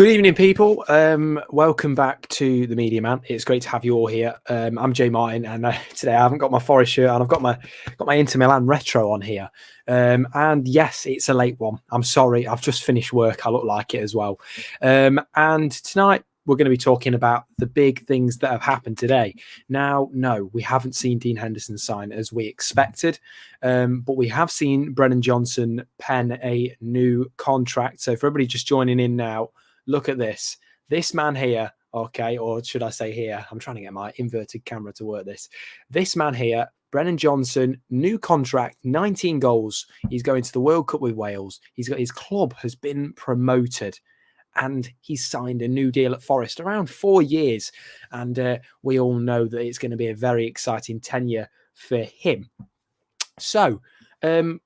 Good evening, people. Welcome back to the Media Man. It's great to have you all here. I'm Jay Martin, and today I haven't got my Forest shirt, and I've got my Inter Milan retro on here. And yes, it's a late one. I'm sorry. I've just finished work. I look like it as well. And tonight we're going to be talking about the big things that have happened today. Now, no, we haven't seen Dean Henderson sign as we expected, but we have seen Brennan Johnson pen a new contract. So for everybody just joining in now, look at this. This man here, okay, or should I say here? I'm trying to get my inverted camera to work this. This man here, Brennan Johnson, new contract, 19 goals. He's going to the World Cup with Wales. His club has been promoted, and he's signed a new deal at Forest, around 4 years. And we all know that it's going to be a very exciting tenure for him. So,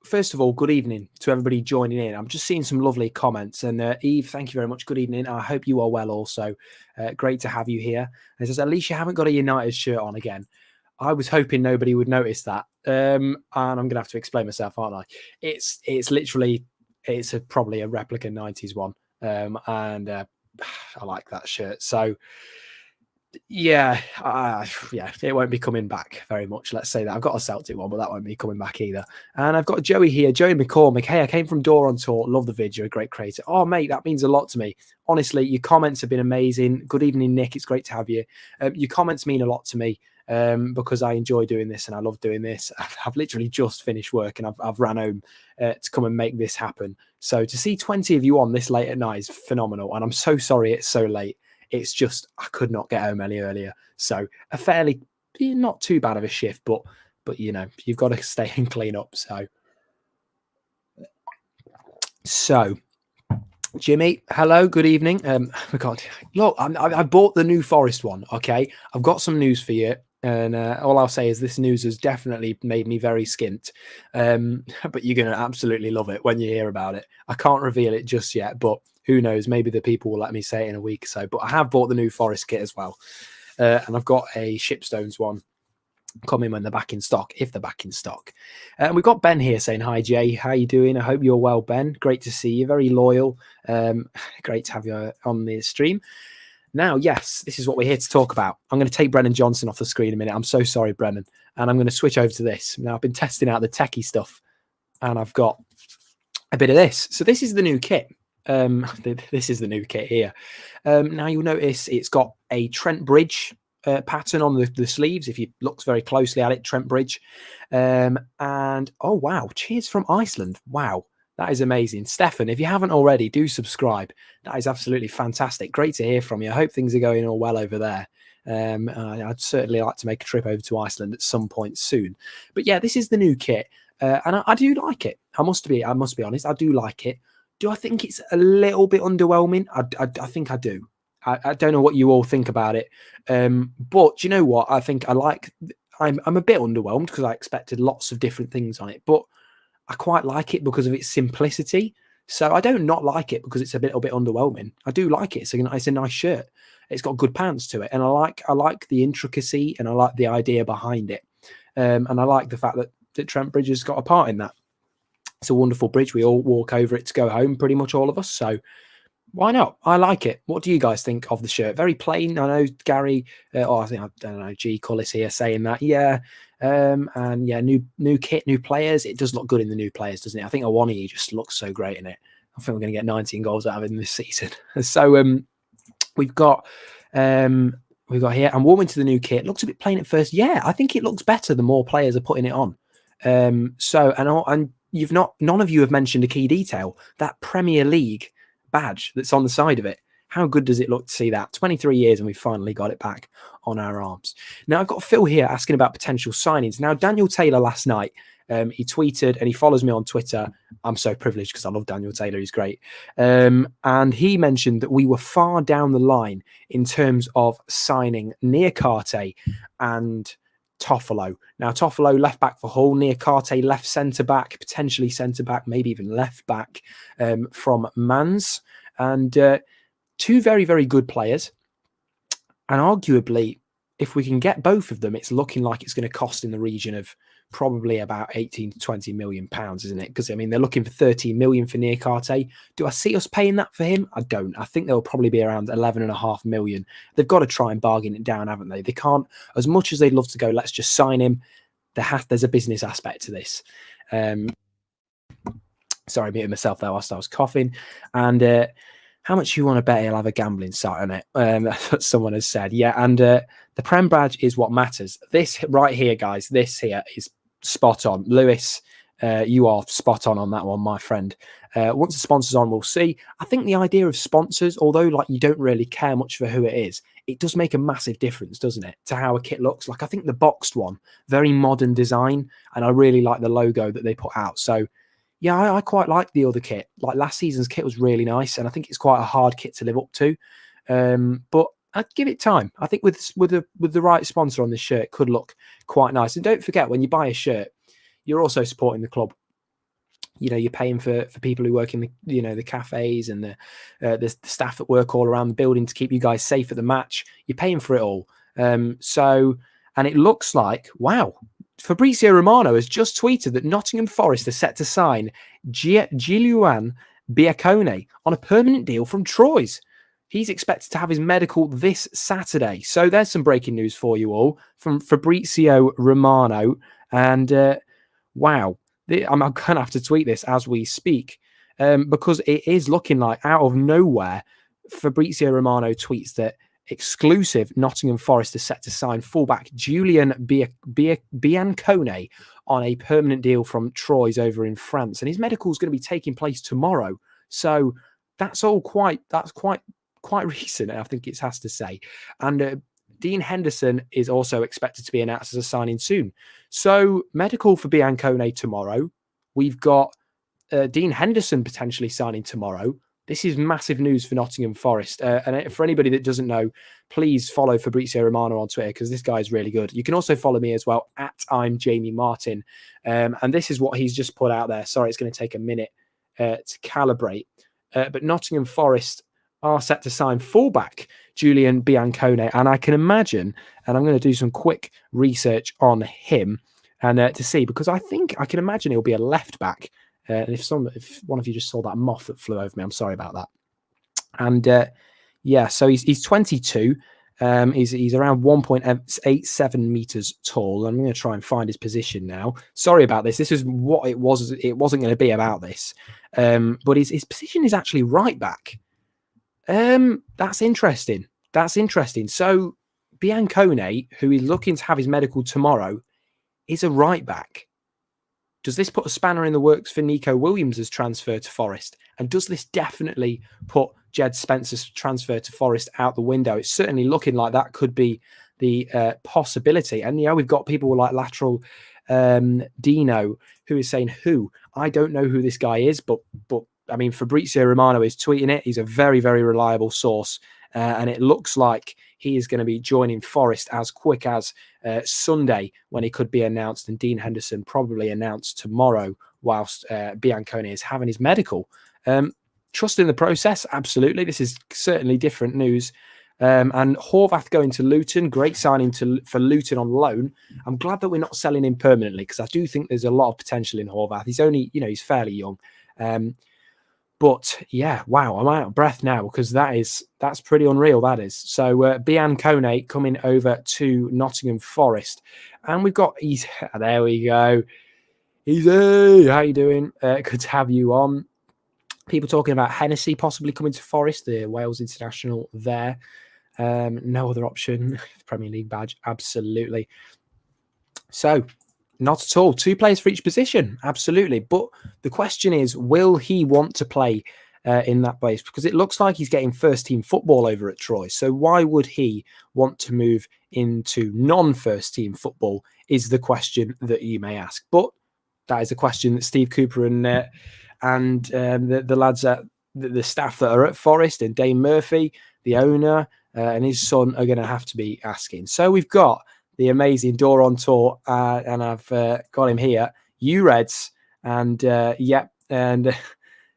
first of all, good evening to everybody joining in. I'm just seeing some lovely comments. And Eve, thank you very much. Good evening. I hope you are well also. Great to have you here. And it says, at least you haven't got a United shirt on again. I was hoping nobody would notice that. And I'm going to have to explain myself, aren't I? It's literally, probably a replica 90s one. And I like that shirt. So, yeah, it won't be coming back very much. Let's say that. I've got a Celtic one, but that won't be coming back either. And I've got Joey here, Joey McCormick. Hey, I came from Door on Tour. Love the vid. You're a great creator. Oh, mate, that means a lot to me. Honestly, your comments have been amazing. Good evening, Nick. It's great to have you. Your comments mean a lot to me because I enjoy doing this and I love doing this. I've literally just finished work and I've ran home to come and make this happen. So to see 20 of you on this late at night is phenomenal. And I'm so sorry it's so late. It's just I could not get home any earlier. So a fairly not too bad of a shift, but you know, you've got to stay and clean up. So Jimmy, hello, good evening. Look, I bought the new Forest one. Okay, I've got some news for you. And all I'll say is this news has definitely made me very skint. But you're going to absolutely love it when you hear about it. I can't reveal it just yet, but who knows? Maybe the people will let me say it in a week or so. But I have bought the new Forest kit as well. And I've got a Shipstones one coming when they're back in stock, if they're back in stock. And we've got Ben here saying, hi, Jay. How you doing? I hope you're well, Ben. Great to see you. Very loyal. Great to have you on the stream. Now, yes, this is what we're here to talk about. I'm going to take Brennan Johnson off the screen in a minute. I'm so sorry, Brennan. And I'm going to switch over to this. Now, I've been testing out the techie stuff, and I've got a bit of this. So this is the new kit. This is the new kit here. Now, you'll notice it's got a Trent Bridge pattern on the sleeves. If you look very closely at it, Trent Bridge. And, oh, wow, cheers from Iceland. Wow. That is amazing. Stefan, if you haven't already, do subscribe. That is absolutely fantastic. Great to hear from you. I hope things are going all well over there. I'd certainly like to make a trip over to Iceland at some point soon. But yeah, this is the new kit. And I do like it. I must be honest. I do like it. Do I think it's a little bit underwhelming? I think I do. I don't know what you all think about it. But you know what? I think I'm a bit underwhelmed because I expected lots of different things on it. But I quite like it because of its simplicity. So I don't not like it because it's a little bit underwhelming. I do like it. It's a nice shirt. It's got good pants to it. And I like the intricacy and I like the idea behind it. And I like the fact that Trent Bridge has got a part in that. It's a wonderful bridge. We all walk over it to go home, pretty much all of us. So why not? I like it. What do you guys think of the shirt? Very plain. I know Gary, I don't know, G. Cullis here saying that. Yeah. And yeah, new kit, new players. It does look good in the new players, doesn't it? I think Awani just looks so great in it. I think we're going to get 19 goals out of him this season. So we've got here. I'm warming to the new kit. Looks a bit plain at first. Yeah, I think it looks better the more players are putting it on. And none of you have mentioned a key detail, that Premier League badge that's on the side of it. How good does it look to see that? 23 years and we finally got it back on our arms. Now, I've got Phil here asking about potential signings. Now, Daniel Taylor last night, he tweeted and he follows me on Twitter. I'm so privileged because I love Daniel Taylor. He's great. And he mentioned that we were far down the line in terms of signing Niakate and Toffolo. Now, Toffolo left back for Hull, Niakate left centre-back, potentially centre-back, maybe even left back from Mans. And two very, very good players. And arguably, if we can get both of them, it's looking like it's going to cost in the region of probably about 18 to 20 million pounds, isn't it? Because I mean, they're looking for 13 million for Niakate. Do I see us paying that for him? I don't. I think they'll probably be around 11.5 million. They've got to try and bargain it down, haven't they? They can't, as much as they'd love to go, let's just sign him. There's a business aspect to this. Sorry, muted myself there whilst I was coughing. And how much you want to bet he'll have a gambling site on it? That's what someone has said. Yeah, and the Prem badge is what matters. This right here, guys, this here is spot on. Lewis, you are spot on that one, my friend. Once the sponsor's on, we'll see. I think the idea of sponsors, although like you don't really care much for who it is, it does make a massive difference, doesn't it, to how a kit looks. Like I think the boxed one, very modern design, and I really like the logo that they put out. So yeah, I quite like the other kit. Like last season's kit was really nice, and I think it's quite a hard kit to live up to. But I'd give it time. I think with the right sponsor on this shirt, it could look quite nice. And don't forget, when you buy a shirt, you're also supporting the club. You know, you're paying for people who work in the cafes and the staff that work all around the building to keep you guys safe at the match. You're paying for it all. And it looks like, wow, Fabrizio Romano has just tweeted that Nottingham Forest are set to sign Giulian Biacone on a permanent deal from Troyes. He's expected to have his medical this Saturday. So there's some breaking news for you all from Fabrizio Romano. And wow, I'm going to have to tweet this as we speak because it is looking like out of nowhere, Fabrizio Romano tweets that exclusive Nottingham Forest is set to sign fullback Giulian Biancone on a permanent deal from Troyes over in France, and his medical is going to be taking place tomorrow. So that's quite recent, I think it has to say. And Dean Henderson is also expected to be announced as a signing soon. So medical for Biancone tomorrow. We've got Dean Henderson potentially signing tomorrow. This is massive news for Nottingham Forest. And for anybody that doesn't know, please follow Fabrizio Romano on Twitter because this guy is really good. You can also follow me as well at I'm Jamie Martin. And this is what he's just put out there. Sorry, it's going to take a minute to calibrate. But Nottingham Forest are set to sign fullback Giulian Biancone. And I can imagine, and I'm going to do some quick research on him and to see, because I can imagine he'll be a left back. And if one of you just saw that moth that flew over me, I'm sorry about that. And so he's 22. He's around 1.87 meters tall. I'm going to try and find his position now. Sorry about this. This is what it was. It wasn't going to be about this. But his position is actually right back. That's interesting. So Biancone, who is looking to have his medical tomorrow, is a right back. Does this put a spanner in the works for Nico Williams' transfer to Forest? And does this definitely put Jed Spencer's transfer to Forest out the window? It's certainly looking like that could be the possibility. And yeah, we've got people like Lateral Dino who is saying who. I don't know who this guy is, but I mean, Fabrizio Romano is tweeting it. He's a very, very reliable source. And it looks like he is going to be joining Forest as quick as Sunday when he could be announced, and Dean Henderson probably announced tomorrow whilst Biancone is having his medical. Trust in the process, absolutely. This is certainly different news. And Horvath going to Luton, great signing for Luton on loan. I'm glad that we're not selling him permanently because I do think there's a lot of potential in Horvath. He's only, he's fairly young. But yeah, wow, I'm out of breath now because that's pretty unreal, that is. So Biancone coming over to Nottingham Forest. And we've got, there we go. Easy, how you doing? Good to have you on. People talking about Hennessy possibly coming to Forest, the Wales international there. No other option. Premier League badge, absolutely. So, not at all. 2 players for each position, absolutely. But the question is, will he want to play in that base? Because it looks like he's getting first-team football over at Troyes. So why would he want to move into non-first-team football is the question that you may ask. But that is a question that Steve Cooper and the lads at the staff that are at Forest and Dane Murphy, the owner, and his son are going to have to be asking. So we've got the amazing Door on Tour, and I've got him here. You Reds, and and I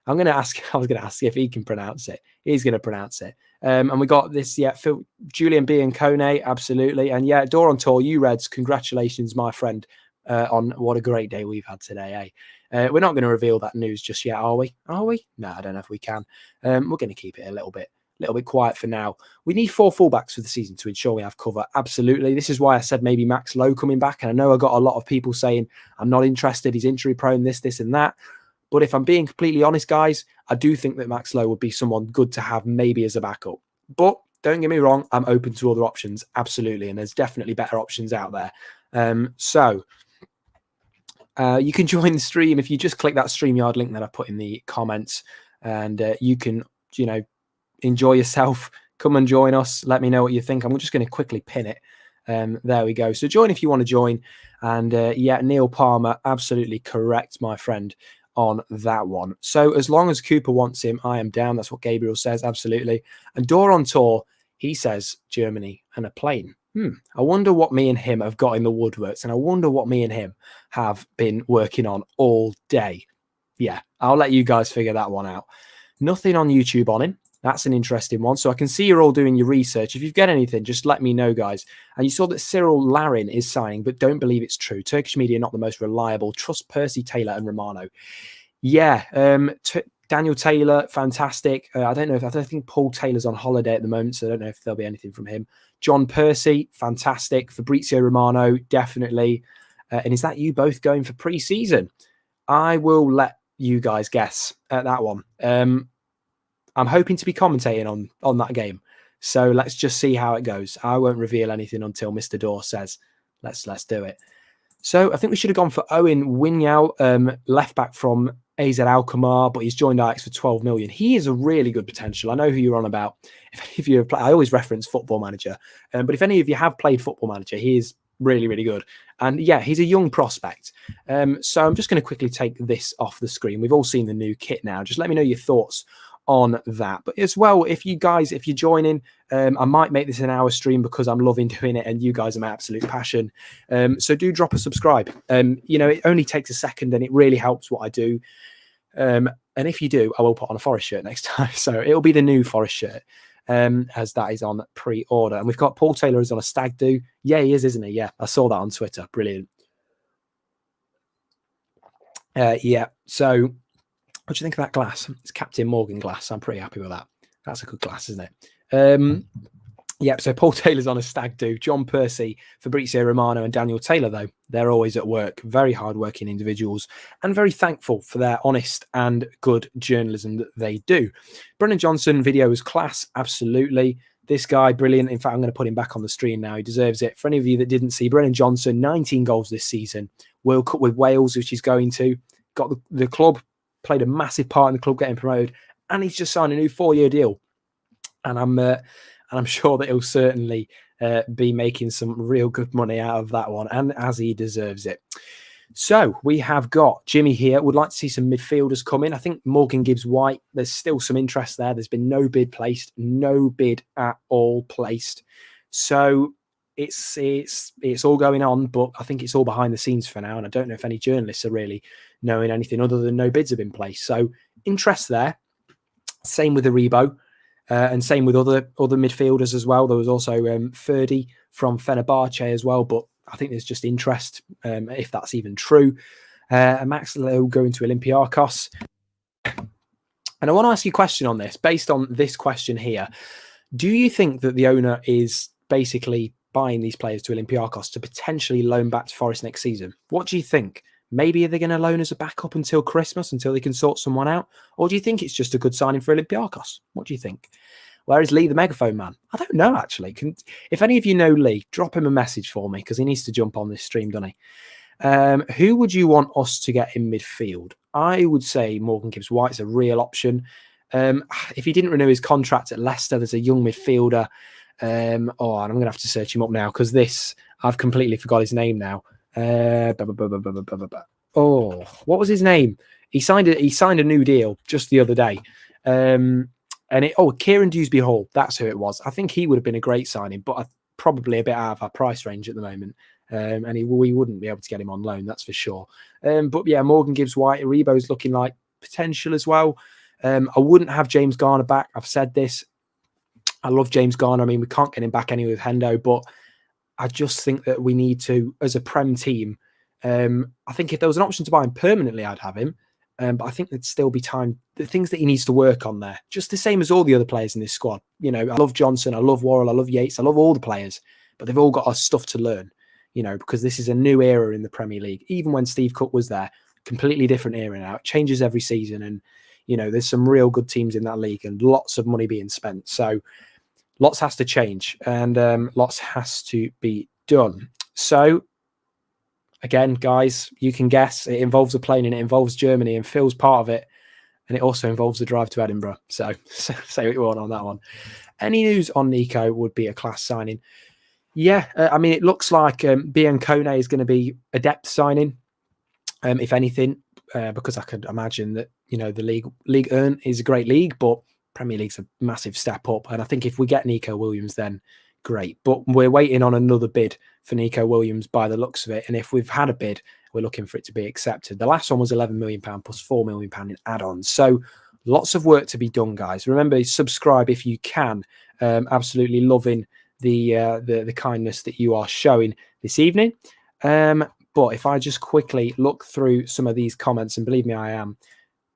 was going to ask if he can pronounce it. He's going to pronounce it. And we got this, Phil, Julian B and Kone, absolutely. And yeah, Doron Tor, you Reds, congratulations, my friend, on what a great day we've had today, eh? We're not going to reveal that news just yet, are we? Are we? No, I don't know if we can. We're going to keep it a little bit quiet for now. We need 4 fullbacks for the season to ensure we have cover. Absolutely. This is why I said maybe Max Lowe coming back. And I know I got a lot of people saying, I'm not interested. He's injury prone, this, and that. But if I'm being completely honest, guys, I do think that Max Lowe would be someone good to have maybe as a backup. But don't get me wrong, I'm open to other options. Absolutely. And there's definitely better options out there. You can join the stream if you just click that StreamYard link that I put in the comments, and you can, enjoy yourself. Come and join us. Let me know what you think. I'm just going to quickly pin it. There we go. So join if you want to join. And Neil Palmer, absolutely correct, my friend, on that one. So as long as Cooper wants him, I am down. That's what Gabriel says. Absolutely. And Doron Tor, he says Germany and a plane. I wonder what me and him have got in the woodworks, and I wonder what me and him have been working on all day. Yeah, I'll let you guys figure that one out. Nothing on YouTube on him. That's an interesting one. So I can see you're all doing your research. If you've got anything, just let me know, guys. And you saw that Cyril Larin is signing, but don't believe it's true. Turkish media not the most reliable. Trust Percy, Taylor, and Romano. Yeah, Daniel Taylor, fantastic. I don't think Paul Taylor's on holiday at the moment, so I don't know if there'll be anything from him. John Percy, fantastic. Fabrizio Romano, definitely. And is that you both going for pre-season? I will let you guys guess at that one. I'm hoping to be commentating on that game. So let's just see how it goes. I won't reveal anything until Mr. Dorr says, let's do it. So I think we should have gone for Owen Winyao, left back from AZ Alkmaar, but he's joined Ajax for 12 million. He is a really good potential. I know who you're on about. If you have I always reference Football Manager, but if any of you have played Football Manager, he is really, really good. And yeah, he's a young prospect. So I'm just going to quickly take this off the screen. We've all seen the new kit now. Just let me know your thoughts on that. But as well, if you're joining, I might make this an hour stream because I'm loving doing it and you guys are my absolute passion. So do drop a subscribe. It only takes a second and it really helps what I do. And if you do, I will put on a Forest shirt next time. So it'll be the new Forest shirt, as that is on pre-order. And we've got Paul Taylor is on a stag do. Yeah, he is, isn't he? Yeah, I saw that on Twitter. Brilliant. So what do you think of that glass? It's Captain Morgan glass. I'm pretty happy with that. That's a good glass, isn't it? So Paul Taylor's on a stag do. John Percy, Fabrizio Romano and Daniel Taylor, though, they're always at work. Very hardworking individuals and very thankful for their honest and good journalism that they do. Brennan Johnson, video was class. Absolutely. This guy, brilliant. In fact, I'm going to put him back on the stream now. He deserves it. For any of you that didn't see, Brennan Johnson, 19 goals this season. World Cup with Wales, which he's going to. Got the club, played a massive part in the club getting promoted, and he's just signed a new 4-year deal. And I'm sure that he'll certainly be making some real good money out of that one, and as he deserves it. So we have got Jimmy here. Would like to see some midfielders come in. I think Morgan Gibbs-White, there's still some interest there. There's been no bid placed, no bid at all placed. So it's all going on, but I think it's all behind the scenes for now. And I don't know if any journalists are really knowing anything other than no bids have been placed. So interest there. Same with Aribo. And same with other midfielders as well. There was also Ferdy from Fenerbahce as well, but I think there's just interest, if that's even true. Max Lowe going to Olympiacos. And I want to ask you a question on this, based on this question here. Do you think that the owner is basically buying these players to Olympiacos to potentially loan back to Forest next season? What do you think? Maybe are they going to loan as a backup until Christmas, until they can sort someone out? Or do you think it's just a good signing for Olympiacos? What do you think? Where is Lee, the megaphone man? I don't know, actually. If any of you know Lee, drop him a message for me, because he needs to jump on this stream, doesn't he? Who would you want us to get in midfield? I would say Morgan Gibbs-White's a real option. If he didn't renew his contract at Leicester, there's a young midfielder. And I'm going to have to search him up now, because I've completely forgot his name now. What was his name? He signed a new deal just the other day. Kieran Dewsbury-Hall, that's who it was. I think he would have been a great signing, but probably a bit out of our price range at the moment. We wouldn't be able to get him on loan, that's for sure. Morgan Gibbs-White, Aribo's looking like potential as well. I wouldn't have James Garner back. I've said this. I love James Garner. I mean, we can't get him back anyway with Hendo, but I just think that we need to, as a Prem team, I think if there was an option to buy him permanently, I'd have him. But I think there'd still be time. The things that he needs to work on there, just the same as all the other players in this squad. You know, I love Johnson, I love Worrell, I love Yates, I love all the players, but they've all got stuff to learn, you know, because this is a new era in the Premier League. Even when Steve Cook was there, completely different era now. It changes every season. And, you know, there's some real good teams in that league and lots of money being spent. So lots has to change and lots has to be done. So, again, guys, you can guess it involves a plane and it involves Germany, and Phil's part of it. And it also involves the drive to Edinburgh. So say what you want on that one. Any news on Nico would be a class signing. Yeah, I mean, it looks like Biancone is going to be a depth signing, if anything, because I could imagine that, you know, the League Earn is a great league, but Premier League's a massive step up. And I think if we get Nico Williams, then great. But we're waiting on another bid for Nico Williams by the looks of it. And if we've had a bid, we're looking for it to be accepted. The last one was £11 million plus £4 million in add-ons. So lots of work to be done, guys. Remember, subscribe if you can. Absolutely loving the kindness that you are showing this evening. But if I just quickly look through some of these comments, and believe me, I am.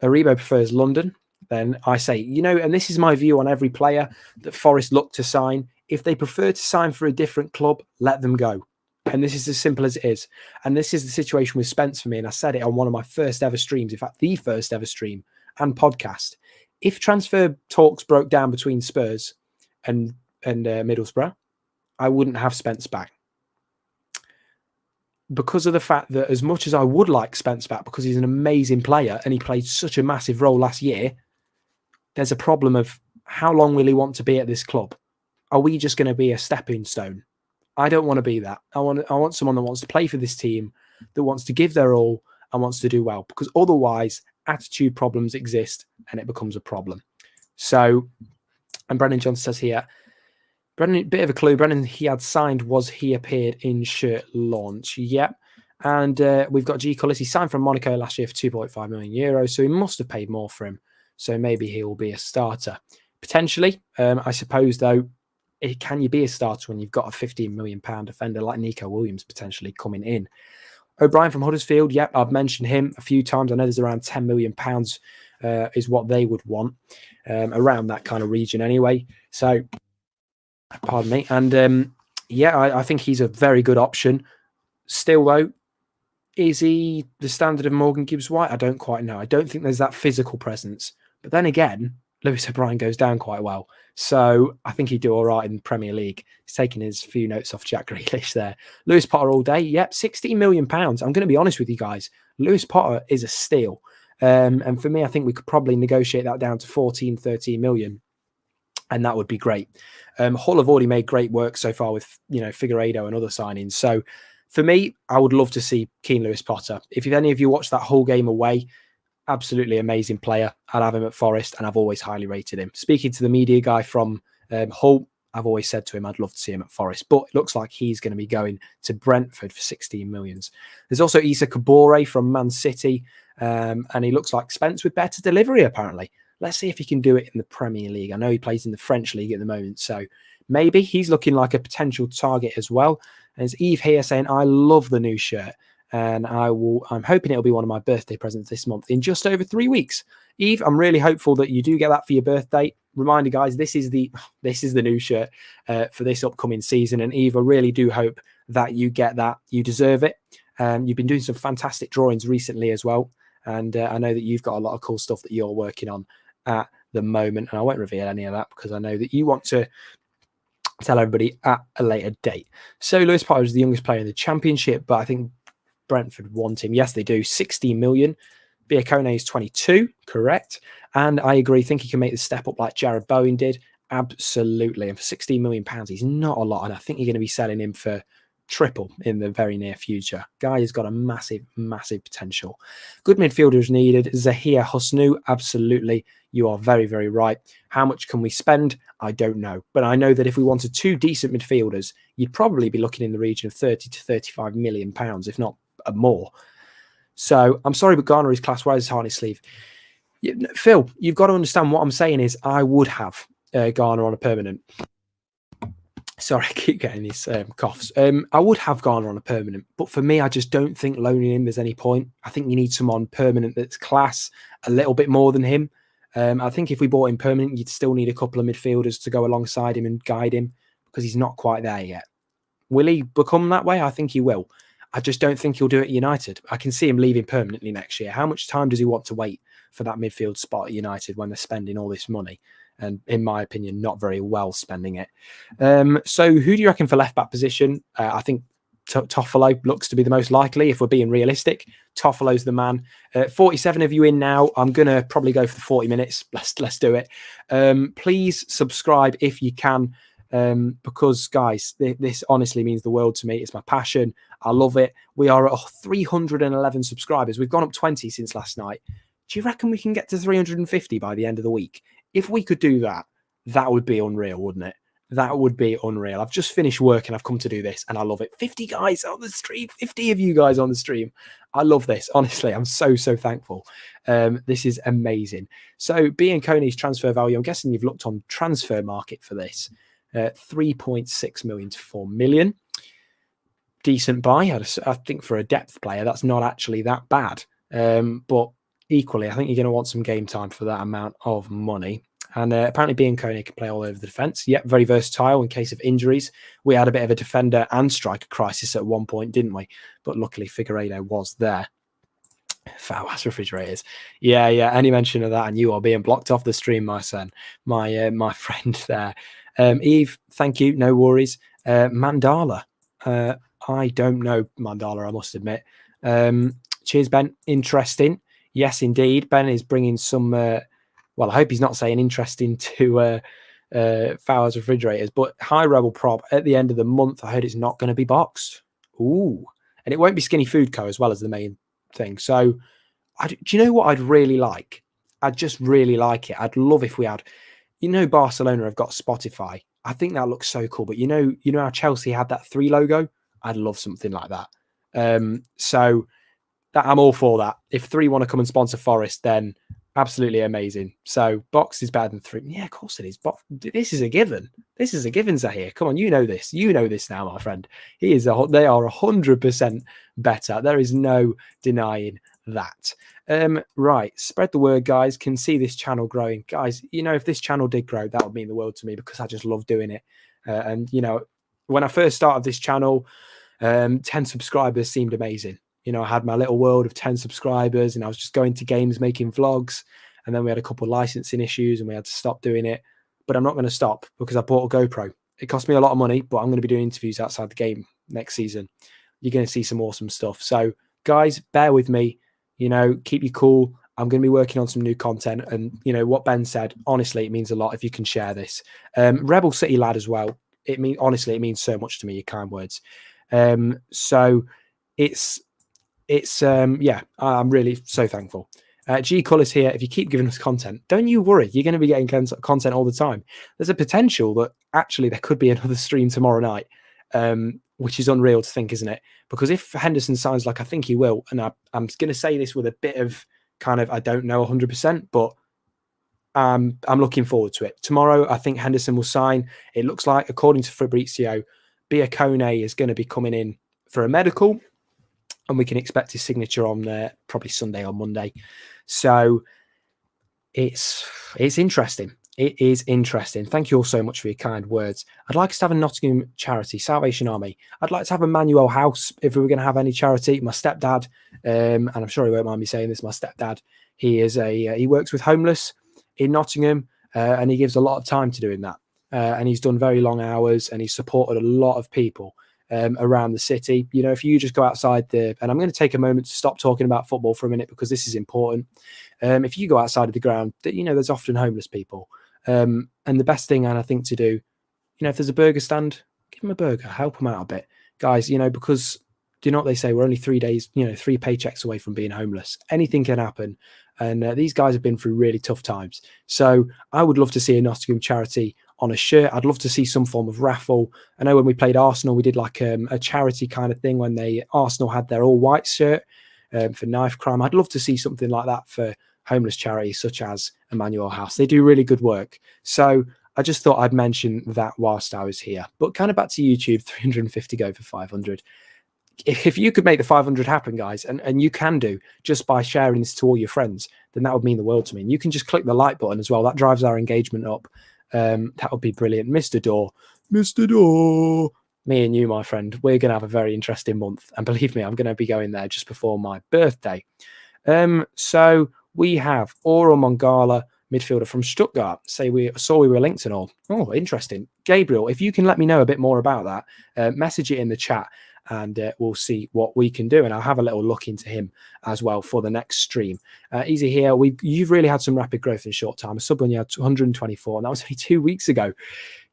Aribo prefers London. Then I say, you know, and this is my view on every player that Forest look to sign. If they prefer to sign for a different club, let them go. And this is as simple as it is. And this is the situation with Spence for me. And I said it on one of my first ever streams, in fact, the first ever stream and podcast. If transfer talks broke down between Spurs and Middlesbrough, I wouldn't have Spence back. Because of the fact that as much as I would like Spence back, because he's an amazing player and he played such a massive role last year, there's a problem of how long will he want to be at this club? Are we just going to be a stepping stone? I don't want to be that. I want someone that wants to play for this team, that wants to give their all and wants to do well, because otherwise attitude problems exist and it becomes a problem. So, and Brennan Johnson says here, Brennan, bit of a clue, Brennan, he had signed, was he appeared in shirt launch? Yep. And we've got G. Cullis. He signed from Monaco last year for €2.5 million, so he must have paid more for him. So maybe he will be a starter. Potentially, I suppose, though, can you be a starter when you've got a £15 million defender like Nico Williams potentially coming in? O'Brien from Huddersfield, yep, I've mentioned him a few times. I know there's around £10 million is what they would want, around that kind of region anyway. So, pardon me. And yeah, I think he's a very good option. Still, though, is he the standard of Morgan Gibbs-White? I don't quite know. I don't think there's that physical presence. But then again, Lewis O'Brien goes down quite well. So I think he'd do all right in the Premier League. He's taking his few notes off Jack Grealish there. Lewis Potter all day. Yep, £16 million. I'm going to be honest with you guys. Lewis Potter is a steal. And for me, I think we could probably negotiate that down to 14, 13 million. And that would be great. Hull have already made great work so far with, you know, Figueiredo and other signings. So for me, I would love to see Keane Lewis Potter. If any of you watched that whole game away, absolutely amazing player. I'd have him at Forest, and I've always highly rated him. Speaking to the media guy from Hull, I've always said to him I'd love to see him at Forest, but it looks like he's going to be going to Brentford for 16 million. There's also Issa Kabore from Man City, and he looks like Spence with better delivery, apparently. Let's see if he can do it in the Premier League. I know he plays in the French League at the moment, so maybe he's looking like a potential target as well. And there's Eve here saying, I love the new shirt. And I'm hoping it'll be one of my birthday presents this month in just over 3 weeks. Eve, I'm really hopeful that you do get that for your birthday. Reminder, guys, this is the new shirt for this upcoming season. And Eve, I really do hope that you get that. You deserve it. You've been doing some fantastic drawings recently as well. And I know that you've got a lot of cool stuff that you're working on at the moment. And I won't reveal any of that because I know that you want to tell everybody at a later date. So Lewis Potter is the youngest player in the Championship, but I think Brentford want him. Yes, they do. 16 million. Biancone is 22, correct. And I agree. Think he can make the step up like Jared Bowen did. Absolutely. And for 16 million pounds, he's not a lot. And I think you're going to be selling him for triple in the very near future. Guy has got a massive, massive potential. Good midfielders needed. Zahir Husnu, absolutely. You are very, very right. How much can we spend? I don't know. But I know that if we wanted two decent midfielders, you'd probably be looking in the region of 30 to 35 million pounds, if not more. So I'm sorry, but Garner is class. Why is his harness sleeve? Phil, you've got to understand what I'm saying is I would have. Garner on a permanent. Sorry, I keep getting these coughs. I would have Garner on a permanent, but for me, I just don't think loaning him there's any point. I think you need someone permanent that's class, a little bit more than him. I think if we bought him permanent, you'd still need a couple of midfielders to go alongside him and guide him because he's not quite there yet. Will he become that way? I think he will. I just don't think he'll do it at United. I can see him leaving permanently next year. How much time does he want to wait for that midfield spot at United when they're spending all this money? And in my opinion, not very well spending it. So who do you reckon for left-back position? I think Toffolo looks to be the most likely, if we're being realistic. Toffolo's the man. 47 of you in now. I'm going to probably go for the 40 minutes. Let's do it. Please subscribe if you can, because, guys, this honestly means the world to me. It's my passion. I love it. We are at 311 subscribers. We've gone up 20 since last night. Do you reckon we can get to 350 by the end of the week? If we could do that, that would be unreal, wouldn't it? That would be unreal. I've just finished work and I've come to do this and I love it. 50 guys on the stream, 50 of you guys on the stream. I love this. Honestly, I'm so thankful. This is amazing. So Bianconi's transfer value, I'm guessing you've looked on transfer market for this. 3.6 million to 4 million. Decent buy. I think for a depth player, that's not actually that bad. But equally, I think you're going to want some game time for that amount of money. And apparently Bianconi can play all over the defence. Yep, very versatile in case of injuries. We had a bit of a defender and striker crisis at one point, didn't we? But luckily Figueiredo was there. Foul-ass refrigerators. Yeah. Any mention of that and you are being blocked off the stream, my son. My friend there. Eve, thank you. No worries. Mandala. I don't know Mandala, I must admit. Cheers, Ben. Interesting. Yes, indeed. Ben is bringing some... well, I hope he's not saying interesting to Fowler's refrigerators, but High Rebel Prop at the end of the month, I heard it's not going to be boxed. Ooh. And it won't be Skinny Food Co. as well as the main thing. So, do you know what I'd really like? I'd just really like it. I'd love if we had... Barcelona have got Spotify. I think that looks so cool. But you know how Chelsea had that 3 logo? I'd love something like that. So... that I'm all for that. If 3 want to come and sponsor Forest, then absolutely amazing. So box is better than 3. Yeah, of course it is. But this is a given. This is a given, Zahir. Come on, you know this. You know this now, my friend. They are 100% better. There is no denying that. Right, spread the word, guys. Can see this channel growing, guys. If this channel did grow, that would mean the world to me because I just love doing it. And when I first started this channel, 10 subscribers seemed amazing. I had my little world of 10 subscribers and I was just going to games, making vlogs. And then we had a couple of licensing issues and we had to stop doing it. But I'm not going to stop because I bought a GoPro. It cost me a lot of money, but I'm going to be doing interviews outside the game next season. You're going to see some awesome stuff. So, guys, bear with me. Keep you cool. I'm going to be working on some new content. And, what Ben said, honestly, it means a lot if you can share this. Rebel City lad as well. It means so much to me, your kind words. So, I'm really so thankful. G Colours here. If you keep giving us content, don't you worry. You're going to be getting content all the time. There's a potential that actually there could be another stream tomorrow night, which is unreal to think, isn't it? Because if Henderson signs like I think he will, and I'm going to say this with a bit of kind of, I don't know 100%, but I'm looking forward to it. Tomorrow, I think Henderson will sign. It looks like, according to Fabrizio, Bianconi is going to be coming in for a medical. And we can expect his signature on probably Sunday or Monday. So it's interesting. It is interesting. Thank you all so much for your kind words. I'd like us to have a Nottingham charity, Salvation Army. I'd like to have a Manuel House if we were going to have any charity. My stepdad, and I'm sure he won't mind me saying this, my stepdad, he works with homeless in Nottingham, and he gives a lot of time to doing that. And he's done very long hours, and he's supported a lot of people around the city. If you just go outside and I'm going to take a moment to stop talking about football for a minute because this is important. If you go outside of the ground, there's often homeless people. And the best thing, and I think to do, if there's a burger stand, give them a burger, help them out a bit. Guys, because do you know what they say? We're only 3 days, 3 paychecks away from being homeless. Anything can happen. And these guys have been through really tough times. So I would love to see a Nottingham charity on a shirt. I'd love to see some form of raffle. I know when we played Arsenal, we did like a charity kind of thing when Arsenal had their all white shirt for knife crime. I'd love to see something like that for homeless charities such as Emmanuel House. They do really good work. So I just thought I'd mention that whilst I was here. But kind of back to YouTube, 350 go for 500. If you could make the 500 happen, guys, and you can do just by sharing this to all your friends, then that would mean the world to me. And you can just click the like button as well. That drives our engagement up. That would be brilliant. Mr. Door, me and you, my friend, we're going to have a very interesting month. And believe me, I'm going to be going there just before my birthday. So we have Oral Mongala, midfielder from Stuttgart. We were linked and all. Oh, interesting. Gabriel, if you can let me know a bit more about that, message it in the chat and we'll see what we can do. And I'll have a little look into him as well for the next stream. Easy here. You've really had some rapid growth in a short time. A sub when you had 124, and that was only 2 weeks ago.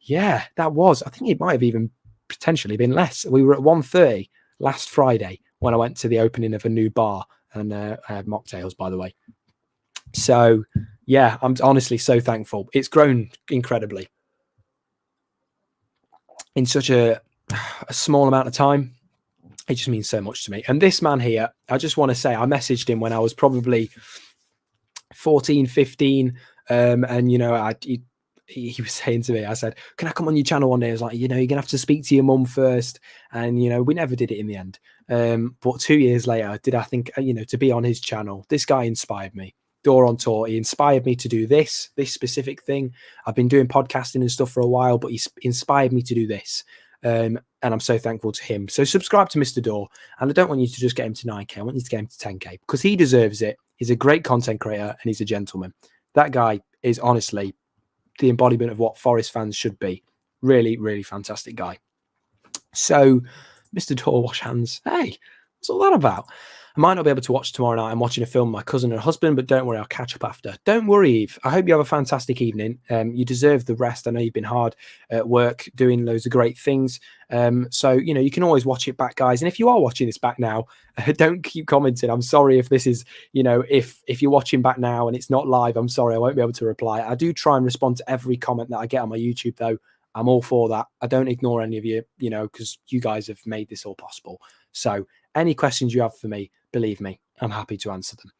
Yeah, that was. I think it might have even potentially been less. We were at 130 last Friday when I went to the opening of a new bar, and I had mocktails, by the way. So, yeah, I'm honestly so thankful. It's grown incredibly in such a small amount of time. It just means so much to me. And this man here, I just want to say, I messaged him when I was probably 14, 15. And, you know, he was saying to me, I said, can I come on your channel one day? I was like, you know, you're going to have to speak to your mum first. And, you know, we never did it in the end. But 2 years later, did I think, you know, to be on his channel, this guy inspired me. Door on Tour, he inspired me to do this specific thing. I've been doing podcasting and stuff for a while, but he inspired me to do this. And I'm so thankful to him. So subscribe to Mr. Door. And I don't want you to just get him to 9K. I want you to get him to 10K because he deserves it. He's a great content creator and he's a gentleman. That guy is honestly the embodiment of what Forest fans should be. Really, really fantastic guy. So, Mr. Door, wash hands. Hey, what's all that about? I might not be able to watch tomorrow night. I'm watching a film with my cousin and husband, but don't worry, I'll catch up after. Don't worry, Eve. I hope you have a fantastic evening. You deserve the rest. I know you've been hard at work doing loads of great things. So, you know, you can always watch it back, guys. And if you are watching this back now, don't keep commenting. I'm sorry if this is, you know, if you're watching back now and it's not live, I'm sorry, I won't be able to reply. I do try and respond to every comment that I get on my YouTube, though. I'm all for that. I don't ignore any of you, you know, because you guys have made this all possible. So any questions you have for me, believe me, I'm happy to answer them.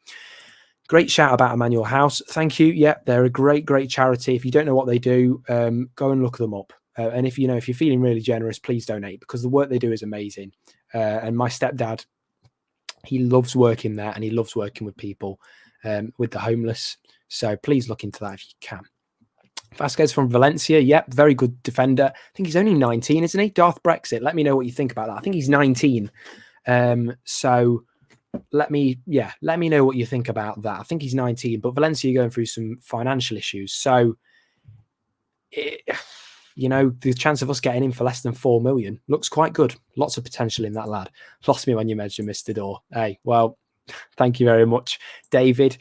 Great shout about Emmanuel House. Thank you. Yeah, they're a great, great charity. If you don't know what they do, go and look them up. And if you're feeling really generous, please donate because the work they do is amazing. And my stepdad, he loves working there and he loves working with people, with the homeless. So please look into that if you can. Vasquez from Valencia. Yep, very good defender. I think he's only 19, isn't he? Darth Brexit. Let me know what you think about that. I think he's 19. So let me know what you think about that. I think he's 19, but Valencia are going through some financial issues. So, the chance of us getting him for less than 4 million looks quite good. Lots of potential in that lad. Lost me when you mentioned Mr. Door. Hey, well, thank you very much, David.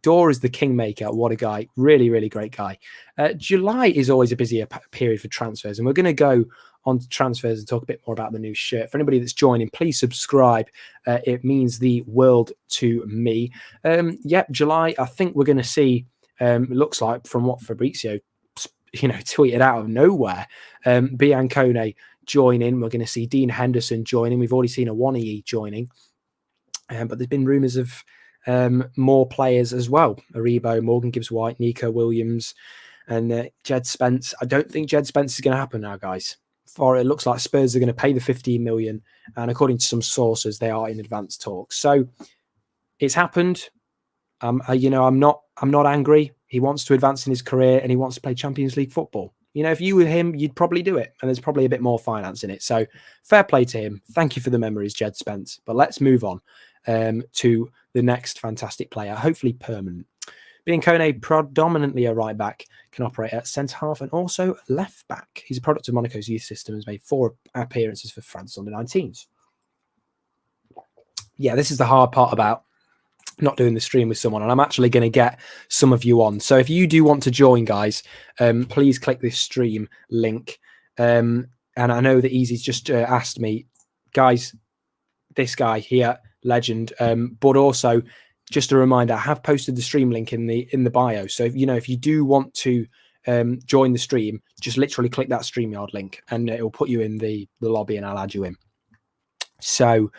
Door is the kingmaker. What a guy. Really, really great guy. July is always a busier period for transfers, and we're going to go on to transfers and talk a bit more about the new shirt. For anybody that's joining, please subscribe. It means the world to me. July, I think we're going to see, it looks like from what Fabrizio, tweeted out of nowhere, Biancone joining. We're going to see Dean Henderson joining. We've already seen Awoniyi joining. But there's been rumours of more players as well. Aribo, Morgan Gibbs-White, Nico Williams, and Jed Spence. I don't think Jed Spence is going to happen now, guys. For it looks like Spurs are going to pay the 15 million, and according to some sources, they are in advanced talks. So it's happened. I'm not angry. He wants to advance in his career, and he wants to play Champions League football. If you were him, you'd probably do it, and there's probably a bit more finance in it. So fair play to him. Thank you for the memories, Jed Spence. But let's move on to the next fantastic player, hopefully permanent. Biancone, predominantly a right back, can operate at centre half and also left back. He's a product of Monaco's youth system and has made 4 appearances for France under 19s. Yeah, this is the hard part about not doing the stream with someone, and I'm actually going to get some of you on. So if you do want to join, guys, please click this stream link. And I know that Easy's just asked me, guys, this guy here, legend, but also just a reminder, I have posted the stream link in the bio. So if you do want to join the stream, just literally click that StreamYard link and it will put you in the lobby and I'll add you in. So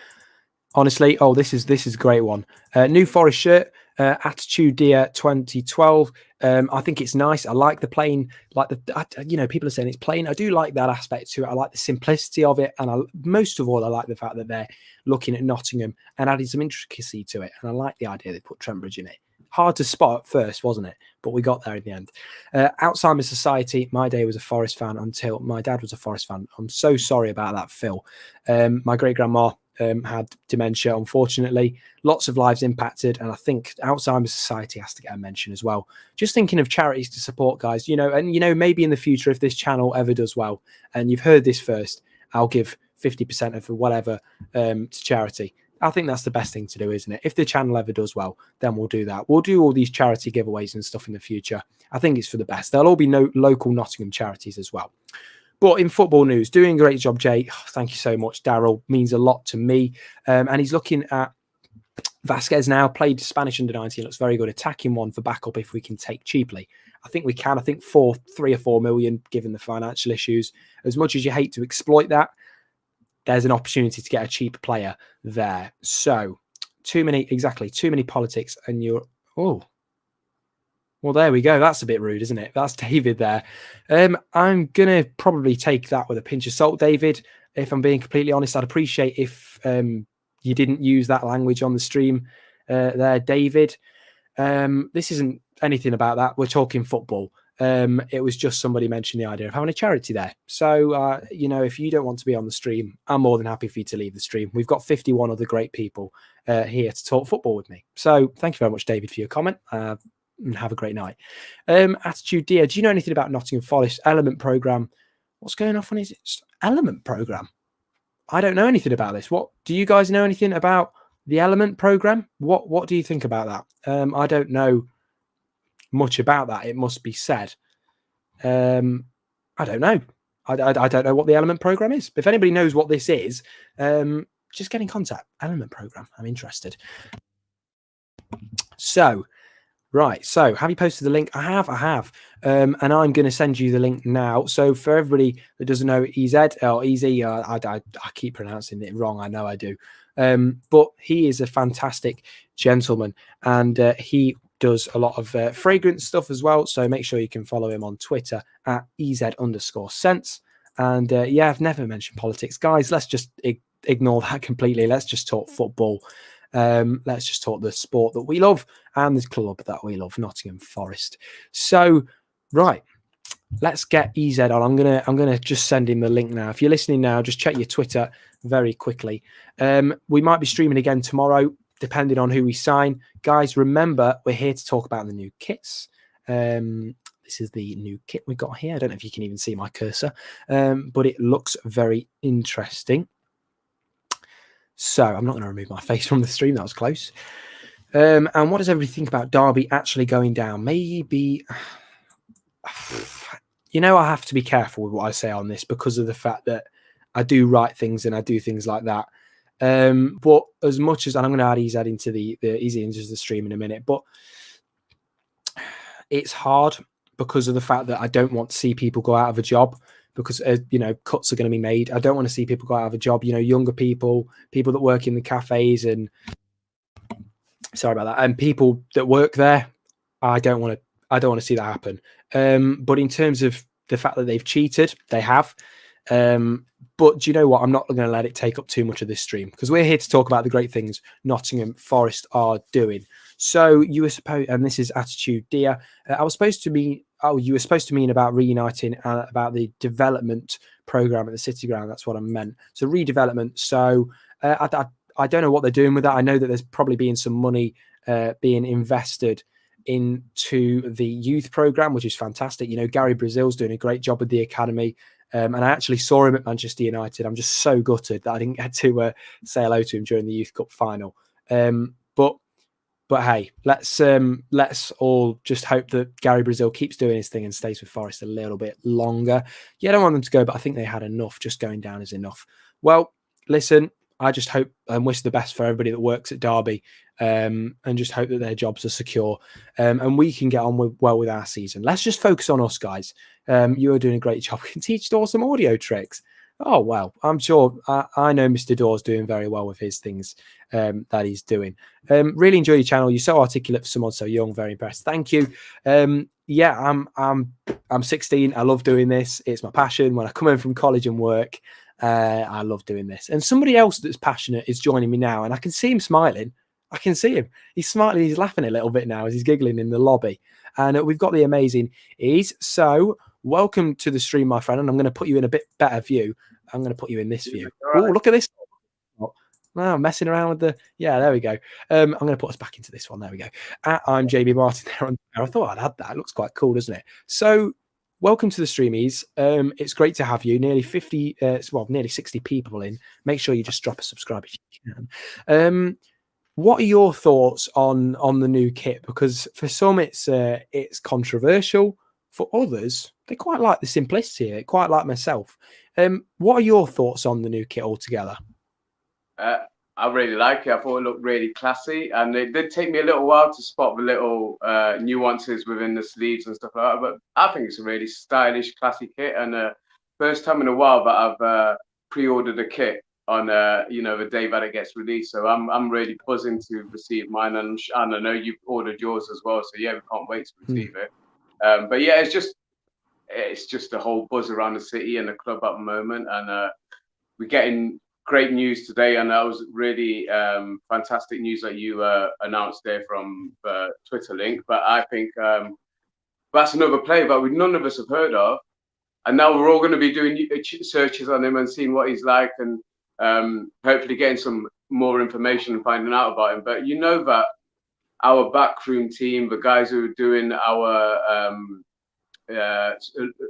honestly, this is a great one. New Forest shirt. Attitude Deer 2012. I think it's nice. I like the plain, people are saying it's plain. I do like that aspect to it. I like the simplicity of it. And most of all, I like the fact that they're looking at Nottingham and adding some intricacy to it. And I like the idea they put Trent Bridge in it. Hard to spot at first, wasn't it? But we got there in the end. Alzheimer's Society. My day was a Forest fan until my dad was a Forest fan. I'm so sorry about that, Phil. My great-grandma had dementia, unfortunately. Lots of lives impacted, and I think Alzheimer's Society has to get a mention as well. Just thinking of charities to support, guys, maybe in the future, if this channel ever does well, and you've heard this first, I'll give 50% of whatever to charity. I think that's the best thing to do, isn't it? If the channel ever does well, then we'll do that. We'll do all these charity giveaways and stuff in the future. I think it's for the best. There'll all be local Nottingham charities as well. But in football news, doing a great job, Jay. Oh, thank you so much, Daryl. Means a lot to me. And he's looking at Vasquez now. Played Spanish under-19. Looks very good. Attacking one for backup if we can take cheaply. I think we can. I think 3 or 4 million, given the financial issues. As much as you hate to exploit that, there's an opportunity to get a cheaper player there. So too many politics, and well, there we go. That's a bit rude, isn't it? That's David there. I'm going to probably take that with a pinch of salt, David. If I'm being completely honest, I'd appreciate if you didn't use that language on the stream there, David. This isn't anything about that. We're talking football. It was just somebody mentioned the idea of having a charity there. So, if you don't want to be on the stream, I'm more than happy for you to leave the stream. We've got 51 other great people here to talk football with me. So thank you very much, David, for your comment. And have a great night. Attitude Dear, do you know anything about Nottingham Forest Element Programme? What's going on? Is it Element Programme? I don't know anything about this. What do you guys know anything about the Element Programme? What do you think about that? I don't know much about that, it must be said. I don't know. I don't know what the Element Programme is. If anybody knows what this is, just get in contact. Element Programme. I'm interested. So, right. So, have you posted the link? I have. And I'm going to send you the link now. So, for everybody that doesn't know EZ, or EZ, I keep pronouncing it wrong. I know I do. But he is a fantastic gentleman, and he does a lot of fragrance stuff as well. So make sure you can follow him on Twitter at EZ_sense. And I've never mentioned politics. Guys, let's just ignore that completely. Let's just talk football. Let's just talk the sport that we love and the club that we love, Nottingham Forest. So, right, let's get EZ on. I'm gonna just send him the link now. If you're listening now, just check your Twitter very quickly. We might be streaming again tomorrow, depending on who we sign. Guys, remember, we're here to talk about the new kits. This is the new kit we got here. I don't know if you can even see my cursor, but it looks very interesting. So I'm not going to remove my face from the stream. That was close. And what does everybody think about Derby actually going down? Maybe, I have to be careful with what I say on this because of the fact that I do write things and I do things like that. But as much as, and I'm going to add EZ into the Easy into the stream in a minute, but it's hard because of the fact that I don't want to see people go out of a job because, cuts are going to be made. I don't want to see people go out of a job, younger people that work in the cafes and sorry about that. And people that work there, I don't want to see that happen. But in terms of the fact that they've cheated, they have. But do you know what? I'm not going to let it take up too much of this stream because we're here to talk about the great things Nottingham Forest are doing. So you were supposed, and this is Attitude Dear. You were supposed to mean about reuniting about the development program at the City Ground. That's what I meant. So redevelopment. So I don't know what they're doing with that. I know that there's probably been some money being invested into the youth program, which is fantastic. Gary Brazil's doing a great job with the academy. And I actually saw him at Manchester United. I'm just so gutted that I didn't get to say hello to him during the Youth Cup final. But hey, let's all just hope that Gary Brazil keeps doing his thing and stays with Forest a little bit longer. Yeah, I don't want them to go, but I think they had enough. Just going down is enough. Well, listen, I just hope and wish the best for everybody that works at Derby, and just hope that their jobs are secure, and we can get on well with our season. Let's just focus on us, guys. You are doing a great job. We can teach awesome audio tricks. Oh, well, I'm sure I know Mr. Dawes doing very well with his things that he's doing. Really enjoy your channel. You're so articulate for someone so young. Very impressed. Thank you. Yeah, I'm 16. I love doing this. It's my passion. When I come home from college and work, I love doing this. And somebody else that's passionate is joining me now, and I can see him smiling. I can see him. He's smiling. He's laughing a little bit now as he's giggling in the lobby. And we've got the amazing Ease. So welcome to the stream, my friend. And I'm going to put you in a bit better view. I'm going to put you in this view. Oh, look at this. Oh, messing around with the... Yeah, there we go. I'm going to put us back into this one. There we go. I'm JB Martin there on there. I thought I'd had that. It looks quite cool, doesn't it? So welcome to the streamies. It's great to have you. Nearly 50, nearly 60 people in. Make sure you just drop a subscribe if you can. What are your thoughts on the new kit? Because for some it's controversial. For others, they quite like the simplicity of it, quite like myself. What are your thoughts on the new kit altogether? I really like it. I thought it looked really classy, and it did take me a little while to spot the little nuances within the sleeves and stuff like that. But I think it's a really stylish, classy kit, and first time in a while that I've pre-ordered a kit on the day that it gets released. So I'm really buzzing to receive mine, and I know you've ordered yours as well. So yeah, we can't wait to receive it. But yeah, it's just a whole buzz around the city and the club at the moment, and we're getting great news today, and that was really fantastic news that you announced there from the Twitter link. But I think that's another player that none of us have heard of, and now we're all going to be doing searches on him and seeing what he's like, and hopefully getting some more information and finding out about him. But you know that our backroom team, the guys who are doing our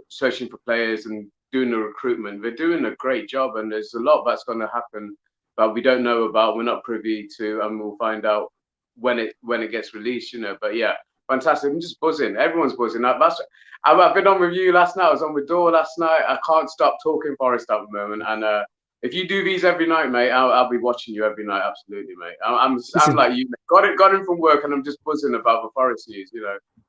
searching for players and doing the recruitment, they're doing a great job, and there's a lot that's going to happen that we don't know about, we're not privy to, and we'll find out when it gets released, But yeah, fantastic. I'm just buzzing. Everyone's buzzing. I've been on with you last night. I was on with Dor last night. I can't stop talking Forest at the moment, and if you do these every night, mate, I'll be watching you every night. Absolutely, mate. I'm like you. Got in from work, and I'm just buzzing about the Forest news,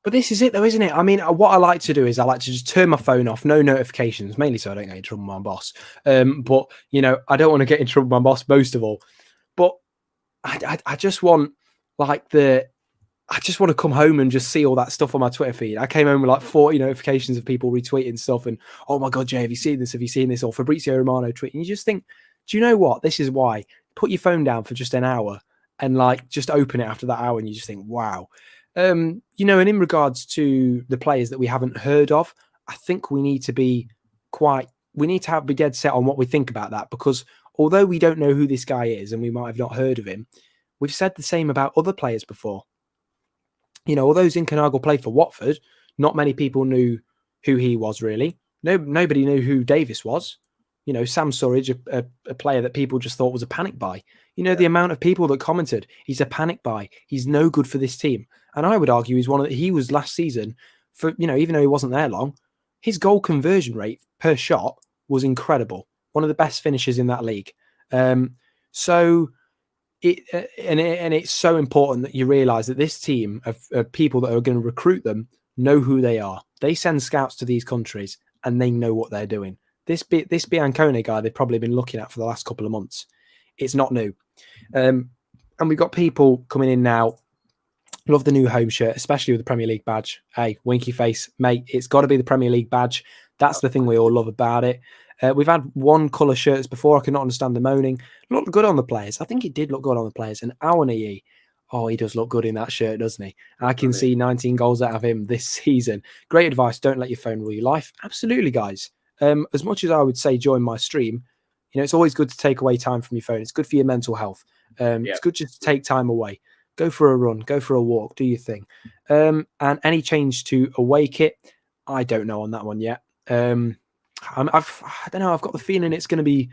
But this is it, though, isn't it? I mean, what I like to do is I like to just turn my phone off, no notifications, mainly so I don't get in trouble with my boss. But I don't want to get in trouble with my boss most of all. But I just want I just want to come home and just see all that stuff on my Twitter feed. I came home with like 40 notifications of people retweeting stuff and, oh my God, Jay, have you seen this? Have you seen this? Or Fabrizio Romano tweeting. You just think, do you know what? This is why. Put your phone down for just an hour and just open it after that hour and you just think, wow. And in regards to the players that we haven't heard of, I think we need to be be dead set on what we think about that, because although we don't know who this guy is and we might have not heard of him, we've said the same about other players before. Although Zinchenko played for Watford, not many people knew who he was really. Nobody knew who Davis was. Sam Surridge, a player that people just thought was a panic buy. The amount of people that commented, he's a panic buy. He's no good for this team. And I would argue he was last season, for even though he wasn't there long, his goal conversion rate per shot was incredible. One of the best finishers in that league. It's so important that you realise that this team of people that are going to recruit them know who they are. They send scouts to these countries and they know what they're doing. This Biancone guy they've probably been looking at for the last couple of months. It's not new. And we've got people coming in now. Love the new home shirt, especially with the Premier League badge. Hey, winky face, mate. It's got to be the Premier League badge. That's the thing we all love about it. We've had one colour shirts before. I cannot understand the moaning. Looked good on the players. I think it did look good on the players. And Awoniyi, he does look good in that shirt, doesn't he? I can see 19 goals out of him this season. Great advice. Don't let your phone rule your life. Absolutely, guys. As much as I would say join my stream, it's always good to take away time from your phone. It's good for your mental health. It's good just to take time away. Go for a run. Go for a walk. Do your thing. And any change to away kit, I don't know on that one yet. I don't know. I've got the feeling it's going to be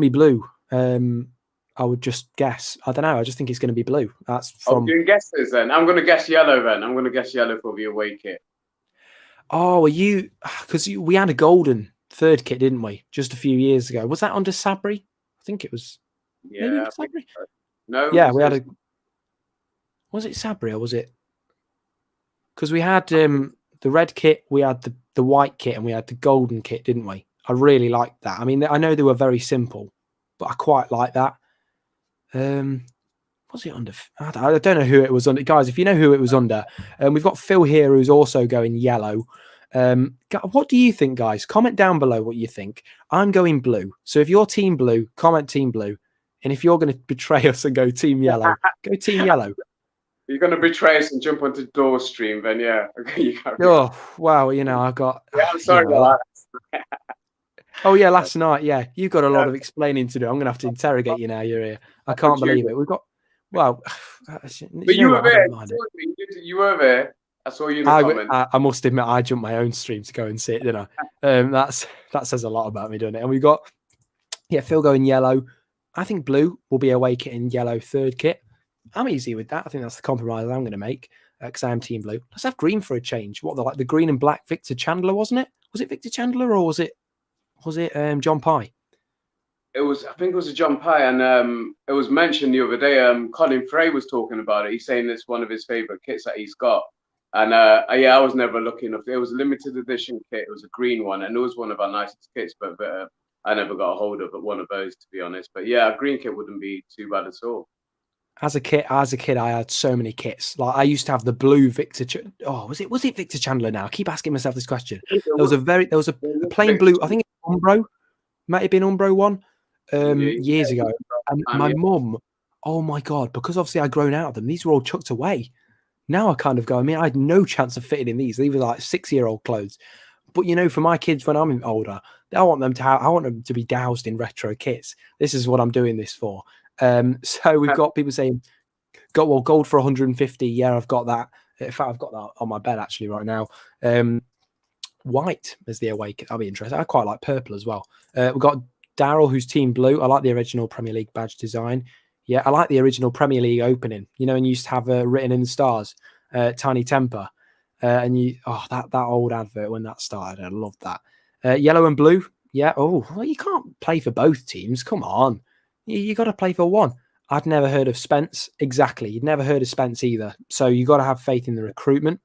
blue. I would just guess. I don't know. I just think it's going to be blue. That's from. Doing guesses then. I'm going to guess yellow then. I'm going to guess yellow for the away kit. Oh, are you? Because we had a golden third kit, didn't we? Just a few years ago. Was that under Sabri? I think it was. Yeah. Maybe Sabri. So. No. Yeah, we had a. Was it Sabri or was it? Because we had the red kit, we had the white kit, and we had the golden kit, didn't we? I really like that. I mean, I know they were very simple, but I quite like that. Was it under? I don't know who it was under. Guys, if you know who it was under, we've got Phil here who's also going yellow. What do you think, guys? Comment down below what you think. I'm going blue. So if you're team blue, comment team blue. And if you're going to betray us and go team yellow, go team yellow. You're going to betray us and jump onto Door's stream, then yeah. Oh, wow. You know, I got... Yeah, I'm sorry about that. Oh, yeah, last night. Yeah, you've got a lot of explaining to do. I'm going to have to interrogate you now. You're here. I can't believe it. We've got... Well... But you were there. You were there. I saw you in the comments. I must admit, I jumped my own stream to go and see it, didn't I? That says a lot about me, doesn't it? And we've got... Yeah, Phil going yellow. I think blue will be away kit in yellow third kit. I'm easy with that. I think that's the compromise I'm going to make because I am team blue. Let's have green for a change. What, like the green and black Victor Chandler, wasn't it? Was it Victor Chandler or was it John Pye? I think it was a John Pye, and it was mentioned the other day. Colin Frey was talking about it. He's saying it's one of his favorite kits that he's got. And yeah, I was never lucky enough. It was a limited edition kit. It was a green one, and it was one of our nicest kits, but I never got a hold of one of those, to be honest. But yeah, a green kit wouldn't be too bad at all. As a kid, I had so many kits. Like I used to have the blue Victor. Was it Victor Chandler? Now I keep asking myself this question. There was a plain blue. I think it's Umbro. Might have been Umbro one years ago. And my mum, oh my god, because obviously I'd grown out of them. These were all chucked away. Now I kind of go. I mean, I had no chance of fitting in these. These were like 6-year-old clothes. But you know, for my kids when I'm older, I want them to be doused in retro kits. This is what I'm doing this for. So we've got people saying, gold for 150. Yeah, I've got that. In fact, I've got that on my bed actually right now. White as the away kit. That'll be interesting. I quite like purple as well. We've got Daryl, who's team blue. I like the original Premier League badge design. Yeah, I like the original Premier League opening. You know, and you used to have written in the stars, Tiny Temper. And that old advert when that started, I loved that. Yellow and blue. Yeah. Oh, well, you can't play for both teams. Come on. You got to play for one. I'd never heard of Spence. Exactly. You'd never heard of Spence either. So you got to have faith in the recruitment.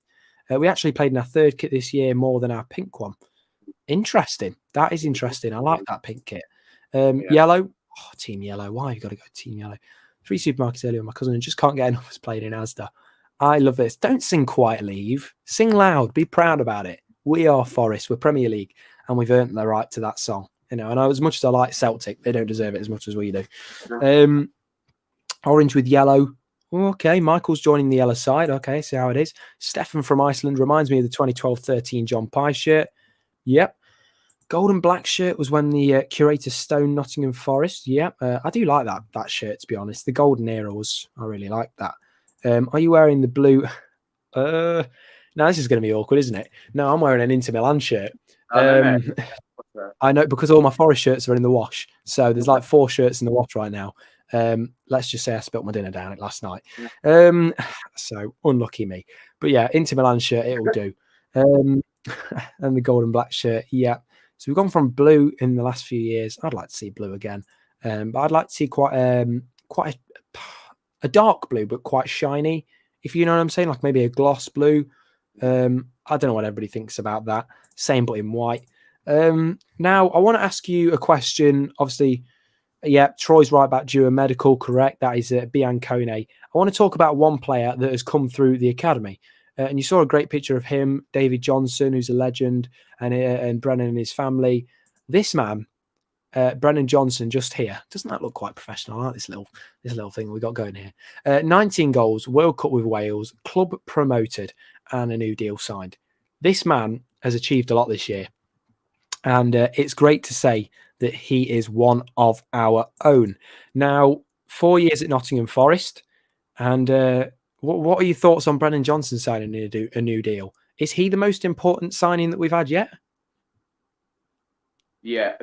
We actually played in our third kit this year more than our pink one. Interesting. That is interesting. I like that pink kit. Yellow. Oh, team yellow. Why have you got to go team yellow? 3 supermarkets earlier with my cousin and just can't get enough of us playing in Asda. I love this. Don't sing quietly, Eve. Sing loud. Be proud about it. We are Forest. We're Premier League. And we've earned the right to that song. You know, and as much as I like Celtic, they don't deserve it as much as we do. Orange with yellow. Okay, Michael's joining the yellow side. Okay, see how it is. Stefan from Iceland reminds me of the 2012-13 John Pye shirt. Yep. Gold and black shirt was when the Curator Stone Nottingham Forest. Yep. I do like that shirt, to be honest. The golden era I really like that. Are you wearing the blue? Now this is going to be awkward, isn't it? No, I'm wearing an Inter Milan shirt. I know, because all my Forest shirts are in the wash. So there's like 4 shirts in the wash right now. Let's just say I spilt my dinner down it last night. So unlucky me. But yeah, Inter Milan shirt, it will do. And the gold and black shirt, yeah. So we've gone from blue in the last few years. I'd like to see blue again. But I'd like to see quite a dark blue, but quite shiny, if you know what I'm saying, like maybe a gloss blue. I don't know what everybody thinks about that. Same, but in white. Now, I want to ask you a question. Obviously, yeah, Troy's right about due a medical, correct? That is Biancone. I want to talk about one player that has come through the academy. And you saw a great picture of him, David Johnson, who's a legend, and Brennan and his family. This man, Brennan Johnson, just here. Doesn't that look quite professional? I like this little thing we got going here. 19 goals, World Cup with Wales, club promoted, and a new deal signed. This man has achieved a lot this year. And it's great to say that he is one of our own. Now, 4 years at Nottingham Forest. And what are your thoughts on Brennan Johnson signing a new deal? Is he the most important signing that we've had yet? Yeah.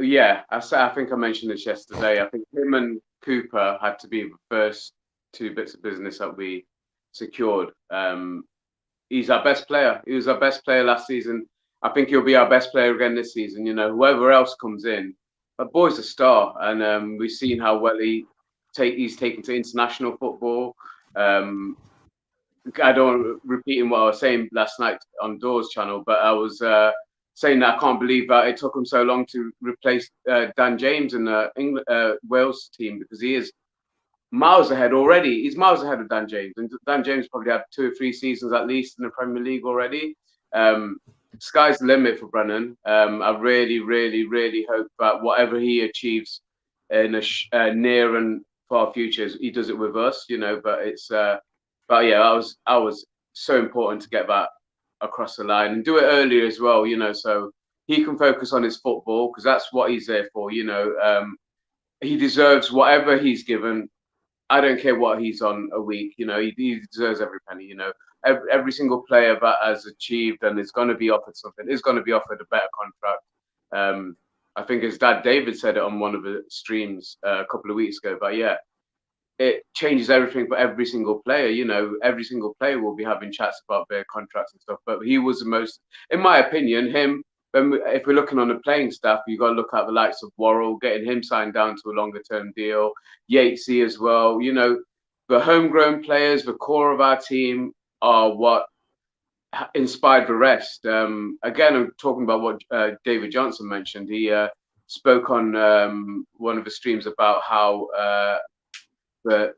I think I mentioned this yesterday. I think him and Cooper had to be the first 2 bits of business that we secured. He's our best player. He was our best player last season. I think he'll be our best player again this season. You know, whoever else comes in, that boy's a star, and we've seen how well he's taken to international football. I don't repeating what I was saying last night on Door's channel, but I was saying that I can't believe that it took him so long to replace Dan James in the Wales team, because he is miles ahead already. He's miles ahead of Dan James, and Dan James probably had 2 or 3 seasons at least in the Premier League already. Sky's the limit for Brennan. I really, really, really hope that whatever he achieves in a near and far future, he does it with us, you know. But it's, but yeah, I was so important to get that across the line and do it earlier as well, you know, so he can focus on his football, because that's what he's there for, you know. He deserves whatever he's given. I don't care what he's on a week, you know, he deserves every penny, you know. Every single player that has achieved and is going to be offered something is going to be offered a better contract. I think his dad David said it on one of the streams a couple of weeks ago, but yeah, it changes everything for every single player. You know, every single player will be having chats about their contracts and stuff, but he was the most, in my opinion, him. If we're looking on the playing staff, you got to look at the likes of Worrell, getting him signed down to a longer term deal, Yatesy as well. You know, the homegrown players, the core of our team, are what inspired the rest. Again, I'm talking about what David Johnson mentioned. He spoke on one of the streams about how the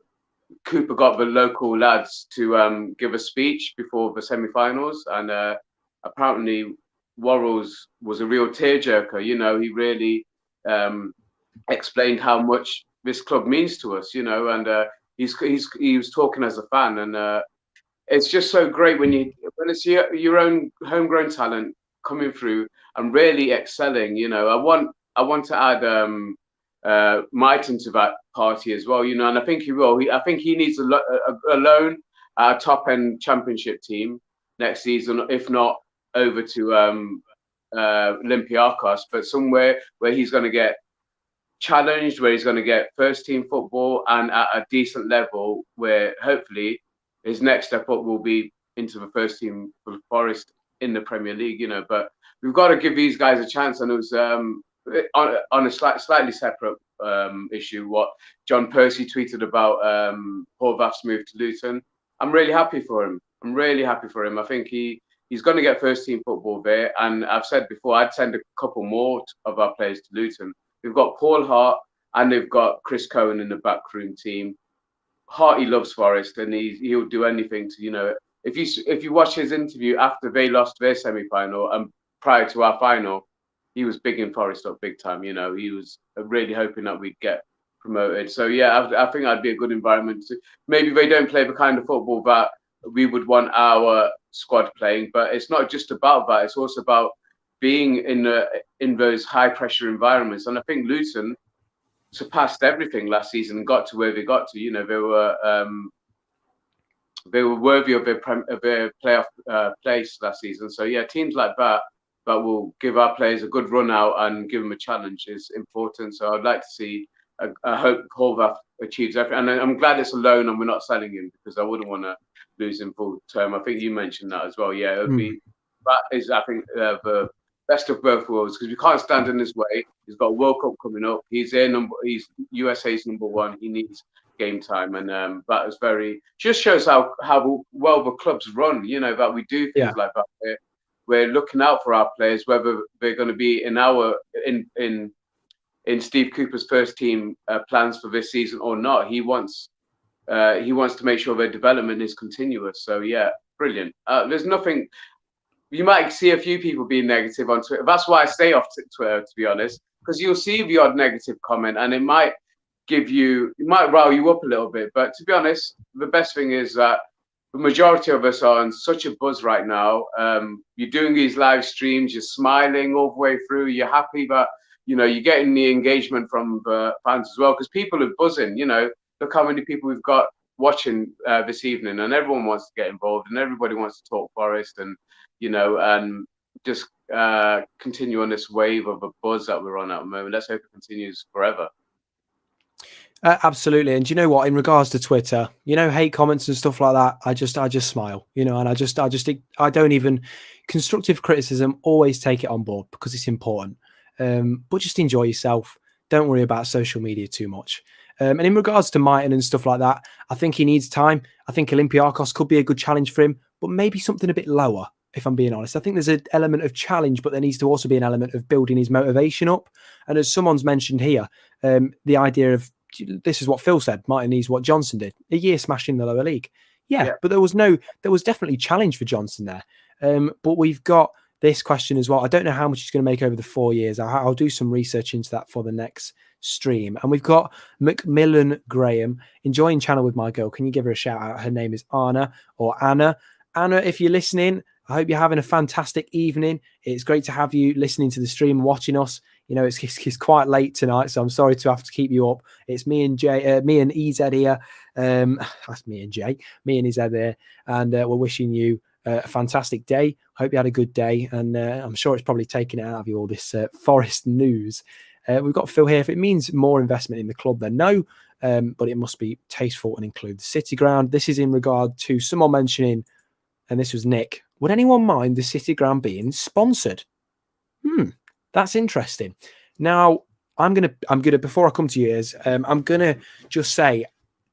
Cooper got the local lads to give a speech before the semi-finals, and apparently Worrell's was a real tearjerker. You know, he really explained how much this club means to us. You know, and he was talking as a fan, and it's just so great when it's your own homegrown talent coming through and really excelling. You know, I want to add Mighton to that party as well. You know, and I think he will. I think he needs a loan, top end championship team next season, if not over to Olympiacos, but somewhere where he's going to get challenged, where he's going to get first team football and at a decent level, where hopefully his next step up will be into the first team for Forest in the Premier League, you know. But we've got to give these guys a chance. And it was on a slightly separate issue, what John Percy tweeted about Horvath's move to Luton. I'm really happy for him. I think he's going to get first team football there. And I've said before, I'd send a couple more of our players to Luton. We've got Paul Hart and they've got Chris Cohen in the backroom team. Harty loves Forest, and he'll do anything to, you know. If you watch his interview after they lost their semi-final and prior to our final, he was bigging Forest up big time. You know, he was really hoping that we'd get promoted. So yeah, I think that'd be a good environment. Maybe they don't play the kind of football that we would want our squad playing, but it's not just about that. It's also about being in those high pressure environments. And I think Luton surpassed everything last season and got to where they got to. You know, they were worthy of their playoff place last season. So yeah, teams like that will give our players a good run out and give them a challenge is important. So I'd like to see. I hope Horvath achieves everything, and I'm glad it's a loan and we're not selling him, because I wouldn't want to lose him full term. I think you mentioned that as well. Yeah, it would be. That is, I think, the best of both worlds, because we can't stand in his way. He's got a World Cup coming up. He's he's USA's number one. He needs game time, and that is just shows how well the clubs run. You know, that we do things like that. We're looking out for our players, whether they're going to be in Steve Cooper's first team plans for this season or not. He wants to make sure their development is continuous. So yeah, brilliant. There's nothing. You might see a few people being negative on Twitter. That's why I stay off Twitter, to be honest, because you'll see the odd negative comment and it might rile you up a little bit. But to be honest, the best thing is that the majority of us are on such a buzz right now. You're doing these live streams, you're smiling all the way through, you're happy that, you know, you're getting the engagement from the fans as well, because people are buzzing. You know, look how many people we've got watching this evening, and everyone wants to get involved and everybody wants to talk Forest, and you know, and just continue on this wave of a buzz that we're on at the moment. Let's hope it continues forever. Absolutely. And do you know what, in regards to Twitter, you know, hate comments and stuff like that, I just smile, you know, and I don't even, constructive criticism, always take it on board because it's important. But just enjoy yourself. Don't worry about social media too much. And in regards to Mighton and stuff like that, I think he needs time. I think Olympiacos could be a good challenge for him, but maybe something a bit lower. if I'm being honest. I think there's an element of challenge, but there needs to also be an element of building his motivation up. And as someone's mentioned here, the idea of, this is what Phil said, Martin needs what Johnson did, a year smashing the lower league. Yeah, but there was definitely challenge for Johnson there. But we've got this question as well. I don't know how much he's going to make over the 4 years. I'll do some research into that for the next stream. And we've got Macmillan Graham, enjoying channel with my girl. Can you give her a shout out? Her name is Anna or Anna. Anna, if you're listening, I hope you're having a fantastic evening. It's great to have you listening to the stream, watching us. You know, it's quite late tonight, so I'm sorry to have to keep you up. It's me and EZ here. That's me and Jay. Me and EZ there. And we're wishing you a fantastic day. Hope you had a good day. And I'm sure it's probably taken it out of you, all this Forest news. We've got Phil here. If it means more investment in the club, then no. But it must be tasteful and include the City Ground. This is in regard to someone mentioning, and this was Nick, would anyone mind the City Ground being sponsored? That's interesting. Now, I'm gonna before I come to you, I'm gonna just say,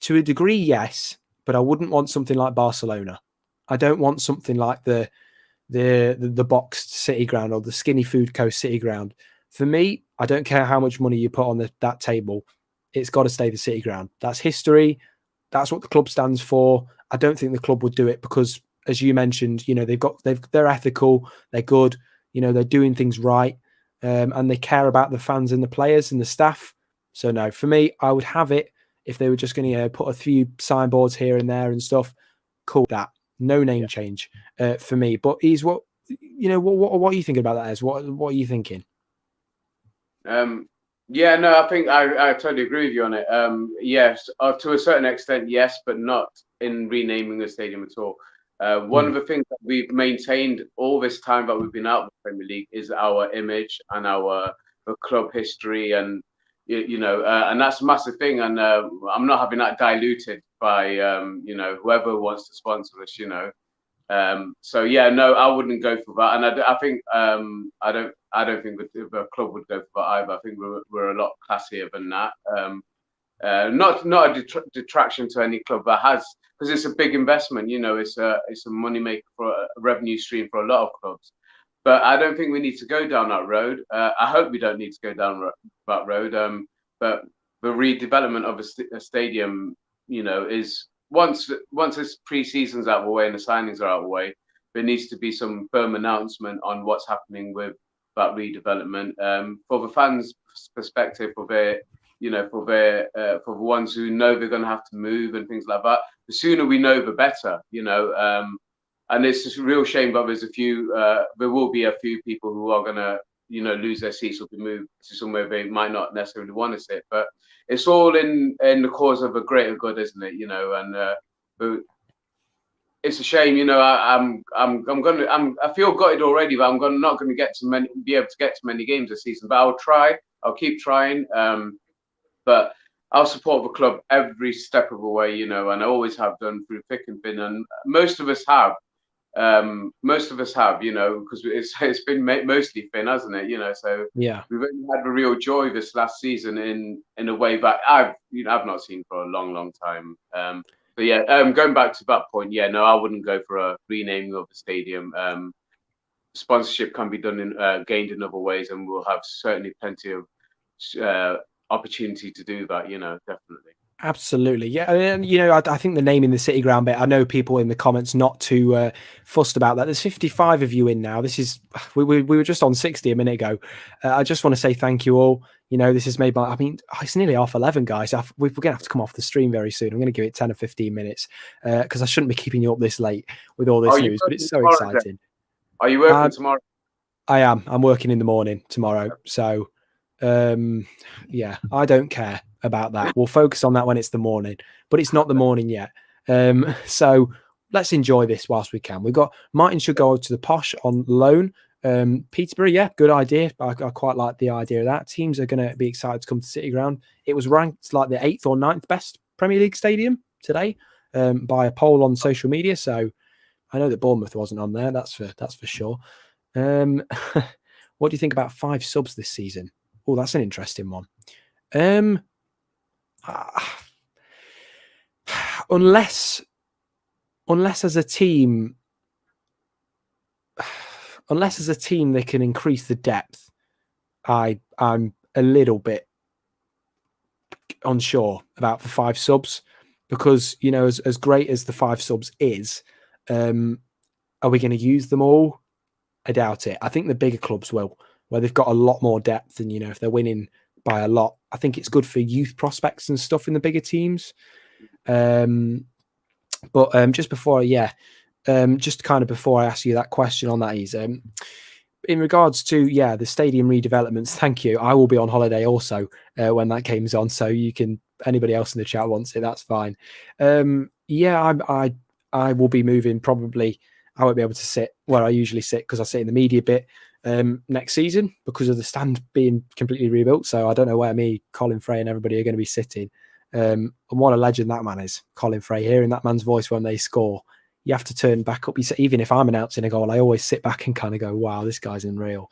to a degree, yes, but I wouldn't want something like Barcelona. I don't want something like the boxed City Ground or the Skinny Food Co City Ground. For me, I don't care how much money you put on that table. It's got to stay the City Ground. That's history. That's what the club stands for. I don't think the club would do it because, as you mentioned, you know, they're ethical, they're good, you know, they're doing things right, and they care about the fans and the players and the staff. So no, for me, I would have it if they were just going to put a few signboards here and there and stuff. Cool, that no name change for me. But what are you thinking about that? As what are you thinking? Yeah, no, I think I totally agree with you on it. Yes, to a certain extent, yes, but not in renaming the stadium at all. One of the things that we've maintained all this time that we've been out of the Premier League is our image and our club history, and and that's a massive thing. And I'm not having that diluted by whoever wants to sponsor us. So yeah, no, I wouldn't go for that, and I think I don't think the club would go for that either. I think we're a lot classier than that. Not a detraction to any club that has, because it's a big investment. It's a money maker for a revenue stream for a lot of clubs. But I don't think we need to go down that road. I hope we don't need to go down that road. But the redevelopment of a stadium, is once this pre-season's out of the way and the signings are out of the way, there needs to be some firm announcement on what's happening with that redevelopment. For the fans' perspective, for the ones who know they're going to have to move and things like that, the sooner we know, the better. And it's just a real shame, but there will be a few people who are going to, lose their seats or be moved to somewhere they might not necessarily want to sit. But it's all in the cause of a greater good, isn't it? But it's a shame. I feel gutted already, but I'm not going to be able to get to many games this season. But I'll try. I'll keep trying. But I'll support the club every step of the way, and I always have done through thick and thin. And most of us have. Because it's been mostly Finn, hasn't it? So yeah, we've only had a real joy this last season in a way that I've not seen for a long time. But yeah, going back to that point, yeah, no, I wouldn't go for a renaming of the stadium. Sponsorship can be done gained in other ways, and we'll have certainly plenty of opportunity to do that. Definitely. Absolutely. Yeah. And, I think the name in the City Ground bit, I know people in the comments not too fussed about that. There's 55 of you in now. We were just on 60 a minute ago. I just want to say thank you all. This is made by, it's nearly 11:30, guys. We're going to have to come off the stream very soon. I'm going to give it 10 or 15 minutes because I shouldn't be keeping you up this late with all this news, but it's so exciting. Then? Are you working tomorrow? I am. I'm working in the morning tomorrow. So, yeah, I don't care about that. We'll focus on that when it's the morning, but it's not the morning yet. So let's enjoy this whilst we can. We've got Martin should go to the Posh on loan. Peterborough, yeah, good idea. I quite like the idea of that. Teams are going to be excited to come to City Ground. It was ranked like the 8th or 9th best Premier League stadium today by a poll on social media. So I know that Bournemouth wasn't on there. That's for sure. What do you think about 5 subs this season? Oh, that's an interesting one. Unless as a team, unless as a team they can increase the depth, I'm a little bit unsure about the 5 subs, because, you know, as great as the 5 subs is, are we going to use them all? I doubt it. I think the bigger clubs will, where they've got a lot more depth, and, you know, if they're winning by a lot, I think it's good for youth prospects and stuff in the bigger teams. But just before, just kind of before I ask you that question on that, is in regards to the stadium redevelopments. Thank you. I will be on holiday also when that game's on, so you can, anybody else in the chat wants it, that's fine. I will be moving probably. I won't be able to sit where I usually sit because I sit in the media bit next season because of the stand being completely rebuilt. So I don't know where me, Colin Frey, and everybody are going to be sitting. And what a legend that man is, Colin Frey. Hearing that man's voice when they score, you have to turn back up. Even if I'm announcing a goal, I always sit back and kind of go, wow, this guy's unreal.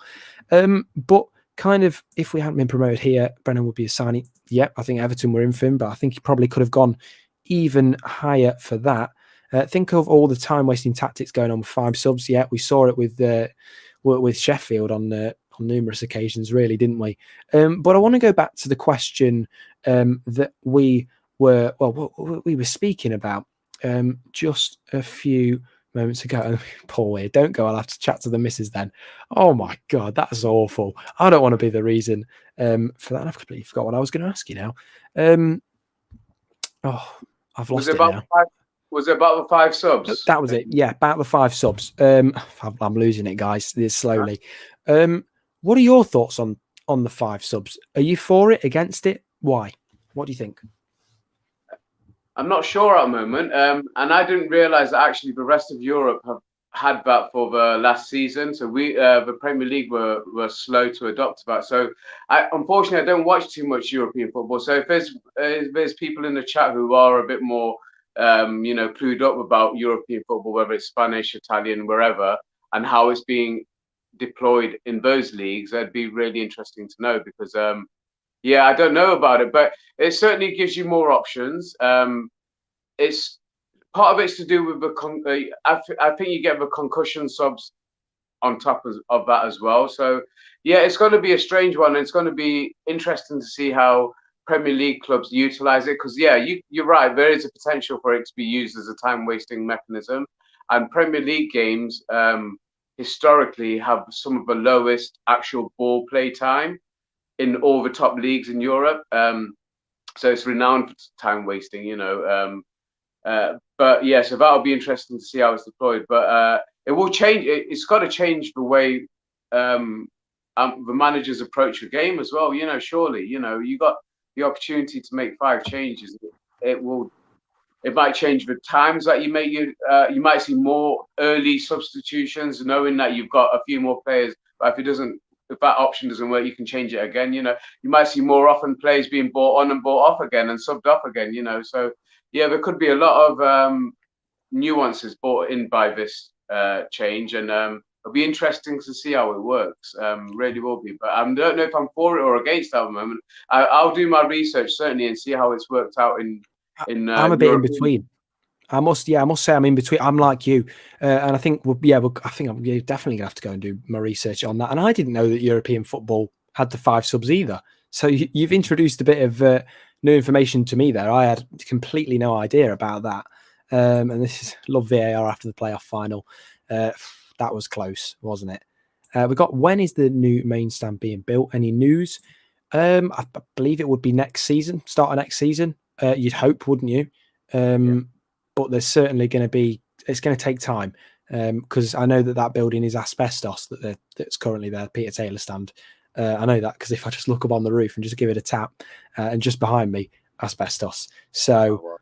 But kind of, if we hadn't been promoted here, Brennan would be a signing. Yeah, I think Everton were in for him, but I think he probably could have gone even higher for that. Think of all the time-wasting tactics going on with 5 subs. Yeah, we saw it with Sheffield on numerous occasions, really, didn't we? But I want to go back to the question that we were speaking about just a few moments ago. Paul, here, don't go. I'll have to chat to the missus then. Oh my God, that's awful. I don't want to be the reason for that. I've completely forgot what I was going to ask you now. I've lost it now. Was it about the 5 subs? That was it. Yeah, about the 5 subs. I'm losing it, guys. Slowly. What are your thoughts on the 5 subs? Are you for it, against it? Why? What do you think? I'm not sure at the moment. And I didn't realise that actually the rest of Europe have had that for the last season. So the Premier League were slow to adopt that. So unfortunately, I don't watch too much European football. So if there's people in the chat who are a bit more clued up about European football, whether it's Spanish, Italian, wherever, and how it's being deployed in those leagues, that'd be really interesting to know, because I don't know about it, but it certainly gives you more options. It's part of it's to do with I think you get the concussion subs on top of that as well. So it's going to be a strange one. It's going to be interesting to see how Premier League clubs utilize it, because you're right, there is a potential for it to be used as a time-wasting mechanism, and Premier League games historically have some of the lowest actual ball play time in all the top leagues in Europe. So it's renowned for time wasting, but so that'll be interesting to see how it's deployed. But it will change. It's got to change the way the managers approach the game as well. Surely, you got the opportunity to make 5 changes. It might change the times that you make. You might see more early substitutions, knowing that you've got a few more players. But if that option doesn't work, you can change it again. You might see more often players being bought on and bought off again and subbed off again. So there could be a lot of nuances brought in by this change, and it'll be interesting to see how it works. Really will be. But I don't know if I'm for it or against it at the moment. I'll do my research certainly and see how it's worked out in. I'm a bit in between. I must say I'm in between. I'm like you, and I think I think I'm definitely gonna have to go and do my research on that. And I didn't know that European football had the 5 subs either. So you've introduced a bit of new information to me there. I had completely no idea about that. And this is love VAR after the playoff final. That was close, wasn't it? We got, when is the new main stand being built? Any news? I believe it would be next season, start of next season. You'd hope, wouldn't you? But there's certainly going to be, it's going to take time, because I know that building is asbestos that's currently there, Peter Taylor stand. I know that because if I just look up on the roof and just give it a tap, and just behind me, asbestos. So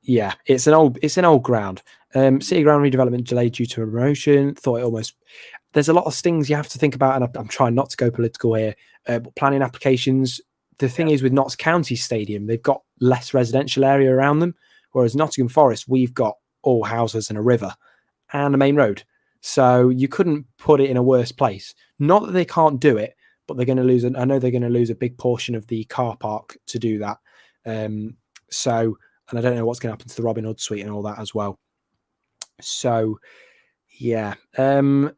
it's an old ground. City ground redevelopment delayed due to erosion. There's a lot of things you have to think about, and I'm trying not to go political here, but planning applications. The thing is, with Notts County Stadium, they've got less residential area around them, whereas Nottingham Forest, we've got all houses and a river and a main road. So you couldn't put it in a worse place. Not that they can't do it, but they're going to lose. I know they're going to lose a big portion of the car park to do that. And I don't know what's going to happen to the Robin Hood suite and all that as well. So Yeah.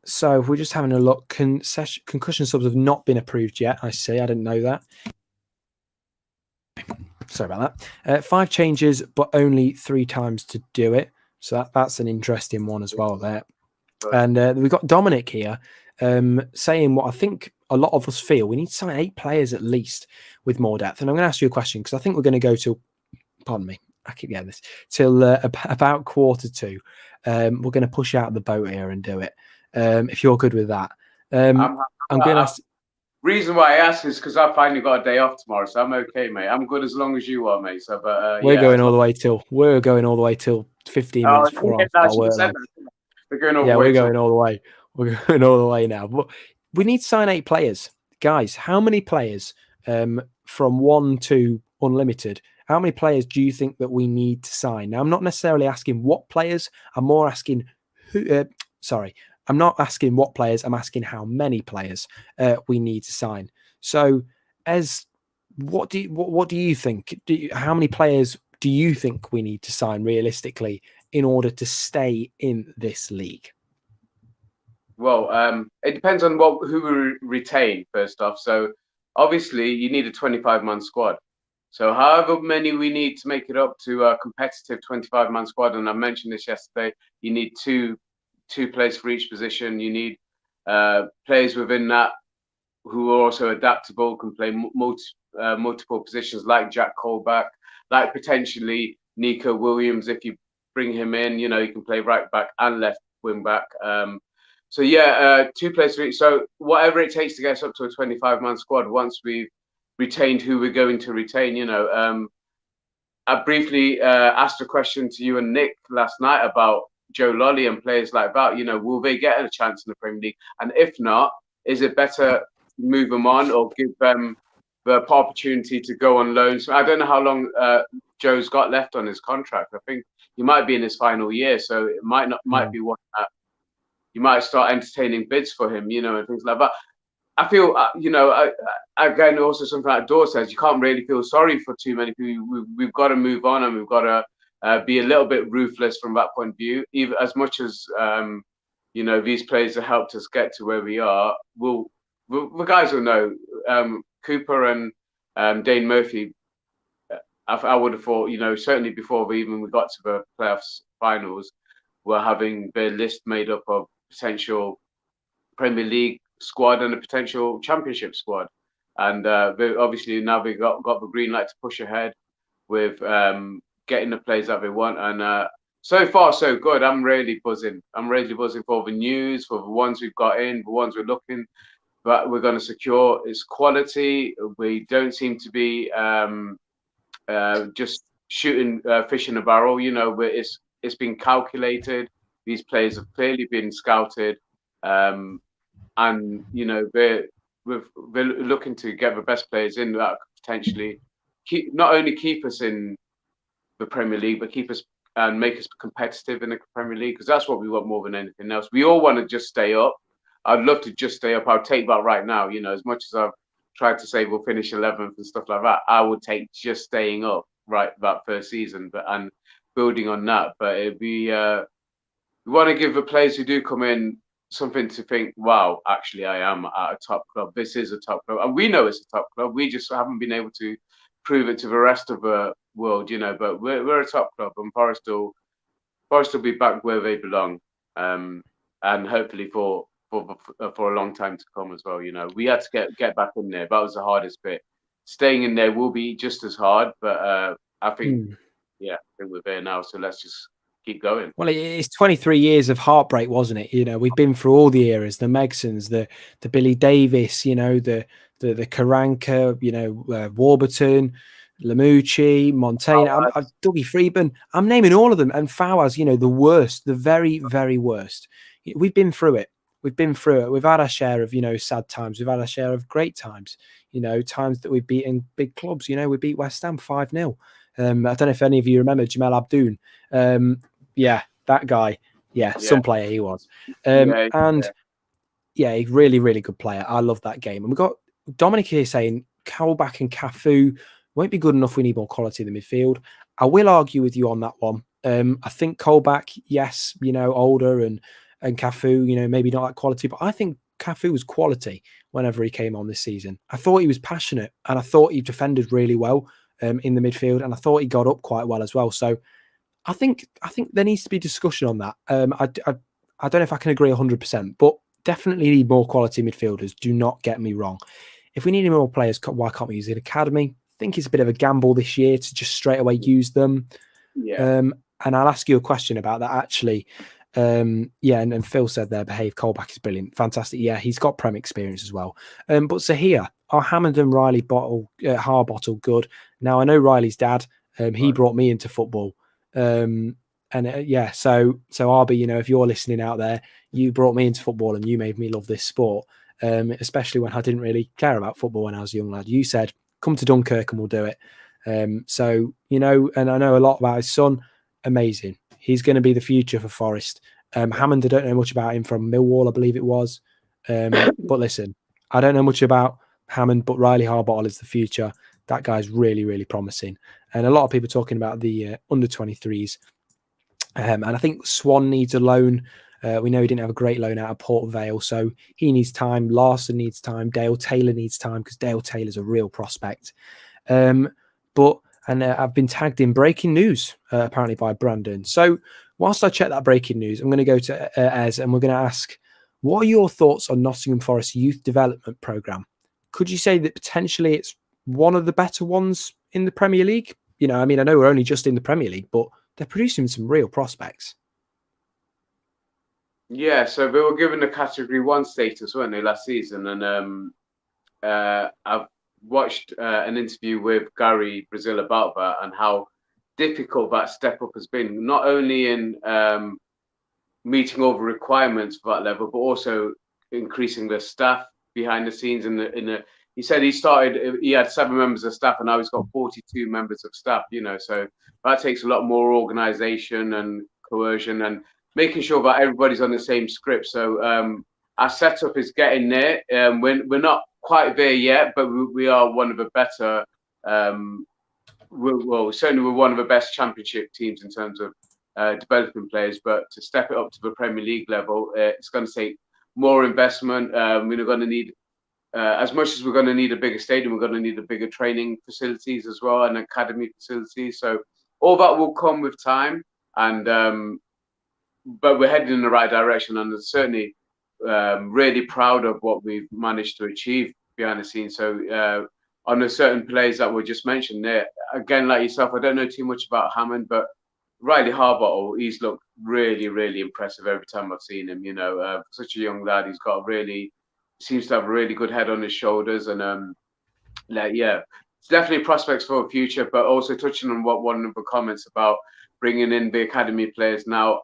So we're just having a look. Concussion subs have not been approved yet. I see. I didn't know that. Sorry about that. 5 changes, but only 3 times to do it. So that's an interesting one as well there. And we've got Dominic here saying what I think a lot of us feel. We need to sign 8 players at least with more depth. And I'm going to ask you a question because I think we're going to go to, pardon me, I keep getting this, till about 1:45. We're going to push out the boat here and do it. If you're good with that. I'm going to ask. Reason why I ask is because I finally got a day off tomorrow, so I'm okay, mate. I'm good as long as you are, mate. So, but we're going all the way till 15 minutes before our work. We're going all yeah, the way. We're going all the way. We're going all the way now. But we need to sign 8 players, guys. How many players from 1 to unlimited? How many players do you think that we need to sign? Now, I'm not necessarily asking what players. I'm more asking who. I'm not asking what players. I'm asking how many players we need to sign. So, what do you think? How many players do you think we need to sign realistically in order to stay in this league? Well, it depends on who we retain first off. So, obviously, you need a 25-man squad. So, however many we need to make it up to a competitive 25-man squad, and I mentioned this yesterday, you need two players for each position. You need players within that who are also adaptable, can play multiple positions, like Jack Colback, like potentially Nico Williams. If you bring him in, you can play right back and left wing back. So yeah, 2 players for each. So whatever it takes to get us up to a 25-man squad, once we've retained who we're going to retain, I briefly asked a question to you and Nick last night about Joe Lolly and players like that. Will they get a chance in the Premier League? And if not, is it better move them on or give them the opportunity to go on loan? So I don't know how long Joe's got left on his contract. I think he might be in his final year, so it might be one that you might start entertaining bids for him, and things like that. I feel, again, also something like Dor says, you can't really feel sorry for too many people. We've got to move on, and we've got to be a little bit ruthless from that point of view. Even as much as these players have helped us get to where we are, the guys will know. Cooper and Dane Murphy, I would have thought, certainly before we got to the playoffs finals, were having their list made up of potential Premier League squad and a potential Championship squad, and obviously now they got the green light to push ahead with getting the players that they want, and so far so good. I'm really buzzing for the news, for the ones we've got in, the ones we're looking that we're going to secure. It's quality. We don't seem to be just shooting fish in a barrel. It's been calculated. These players have clearly been scouted, and we're looking to get the best players in that potentially not only keep us in the Premier League, but keep us and make us competitive in the Premier League, because that's what we want more than anything else. We all want to just stay up. I'd love to just stay up. I'll take that right now. As much as I've tried to say we'll finish 11th and stuff like that, I would take just staying up right that first season, and building on that. But it'd be we want to give the players who do come in something to think, wow, actually I am at a top club. This is a top club, and we know it's a top club. We just haven't been able to prove it to the rest of the world, but we're a top club, and Forest will be back where they belong, and hopefully for a long time to come as well. We had to get back in there. That was the hardest bit. Staying in there will be just as hard, but I think I think we're there now, so let's just keep going. Well, it's 23 years of heartbreak, wasn't it? We've been through all the eras, the Megsons, the Billy Davis, the Karanka, Warburton, Lamucci, Montaigne, Dougie Freeman. I'm naming all of them. And Fawaz, the worst, the very, very worst. We've been through it. We've had our share of, sad times. We've had our share of great times, times that we've beaten big clubs. We beat West Ham 5-0. I don't know if any of you remember Jamal Abdoun. That guy. Some player he was. A really, really good player. I love that game. And we've got Dominic here saying Colback and Cafu won't be good enough. We need more quality in the midfield. I will argue with you on that one. I think Colback, yes, older and and Cafu, you know, maybe not that quality, but I think Cafu was quality whenever he came on this season. I thought he was passionate, and I thought he defended really well in the midfield, and I thought he got up quite well as well. So I think there needs to be discussion on that. I don't know if I can agree 100%, but definitely need more quality midfielders. Do not get me wrong. If we need more players, why can't we use the academy? I think it's a bit of a gamble this year to just straight away use them. Yeah. And I'll ask you a question about that actually. And Phil said there, Behave Colback is brilliant. Fantastic. Yeah, he's got Prem experience as well. But so here, are Hammond and Riley Harbottle good? Now, I know Riley's dad. He brought me into football. So Arby, you know, if you're listening out there, you brought me into football and you made me love this sport, especially when I didn't really care about football when I was a young lad. You said, come to Dunkirk and we'll do it. So, you know, and I know a lot about his son. Amazing. He's going to be the future for Forest. Hammond, I don't know much about him from Millwall, I believe it was. But listen, I don't know much about Hammond, but Riley Harbottle is the future. That guy's really, really promising. And a lot of people talking about the under-23s. And I think Swan needs a loan. We know he didn't have a great loan out of Port Vale, so he needs time. Larson needs time. Dale Taylor needs time because Dale Taylor's a real prospect. I've been tagged in breaking news, apparently by Brandon. So whilst I check that breaking news, I'm going to go to Ez and we're going to ask, what are your thoughts on Nottingham Forest Youth Development Programme? Could you say that potentially it's one of the better ones in the Premier League? You know, I mean, I know we're only just in the Premier League, but they're producing some real prospects. Yeah, so they were given the Category 1 status, weren't they, last season? And I've watched an interview with Gary Brazil about that and how difficult that step up has been, not only in meeting all the requirements for that level, but also increasing the staff behind the scenes. He said he had 7 members of staff and now he's got 42 members of staff, you know, so that takes a lot more organization and coercion and making sure that everybody's on the same script. So our setup is getting there. We're not quite there yet, but we are one of the better, certainly we're one of the best championship teams in terms of developing players, but to step it up to the Premier League level, it's going to take more investment. We're going to need, as much as we're going to need a bigger stadium, we're going to need a bigger training facilities as well and academy facilities. So all that will come with time, and but we're heading in the right direction, and certainly really proud of what we've managed to achieve behind the scenes. So on the certain players that were just mentioned there, again, like yourself, I don't know too much about Hammond, but Riley Harbottle, he's looked really, really impressive every time I've seen him. You know, such a young lad, he's got seems to have a really good head on his shoulders, and it's definitely prospects for the future. But also touching on what one of the comments about bringing in the academy players now,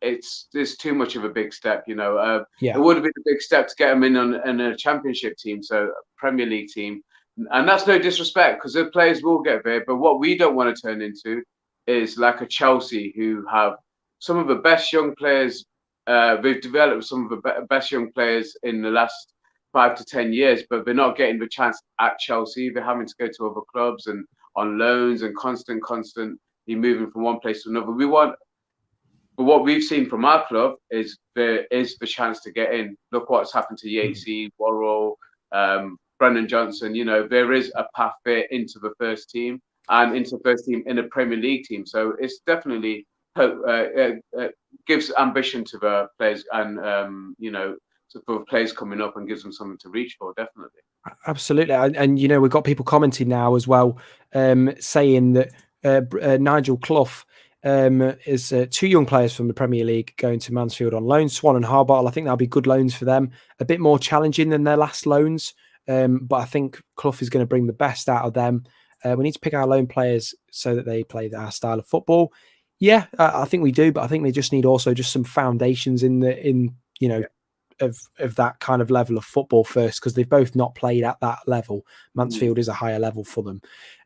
it's too much of a big step. You know, it would have been a big step to get them in a championship team, so a Premier League team, and that's no disrespect because the players will get there. But what we don't want to turn into is like a Chelsea who have some of the best young players. They've developed some of the best young players in the last 5 to 10 years, but they're not getting the chance at Chelsea. They're having to go to other clubs and on loans and constantly moving from one place to another. But what we've seen from our club is there is the chance to get in. Look what's happened to Yatesy, Worrell, Brennan Johnson. You know, there is a path there into the first team and into the first team in a Premier League team. So it's definitely gives ambition to the players and, you know, for players coming up and gives them something to reach for, definitely. Absolutely. And you know, we've got people commenting now as well, saying that Nigel Clough is 2 young players from the Premier League going to Mansfield on loan. Swan and Harbottle, I think that'll be good loans for them. A bit more challenging than their last loans, but I think Clough is going to bring the best out of them. We need to pick our loan players so that they play our style of football. Yeah, I think we do, but I think they just need also just some foundations in you know, of that kind of level of football first, because they've both not played at that level. Mansfield is a higher level for them.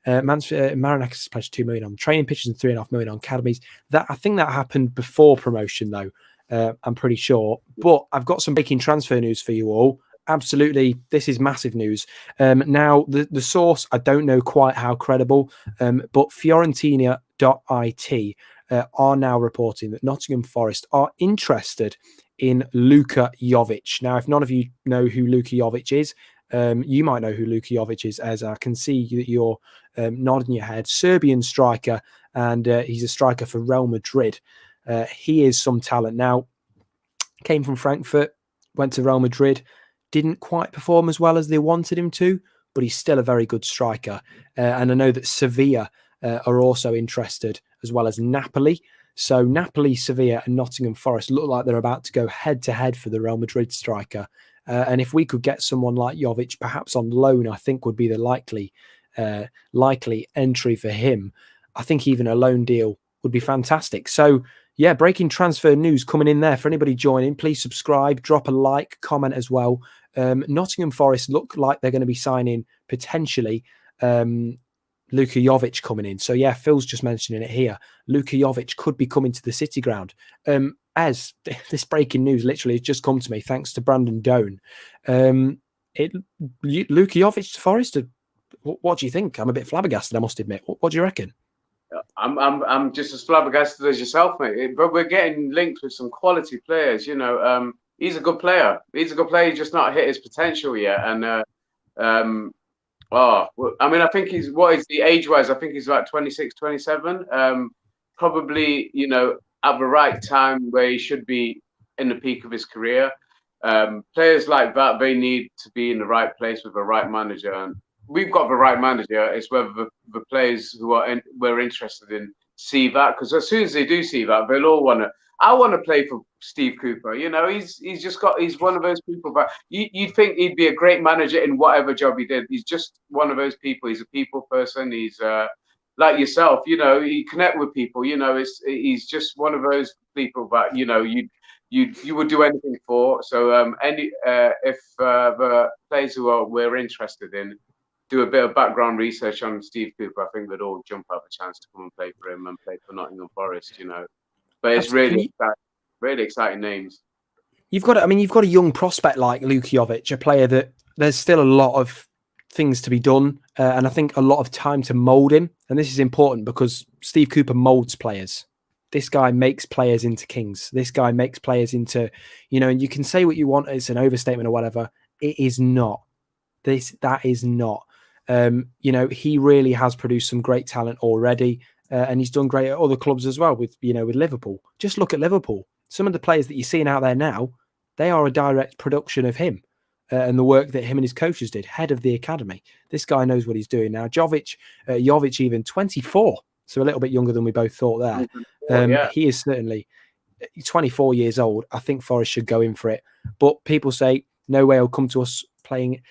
Marinakis has pledged 2 million on training pitches and 3.5 million on academies. I think that happened before promotion, though. I'm pretty sure. But I've got some breaking transfer news for you all. Absolutely, this is massive news. Now, the source, I don't know quite how credible, but Fiorentina.it are now reporting that Nottingham Forest are interested in Luka Jovic. Now, if none of you know who Luka Jovic is, you might know who Luka Jovic is, as I can see that you're nodding your head. Serbian striker, and he's a striker for Real Madrid. He is some talent. Now, came from Frankfurt, went to Real Madrid, didn't quite perform as well as they wanted him to, but he's still a very good striker. And I know that Sevilla are also interested, as well as Napoli. So Napoli, Sevilla and Nottingham Forest look like they're about to go head-to-head for the Real Madrid striker. And if we could get someone like Jovic, perhaps on loan, I think would be the likely entry for him. I think even a loan deal would be fantastic. So, yeah, breaking transfer news coming in there. For anybody joining, please subscribe, drop a like, comment as well. Nottingham Forest look like they're going to be signing potentially Luka Jovic coming in. So, yeah, Phil's just mentioning it here. Luka Jovic could be coming to the City Ground. As this breaking news literally has just come to me, thanks to Brandon Doan. Luka Jovic to Forest, what do you think? I'm a bit flabbergasted, I must admit. What do you reckon? I'm just as flabbergasted as yourself, mate. But we're getting linked with some quality players. You know, he's a good player. He's just not hit his potential yet. And I mean, I think what is the age-wise? I think he's like 26, 27. Probably, you know, at the right time where he should be in the peak of his career. Players like that, they need to be in the right place with the right manager. And we've got the right manager. It's whether the players who we're interested in see that, because as soon as they do see that, they'll all want to. I want to play for Steve Cooper. You know, he's one of those people. But you'd think he'd be a great manager in whatever job he did. He's just one of those people. He's a people person. He's like yourself. You know, he connect with people. You know, he's just one of those people that you know you would do anything for. So if the players we're interested in do a bit of background research on Steve Cooper, I think they'd all jump at the chance to come and play for him and play for Nottingham Forest, you know. But it's really exciting names. You've got a young prospect like Luka Jovic, a player that there's still a lot of things to be done, and I think a lot of time to mould him. And this is important because Steve Cooper moulds players. This guy makes players into kings. This guy makes players into, you know, and you can say what you want, it's an overstatement or whatever. It is not. That is not. You know, he really has produced some great talent already, and he's done great at other clubs as well. With Liverpool, just look at Liverpool. Some of the players that you're seeing out there now, they are a direct production of him and the work that him and his coaches did. Head of the academy, this guy knows what he's doing now. Jovic, even 24, so a little bit younger than we both thought there. Yeah. He is certainly 24 years old. I think Forest should go in for it, but people say no way he'll come to us playing.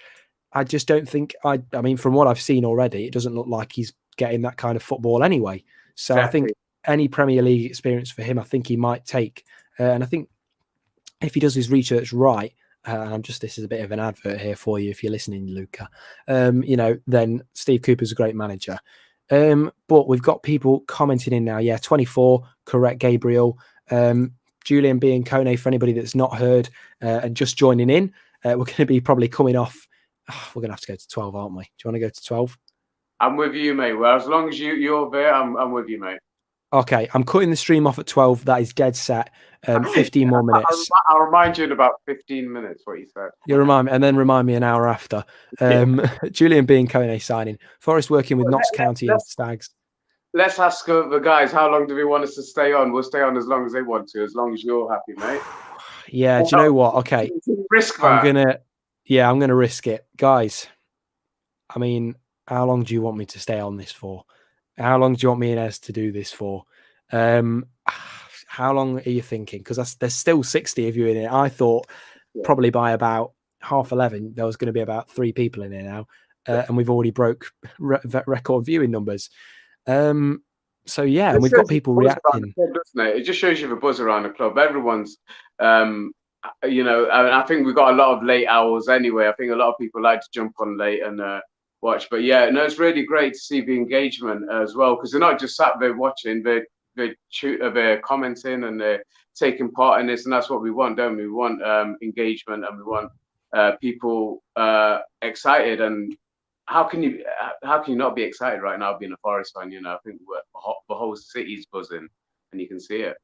I just don't think. I mean, from what I've seen already, it doesn't look like he's getting that kind of football anyway. So exactly. I think any Premier League experience for him, I think he might take. And I think if he does his research right, this is a bit of an advert here for you if you're listening, Luca. You know, then Steve Cooper's a great manager. But we've got people commenting in now. Yeah, 24, correct, Gabriel. Julian B and Kone, for anybody that's not heard and just joining in, we're going to be probably coming off. We're going to have to go to 12, aren't we? Do you want to go to 12? I'm with you, mate. Well, as long as you're there, I'm with you, mate. Okay, I'm cutting the stream off at 12. That is dead set. 15 more minutes. I'll remind you in about 15 minutes what you said. You remind me an hour after. Julian B and Kone signing. Forest working with Notts County and Stags. Let's ask the guys, how long do they want us to stay on? We'll stay on as long as they want to, as long as you're happy, mate. Yeah, do you know what? Okay. Risk that. I'm gonna risk it. Guys, I mean, how long do you want me to stay on this for? How long do you want me and Ez to do this for? How long are you thinking? Because there's still 60 of you in it. I thought probably by about 11:30 there was going to be about 3 people in here now, and we've already broke record viewing numbers. So yeah, and we've got people reacting. Club, doesn't it? It just shows you the buzz around the club. Everyone's, you know, I think we've got a lot of late hours anyway. I think a lot of people like to jump on late and watch. But yeah, no, it's really great to see the engagement as well, because they're not just sat there watching, they're commenting and they're taking part in this, and that's what we want, don't we? We want engagement, and we want people excited. And how can you not be excited right now being a Forest fan? You know, I think the whole city's buzzing. and you can see it.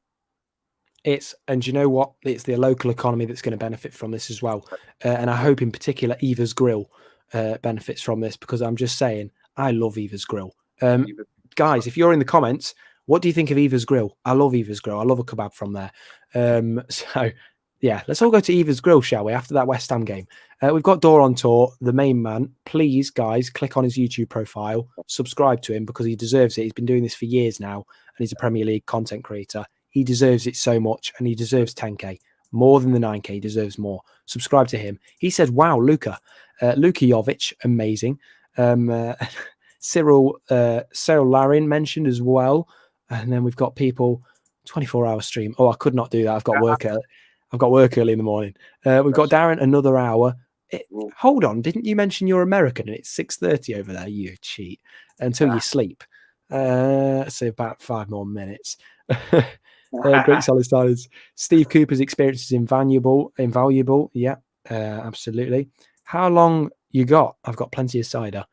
And you know what? It's the local economy that's going to benefit from this as well. And I hope in particular Eva's Grill benefits from this, because I'm just saying, I love Eva's Grill. Guys, if you're in the comments, what do you think of Eva's Grill? I love Eva's Grill. I love a kebab from there. So yeah, let's all go to Eva's Grill, shall we, after that West Ham game? We've got Dor on tour, the main man. Please, guys, click on his YouTube profile, subscribe to him, because he deserves it. He's been doing this for years now, and he's a Premier League content creator. He deserves it so much, and he deserves 10K. More than the 9K, he deserves more. Subscribe to him. He said, wow, Luka Jovic, amazing. Cyril Larin mentioned as well. And then we've got people, 24-hour stream. Oh, I could not do that. I've got work early in the morning. We've got Darren, another hour. Hold on, didn't you mention you're American and it's 6:30 over there? You cheat. Until you sleep. So about 5 more minutes. Great solid silence. Steve Cooper's experience is invaluable. Yeah, absolutely. How long you got? I've got plenty of cider.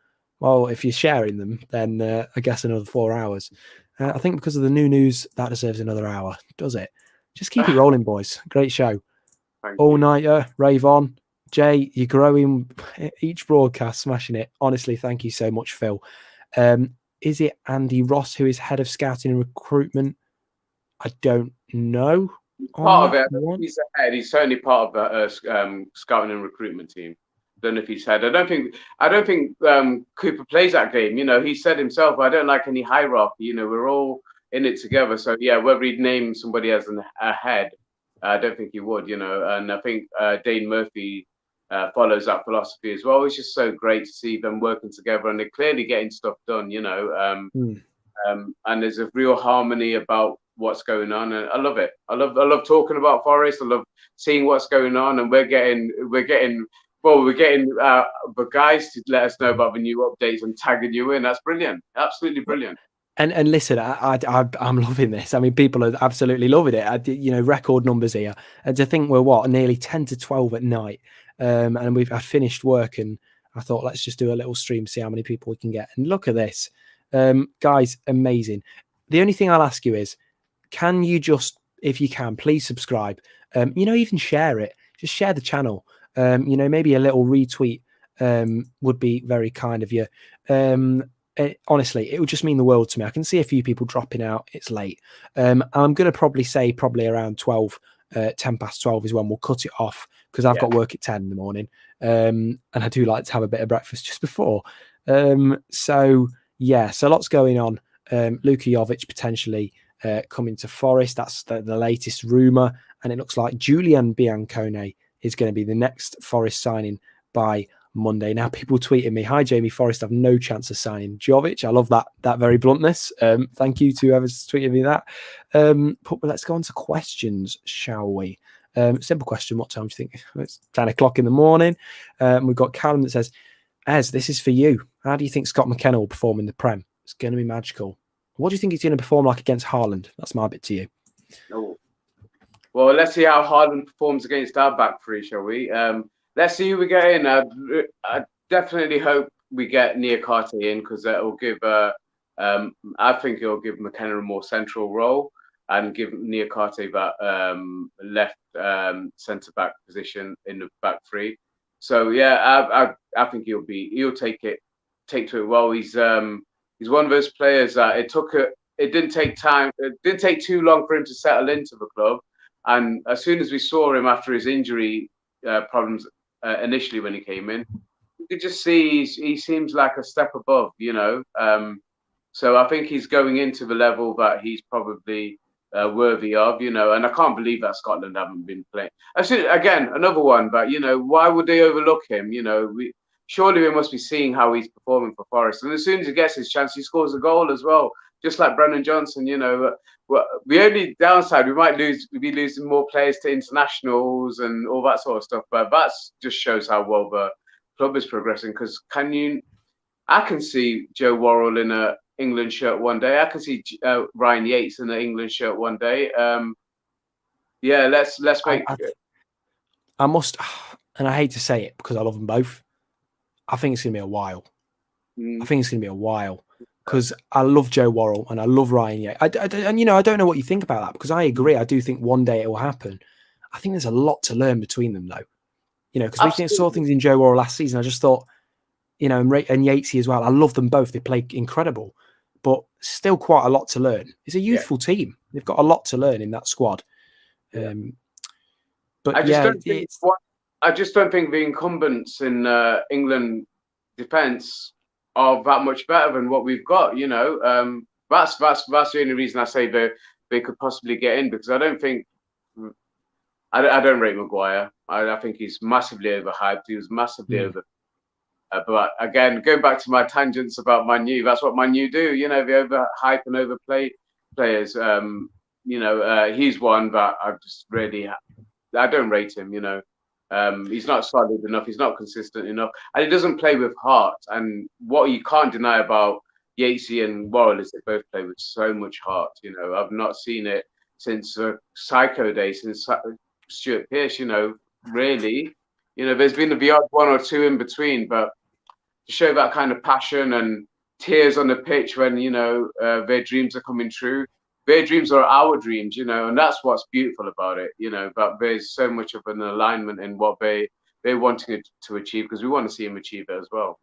Well, if you're sharing them, then I guess another 4 hours. I think because of the new news, that deserves another hour, does it? Just keep it rolling, boys. Great show. All nighter, rave on. Jay, you're growing each broadcast, smashing it. Honestly, thank you so much, Phil. Is it Andy Ross who is head of scouting and recruitment? I don't know. Part of it. He's the head. He's certainly part of the scouting and recruitment team. Don't know if he's head. I don't think Cooper plays that game. You know, he said himself, I don't like any hierarchy. You know, we're all in it together. So yeah, whether he'd name somebody as a head, I don't think he would. You know, and I think Dane Murphy follows that philosophy as well. It's just so great to see them working together, and they're clearly getting stuff done. You know, and there's a real harmony about what's going on, and I love it. I love talking about Forest. I love seeing what's going on, and we're getting the guys to let us know about the new updates and tagging you in. That's brilliant, absolutely brilliant. And listen, I'm loving this. I mean, people are absolutely loving it. You know, record numbers here, and to think we're nearly 10 to 12 at night, and I've finished work, and I thought let's just do a little stream, see how many people we can get. And look at this, guys, amazing. The only thing I'll ask you is, can you just, if you can, please subscribe? You know, even share it. Just share the channel. You know, maybe a little retweet would be very kind of you. Honestly, it would just mean the world to me. I can see a few people dropping out. It's late. I'm going to probably say around 12, 10 past 12 is when we'll cut it off, because I've got work at 10 in the morning. And I do like to have a bit of breakfast just before. So lots going on. Luka Jovic potentially coming to Forest. That's the latest rumour. And it looks like Julian Biancone is going to be the next Forest signing by Monday. Now, people tweeting me, hi, Jamie, Forest have no chance of signing Jovic. I love that very bluntness. Thank you to whoever's tweeted me that. But let's go on to questions, shall we? Simple question. What time do you think? It's 10 o'clock in the morning. We've got Callum that says, Ez, this is for you. How do you think Scott McKenna will perform in the Prem? It's going to be magical. What do you think he's going to perform like against Haaland? That's my bit to you. Oh. Well, let's see how Haaland performs against our back three, shall we? Let's see who we get in. I definitely hope we get Niakate in, because that will give. I think it will give McKenna a more central role and give Niakate that left centre back position in the back three. So yeah, I think he'll take to it well. He's one of those players that it didn't take time. It didn't take too long for him to settle into the club. And as soon as we saw him after his injury problems initially when he came in, you could just see he seems like a step above, you know. So I think he's going into the level that he's probably worthy of, you know. And I can't believe that Scotland haven't been playing. Again, another one, but, you know, why would they overlook him? You know, surely we must be seeing how he's performing for Forest. And as soon as he gets his chance, he scores a goal as well, just like Brennan Johnson, you know. Well, the only downside, we'd be losing more players to internationals and all that sort of stuff. But that just shows how well the club is progressing. Because I can see Joe Worrell in an England shirt one day. I can see Ryan Yates in an England shirt one day. Let's make. I must, and I hate to say it because I love them both. I think it's going to be a while. I think it's going to be a while because I love Joe Worrell and I love Ryan Yates. And I don't know what you think about that, because I agree. I do think one day it will happen. I think there's a lot to learn between them, though. Because we saw things in Joe Worrell last season. I just thought, and Yatesy as well. I love them both. They play incredible, but still quite a lot to learn. It's a youthful team. They've got a lot to learn in that squad. But I just don't think the incumbents in England defence are that much better than what we've got. That's the only reason I say they could possibly get in, because I don't think. I don't rate Maguire. I think he's massively overhyped. He was massively over. But again, going back to my tangents about Man U, that's what Man U do. They overhype and overplay players. He's one that I don't rate him. He's not solid enough. He's not consistent enough, and he doesn't play with heart. And what you can't deny about Yatesy and Worrell is they both play with so much heart. I've not seen it since Psycho days, since Stuart Pearce. Really, there's been the odd one or two in between, but to show that kind of passion and tears on the pitch when their dreams are coming true. Their dreams are our dreams, and that's what's beautiful about it, but there's so much of an alignment in what they're wanting to achieve, because we want to see them achieve it as well.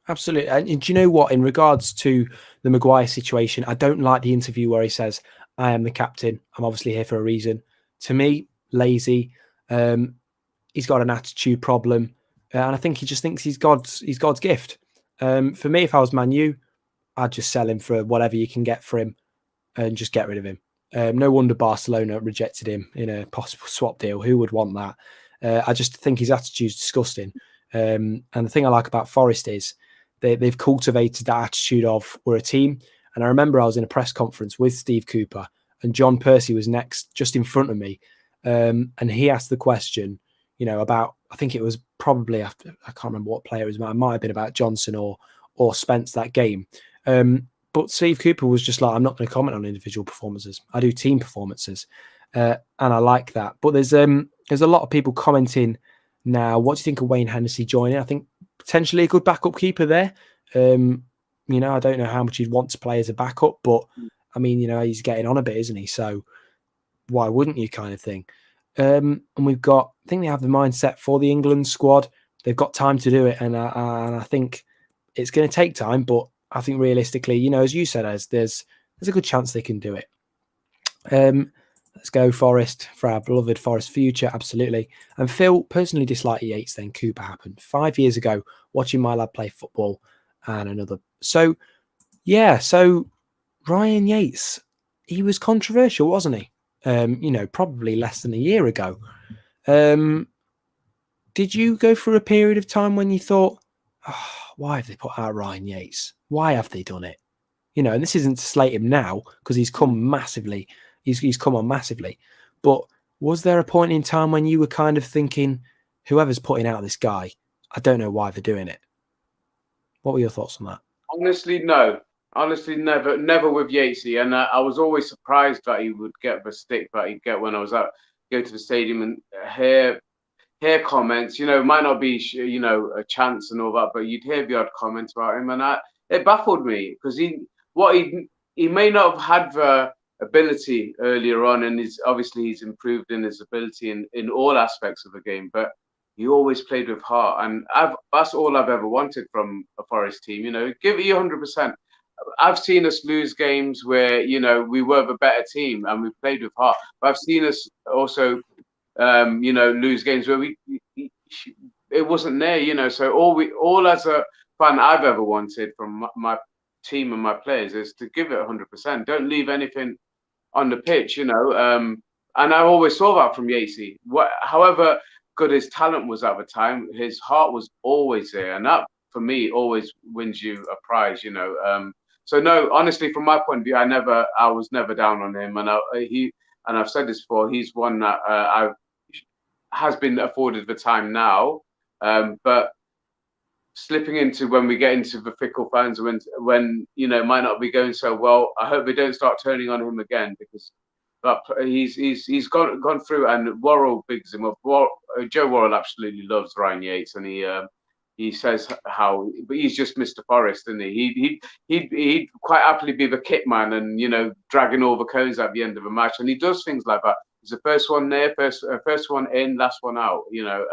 Absolutely. And do you know what? In regards to the Maguire situation, I don't like the interview where he says, I am the captain. I'm obviously here for a reason. To me, lazy. He's got an attitude problem. And I think he just thinks he's God's gift. For me, if I was Man U, I'd just sell him for whatever you can get for him and just get rid of him. No wonder Barcelona rejected him in a possible swap deal. Who would want that? I just think his attitude is disgusting. And the thing I like about Forest is they've cultivated that attitude of, we're a team. And I remember I was in a press conference with Steve Cooper, and John Percy was next, just in front of me. And he asked the question, about, I think it was probably after, I can't remember what player it was about. It might have been about Johnson or Spence that game. But Steve Cooper was just like, I'm not going to comment on individual performances. I do team performances. And I like that. But there's a lot of people commenting now, what do you think of Wayne Henderson joining? I think potentially a good backup keeper there. I don't know how much he'd want to play as a backup, but I mean, he's getting on a bit, isn't he? So why wouldn't you, kind of thing? And I think they have the mindset for the England squad. They've got time to do it. And I think it's going to take time, but I think realistically, as you said, there's a good chance they can do it. Let's go Forest for our beloved Forest future. Absolutely. And Phil personally disliked Yates, then Cooper happened 5 years ago, watching my lad play football and another. So Ryan Yates, he was controversial, wasn't he? Probably less than a year ago. Did you go through a period of time when you thought, why have they put out Ryan Yates? Why have they done it? And this isn't to slate him now, because he's come massively. He's come on massively. But was there a point in time when you were kind of thinking, whoever's putting out this guy, I don't know why they're doing it? What were your thoughts on that? Honestly, no. Honestly, never with Yatesy. And I was always surprised that he would get the stick that he'd get when I was go to the stadium and hear comments. It might not be, a chance and all that, but you'd hear the odd comments about him. And it baffled me, because he may not have had the ability earlier on, and he's improved in his ability in all aspects of the game, but he always played with heart, and that's all I've ever wanted from a Forest team. Give it 100%. I've seen us lose games where we were the better team and we played with heart, but I've seen us also lose games where it wasn't there. So all as a fan I've ever wanted from my team and my players is to give it 100%. Don't leave anything on the pitch, and I always saw that from Yatesy. However good his talent was at the time, his heart was always there, and that for me always wins you a prize. So no, honestly, from my point of view, I was never down on him, and I've said this before, he's one that has been afforded the time now, but slipping into when we get into the fickle fans, when might not be going so well. I hope they don't start turning on him again, because he's gone through, and Worrell bigs him up. Joe Worrell absolutely loves Ryan Yates, and he says how, but he's just Mr. Forest, isn't he? He'd quite happily be the kit man and, you know, dragging all the cones at the end of a match. And he does things like that. He's the first one there, first one in, last one out, you know,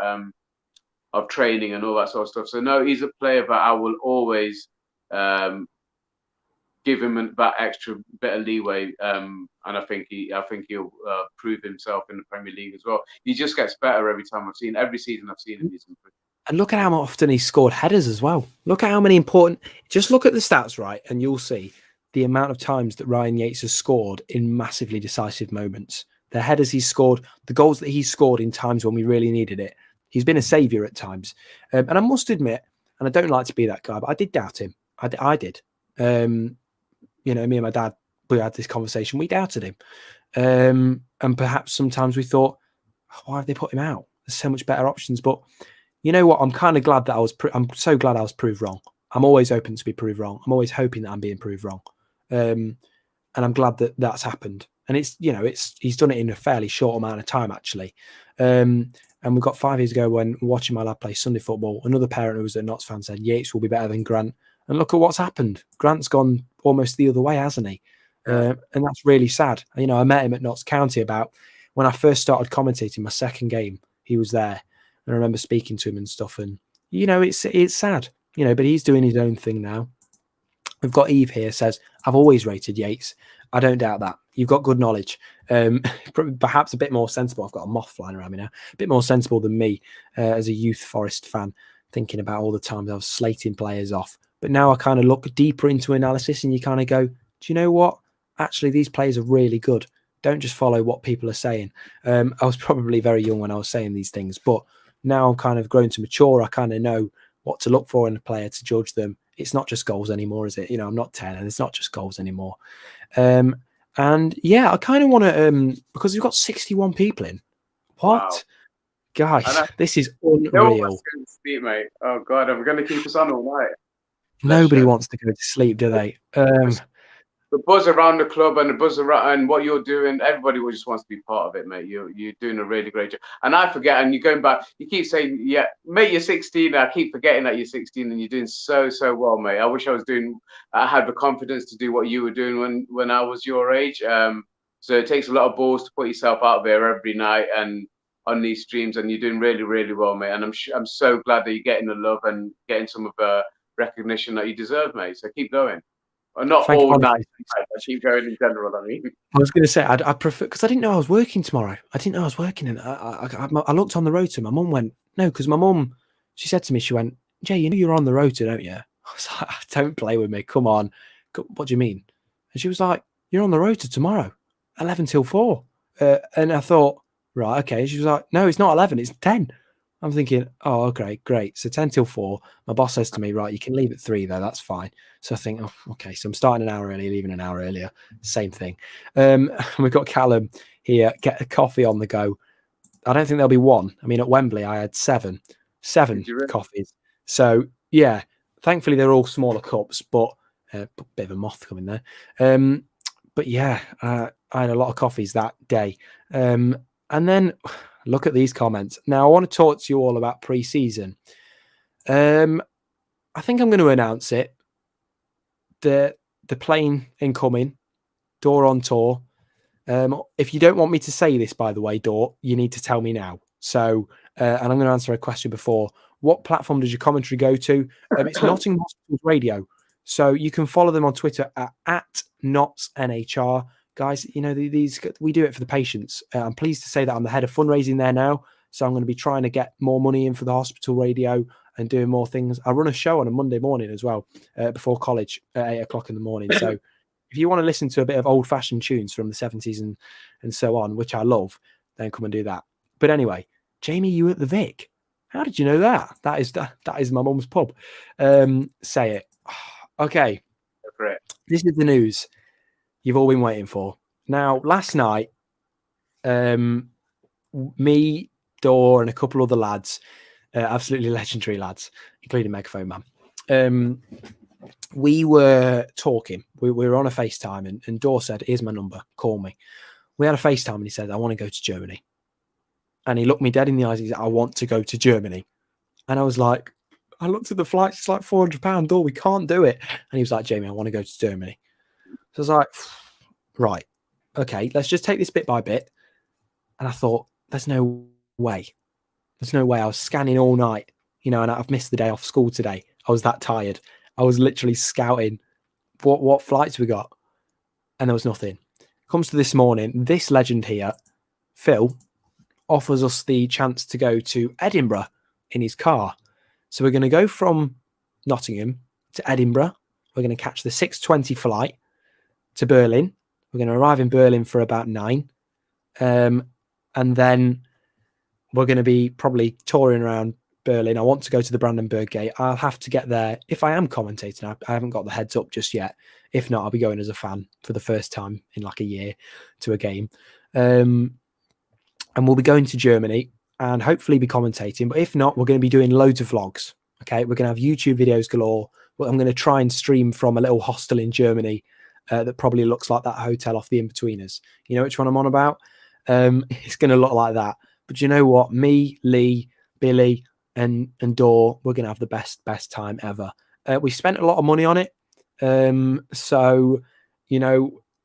of training and all that sort of stuff. So no, he's a player that I will always give him that extra bit of leeway. And I think he'll prove himself in the Premier League as well. He just gets better every season I've seen him. He's improved. And look at how often he's scored headers as well. Look at how many important... Just look at the stats, right? And you'll see the amount of times that Ryan Yates has scored in massively decisive moments. The headers he's scored, the goals that he's scored in times when we really needed it. He's been a saviour at times. And I must admit, and I don't like to be that guy, but I did doubt him. I did. You know, me and my dad, we had this conversation. We doubted him. And perhaps sometimes we thought, why have they put him out? There's so much better options. But you know what? I'm kind of glad that I'm so glad I was proved wrong. I'm always open to be proved wrong. I'm always hoping that I'm being proved wrong. And I'm glad that that's happened. And he's done it in a fairly short amount of time, actually. And we got 5 years ago when watching my lad play Sunday football, another parent who was a Notts fan said Yates will be better than Grant. And look at what's happened. Grant's gone almost the other way, hasn't he? And that's really sad. You know, I met him at Notts County about when I first started commentating my second game. He was there. And I remember speaking to him and stuff. And, you know, it's sad, you know, but he's doing his own thing now. We've got Eve here says, I've always rated Yates. I don't doubt that. You've got good knowledge. Perhaps a bit more sensible. I've got a moth flying around me now. A bit more sensible than me as a youth Forest fan, thinking about all the times I was slating players off. But now I kind of look deeper into analysis and you kind of go, do you know what? Actually, these players are really good. Don't just follow what people are saying. I was probably very young when I was saying these things, but now I'm kind of grown to mature. I kind of know what to look for in a player to judge them. It's not just goals anymore, is it? You know, I'm not 10 and it's not just goals anymore. And yeah, I kind of want to, because we've got 61 people in. What? Wow. Guys, this is unreal. Sleep, mate. Oh, God, I'm going to keep us on all night. Nobody wants to go to sleep, do they? The buzz around the club and the buzz around and what you're doing, everybody just wants to be part of it, mate. You're doing a really great job. And I forget, and you're going back, you keep saying, yeah, mate, you're 16. I keep forgetting that you're 16 and you're doing so well, mate. I wish I had the confidence to do what you were doing when I was your age. So it takes a lot of balls to put yourself out there every night and on these streams, and you're doing really, really well, mate. And I'm so glad that you're getting the love and getting some of the recognition that you deserve, mate. So keep going. Or not Thank all night. I keep going in general. I mean, I was going to say I prefer, because I didn't know I was working tomorrow. I didn't know I was working, and I looked on the rotor. My mum went, no, because my mum, she said to me, she went, Jay, you know you're on the rotor, don't you? I was like, don't play with me. Come on. What do you mean? And she was like, you're on the rotor tomorrow, 11 till 4. And I thought, right, okay. She was like, no, it's not 11, it's 10. I'm thinking, oh, okay, great. So 10 till 4. My boss says to me, right, you can leave at 3 though. That's fine. So I think, oh, okay. So I'm starting an hour early, leaving an hour earlier. Same thing. We've got Callum here. Get a coffee on the go. I don't think there'll be one. I mean, at Wembley, I had seven coffees. So yeah, thankfully they're all smaller cups, but a bit of a moth coming there. But yeah, I had a lot of coffees that day. And then look at these comments. Now, I want to talk to you all about pre-season. I think I'm going to announce it. The plane incoming, Door on tour. If you don't want me to say this, by the way, Door, you need to tell me now. So, and I'm going to answer a question before. What platform does your commentary go to? It's Nottingham Forest Radio. So you can follow them on Twitter at NotsNHR. Guys, you know, we do it for the patients. I'm pleased to say that I'm the head of fundraising there now. So I'm going to be trying to get more money in for the hospital radio and doing more things. I run a show on a Monday morning as well, before college at 8 o'clock in the morning. So if you want to listen to a bit of old fashioned tunes from the 70s and so on, which I love, then come and do that. But anyway, Jamie, you at the Vic. How did you know that? That is my mum's pub. Say it. Okay. This is the news you've all been waiting for. Now, last night, me, Dor, and a couple other lads, absolutely legendary lads, including Megaphone Man, we were talking. We were on a FaceTime, and Dor said, here's my number, call me. We had a FaceTime, and he said, I want to go to Germany. And he looked me dead in the eyes. He said, I want to go to Germany. And I was like, I looked at the flights, it's like £400 door. We can't do it. And he was like, Jamie, I want to go to Germany. So I was like, right, okay, let's just take this bit by bit. And I thought, there's no way. There's no way. I was scanning all night, and I've missed the day off school today. I was that tired. I was literally scouting what flights we got. And there was nothing. Comes to this morning, this legend here, Phil, offers us the chance to go to Edinburgh in his car. So we're going to go from Nottingham to Edinburgh. We're going to catch the 6:20 flight to Berlin. We're going to arrive in Berlin for about 9. And then we're going to be probably touring around Berlin. I want to go to the Brandenburg Gate. I'll have to get there if I am commentating. I haven't got the heads up just yet. If not, I'll be going as a fan for the first time in like a year to a game. And we'll be going to Germany and hopefully be commentating. But if not, we're going to be doing loads of vlogs. Okay, we're going to have YouTube videos galore. I'm going to try and stream from a little hostel in Germany that probably looks like that hotel off the In-Betweeners. You know which one I'm on about? It's going to look like that. But you know what? Me, Lee, Billy, and Dor, we're going to have the best time ever. We spent a lot of money on it. So,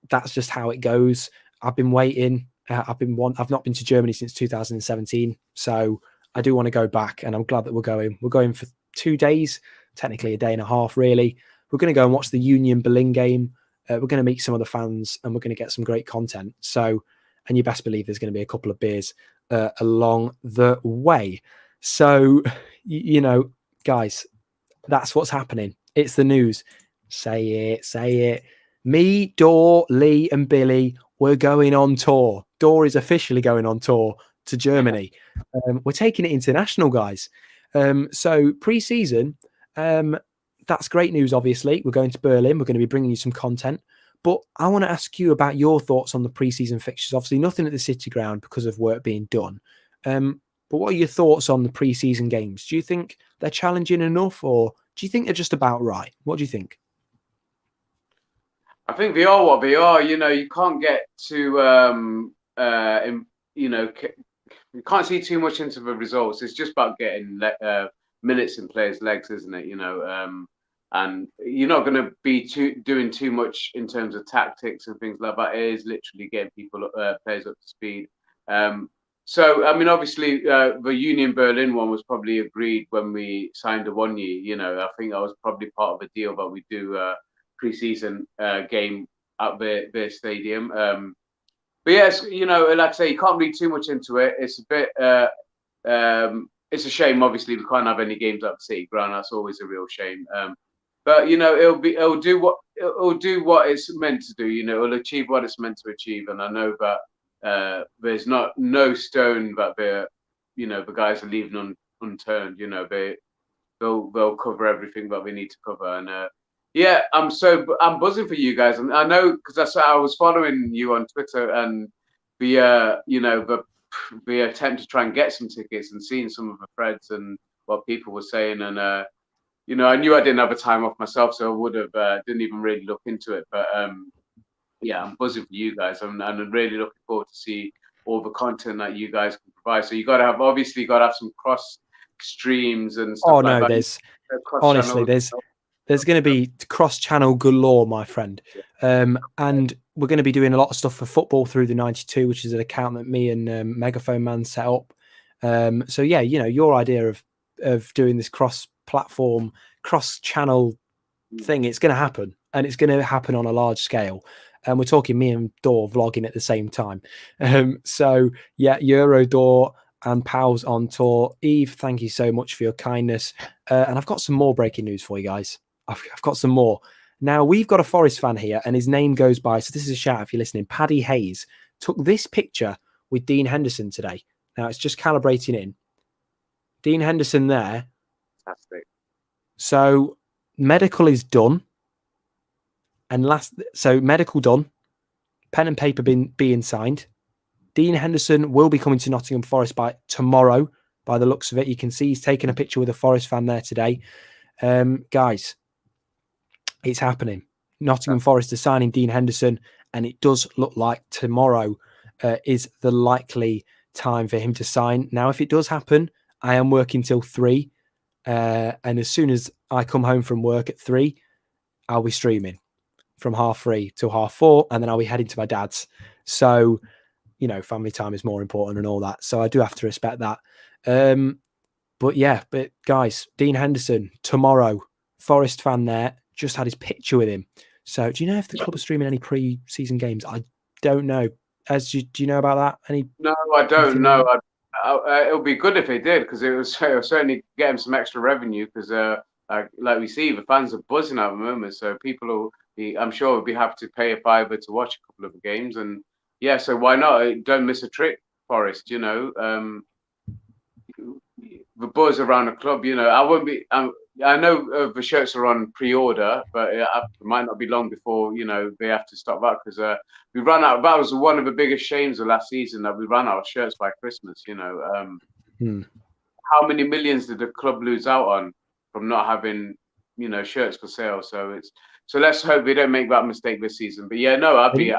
that's just how it goes. I've been waiting. I've not been to Germany since 2017. So I do want to go back, and I'm glad that we're going. We're going for 2 days, technically a day and a half, really. We're going to go and watch the Union Berlin game. We're going to meet some of the fans, and we're going to get some great content. So, and you best believe there's going to be a couple of beers along the way. So, guys, that's what's happening. It's the news. Say it. Me, Dor, Lee, and Billy, we're going on tour. Dor is officially going on tour to Germany. We're taking it international, guys. So pre-season, that's great news, obviously. We're going to Berlin. We're going to be bringing you some content. But I want to ask you about your thoughts on the pre-season fixtures. Obviously, nothing at the City Ground because of work being done. But what are your thoughts on the pre-season games? Do you think they're challenging enough, or do you think they're just about right? What do you think? I think they are what they are. You can't get too, you can't see too much into the results. It's just about getting minutes in players' legs, isn't it? And you're not going to be doing too much in terms of tactics and things like that. It is literally getting players up to speed. So, I mean, obviously, the Union Berlin one was probably agreed when we signed a 1 year. I think that was probably part of the deal that we do a pre-season game at their stadium. But yes, like I say, you can't read too much into it. It's a bit, it's a shame. Obviously, we can't have any games at the City Ground. That's always a real shame. But it'll do what it's meant to do. It'll achieve what it's meant to achieve. And I know that there's no stone that the guys are leaving unturned. They'll cover everything that we need to cover. And yeah, I'm buzzing for you guys, and I know because I was following you on Twitter, and the attempt to try and get some tickets and seeing some of the threads and what people were saying, and I knew I didn't have a time off myself, so I would have didn't even really look into it. But yeah, I'm buzzing for you guys, and I'm really looking forward to see all the content that you guys can provide. So you got to have some cross streams and stuff. Oh no, there's going to be cross-channel galore, my friend. And we're going to be doing a lot of stuff for football through the 92, which is an account that me and Megaphone Man set up. So yeah, your idea of doing this cross-platform, cross-channel thing, it's going to happen, and it's going to happen on a large scale. And we're talking me and Dor vlogging at the same time. So yeah, Eurodor and Pals on tour. Eve, thank you so much for your kindness. And I've got some more breaking news for you guys. I've got some more. Now, we've got a Forest fan here, and his name goes by, so this is a shout if you're listening, Paddy Hayes, took this picture with Dean Henderson today. Now, it's just calibrating in. Dean Henderson there. Fantastic. So, medical is done. So medical done. Pen and paper being signed. Dean Henderson will be coming to Nottingham Forest by tomorrow, by the looks of it. You can see he's taking a picture with a Forest fan there today. Guys, it's happening. Nottingham Forest are signing Dean Henderson, and it does look like tomorrow is the likely time for him to sign. Now, if it does happen, I am working till 3. And as soon as I come home from work at 3, I'll be streaming from 3:30 till 4:30, and then I'll be heading to my dad's. So, family time is more important and all that. So I do have to respect that. But guys, Dean Henderson tomorrow, Forest fan there, just had his picture with him. So do you know if the club are streaming any pre-season games? I don't know. Do you know about that? No, I don't know. It would be good if they did, because it will certainly get him some extra revenue, because like we see, the fans are buzzing at the moment. So people will be, I'm sure, will be happy to pay a fiver to watch a couple of the games. And yeah, so why not? Don't miss a trick, Forest. The buzz around the club. I won't be. I know the shirts are on pre-order, but it might not be long before they have to stop that, because we ran out. That was one of the biggest shames of last season, that we ran out of shirts by Christmas. How many millions did the club lose out on from not having shirts for sale? So let's hope they don't make that mistake this season. But yeah, no, I'd be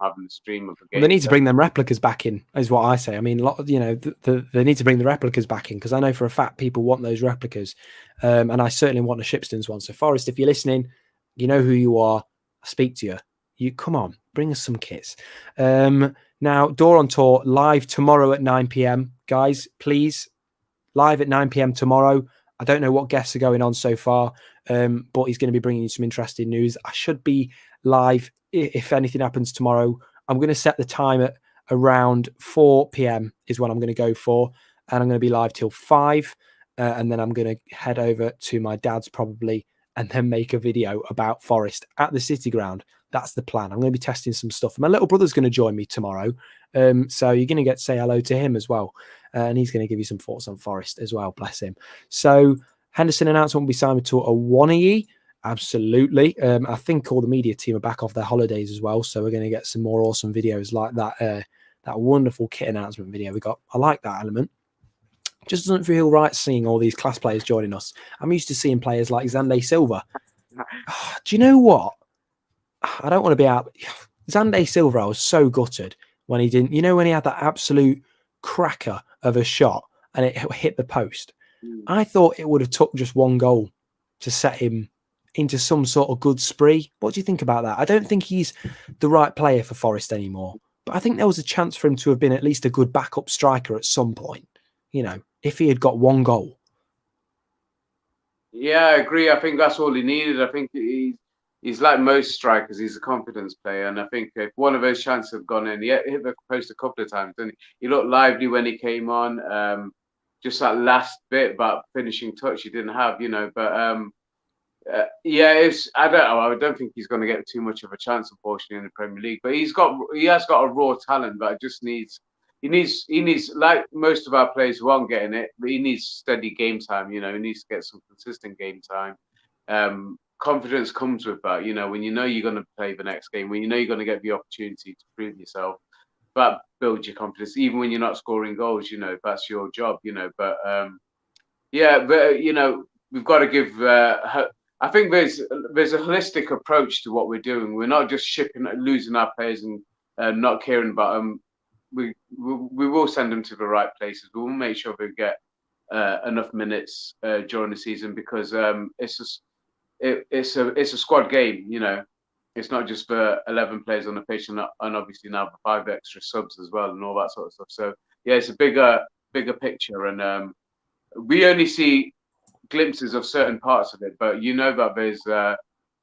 having a stream of the game. Well, they need to bring them replicas back in, is what I say. I mean, they need to bring the replicas back in, because I know for a fact people want those replicas, and I certainly want a Shipstons one. So Forest, if you're listening, you know who you are. I speak to you. You come on, bring us some kits. Now, Door on Tour live tomorrow at 9 p.m. Guys, please, live at 9 p.m. tomorrow. I don't know what guests are going on so far, but he's going to be bringing you some interesting news. I should be live if anything happens tomorrow. I'm going to set the time at around 4 p.m. is what I'm going to go for, and I'm going to be live till 5, and then I'm going to head over to my dad's probably, and then make a video about Forest at the City Ground. That's the plan. I'm going to be testing some stuff. My little brother's going to join me tomorrow, so you're going to get to say hello to him as well, and he's going to give you some thoughts on Forest as well. Bless him. So Henderson announcement will be signed to a Wanee. Absolutely. I think all the media team are back off their holidays as well, so we're going to get some more awesome videos like that. That wonderful kit announcement video we got. I like that element. Just doesn't feel right seeing all these class players joining us. I'm used to seeing players like Xande Silva. Do you know what? I don't want to be out. Xande Silva, I was so gutted when he didn't. When he had that absolute cracker of a shot and it hit the post. I thought it would have took just one goal to set him into some sort of good spree. What do you think about that? I don't think he's the right player for Forest anymore, but I think there was a chance for him to have been at least a good backup striker at some point, if he had got one goal. Yeah, I agree. I think that's all he needed. I think he's like most strikers. He's a confidence player, and I think if one of those chances had gone in, he hit the post a couple of times, and he looked lively when he came on. Just that last bit, but finishing touch he didn't have, but I don't know. I don't think he's going to get too much of a chance, unfortunately, in the Premier League. But he has got a raw talent, but he needs like most of our players who aren't getting it, but he needs steady game time. He needs to get some consistent game time. Confidence comes with that. When you're going to play the next game, when you're going to get the opportunity to prove yourself, that builds your confidence. Even when you're not scoring goals, that's your job. But we've got to give. I think there's a holistic approach to what we're doing. We're not just losing our players and not caring about them. We will send them to the right places. We will make sure they get enough minutes during the season, because it's a squad game. It's not just for 11 players on the pitch, and obviously now the 5 extra subs as well, and all that sort of stuff. So yeah, it's a bigger picture, and we only see glimpses of certain parts of it, but that there's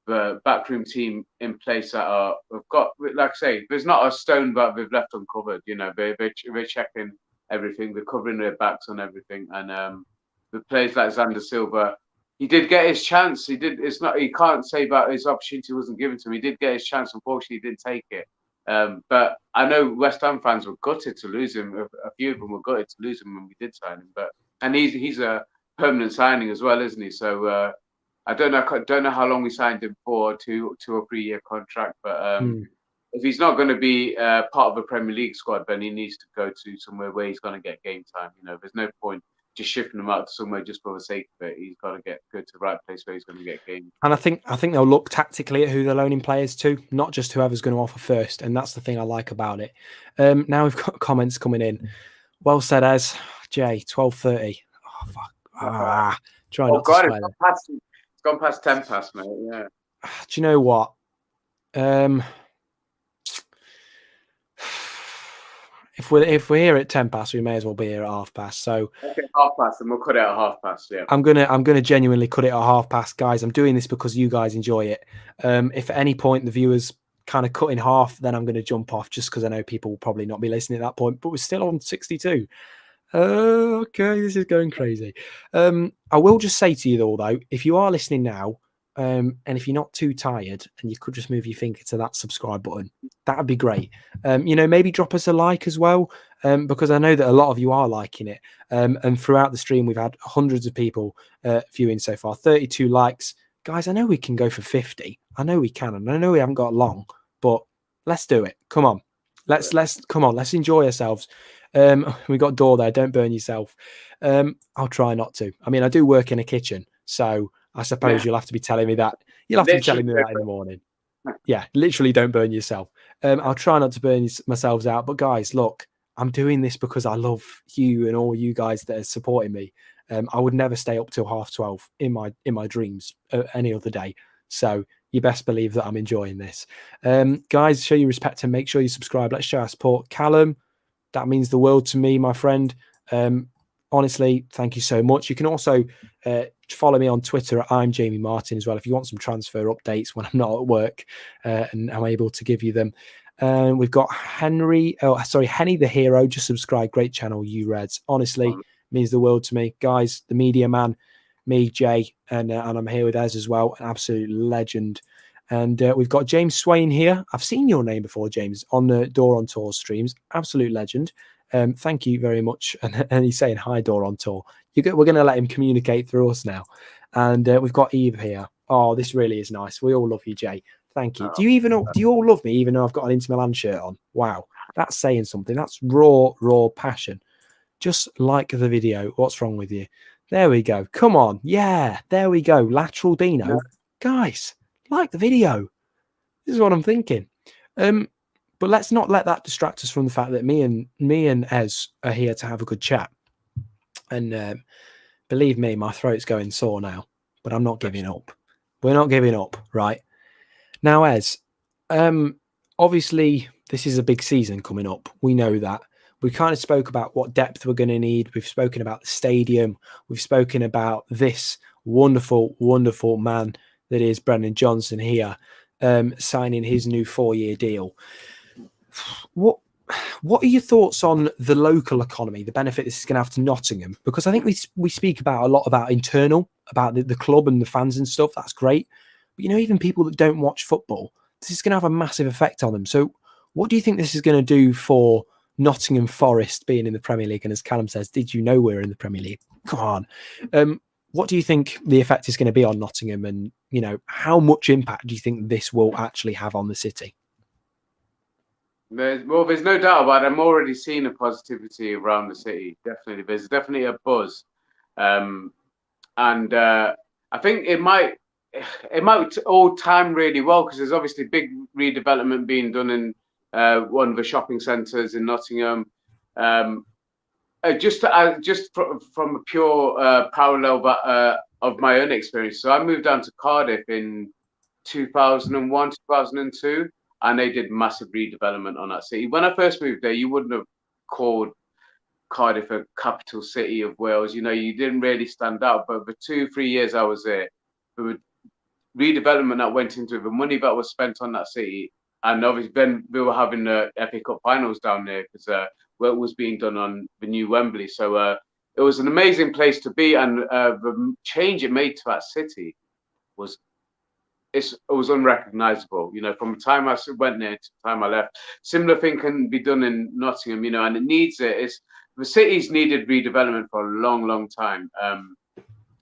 the backroom team in place that have got, like I say, there's not a stone that they've left uncovered. They're checking everything, they're covering their backs on everything, and the players like Xander Silva, he did get his chance. He did. It's not. He can't say that his opportunity wasn't given to him. He did get his chance. Unfortunately, he didn't take it. But I know West Ham fans were gutted to lose him. A few of them were gutted to lose him when we did sign him. And he's a permanent signing as well, isn't he? So I don't know how long we signed him for, 2 or 3 year contract. But if he's not going to be part of the Premier League squad, then he needs to go to somewhere where he's going to get game time. There's no point just shifting him out to somewhere just for the sake of it. He's got to go to the right place where he's going to get game. And I think they'll look tactically at who they're loaning players to, not just whoever's going to offer first. And that's the thing I like about it. Now we've got comments coming in. Well said, as Jay, 12:30. Oh fuck! Try Oh not to God, swear. it's gone past 10 past, mate. Yeah. Do you know what? If we're here at 10 past, we may as well be here at half past. So Okay, half past, and we'll cut it at half past. Yeah. I'm gonna genuinely cut it at half past, guys. I'm doing this because you guys enjoy it. If at any point the viewers kind of cut in half, then I'm gonna jump off just because I know people will probably not be listening at that point. But we're still on 62. Okay, this is going crazy. I will just say to you though, if you are listening now, and if you're not too tired and you could just move your finger to that subscribe button, that'd be great. Maybe drop us a like as well, because I know that a lot of you are liking it. And throughout the stream, we've had hundreds of people viewing so far, 32 likes. Guys, I know we can go for 50. I know we can, and I know we haven't got long, but let's do it. Come on. Let's enjoy ourselves. We got door there. Don't burn yourself. I'll try not to. I mean, I do work in a kitchen, so I suppose you'll have to be telling me that. You'll have to be telling me that in the morning. Yeah, literally, don't burn yourself. I'll try not to burn myself out. But guys, look, I'm doing this because I love you and all you guys that are supporting me. I would never stay up till 12:30 in my dreams any other day. So you best believe that I'm enjoying this. Guys, show your respect and make sure you subscribe. Let's show our support. Callum, that means the world to me, my friend. Honestly, thank you so much. You can also follow me on Twitter at I'm Jamie Martin as well if you want some transfer updates when I'm not at work and I'm able to give you them. We've got Henny the Hero. Just subscribe. Great channel, you Reds. Honestly, means the world to me. Guys, the media man, me, Jay, and I'm here with Ez as well. An absolute legend. And we've got James Swain here. I've seen your name before, James, on the Door on Tour streams. Absolute legend. Thank you very much. And he's saying hi, Door on Tour. We're going to let him communicate through us now. And we've got Eve here. Oh, this really is nice. We all love you, Jay. Thank you. Do you all love me, even though I've got an Inter Milan shirt on? Wow, that's saying something. That's raw passion. Just like the video. What's wrong with you? There we go. Come on. Yeah, there we go. Lateral Dino. Yeah. Guys, like the video. This is what I'm thinking. But let's not let that distract us from the fact that me and Ez are here to have a good chat. And believe me, my throat's going sore now, but I'm not giving up. We're not giving up, right? Now, Ez, obviously this is a big season coming up. We know that. We kind of spoke about what depth we're going to need. We've spoken about the stadium. We've spoken about this wonderful, wonderful man that is Brennan Johnson here, signing his new 4-year deal. What are your thoughts on the local economy, the benefit this is going to have to Nottingham? Because I think we speak about a lot about internal, about the club and the fans and stuff. That's great. But, even people that don't watch football, this is going to have a massive effect on them. So what do you think this is going to do for Nottingham Forest being in the Premier League? And as Callum says, did you know we're in the Premier League? Come on. What do you think the effect is going to be on Nottingham? And, how much impact do you think this will actually have on the city? There's no doubt about it. I'm already seeing a positivity around the city. Definitely. There's definitely a buzz. And I think it might all time really well because there's obviously big redevelopment being done in one of the shopping centres in Nottingham. Just from a pure parallel of my own experience. So I moved down to Cardiff in 2001, 2002, and they did massive redevelopment on that city. When I first moved there, you wouldn't have called Cardiff a capital city of Wales. You didn't really stand out. But the 2-3 years I was there, the redevelopment that went into it, the money that was spent on that city, and obviously then we were having the FA Cup finals down there because work was being done on the new Wembley. So it was an amazing place to be, and the change it made to that city was unrecognizable. From the time I went there to the time I left. Similar thing can be done in Nottingham, and it needs it. The city's needed redevelopment for a long, long time,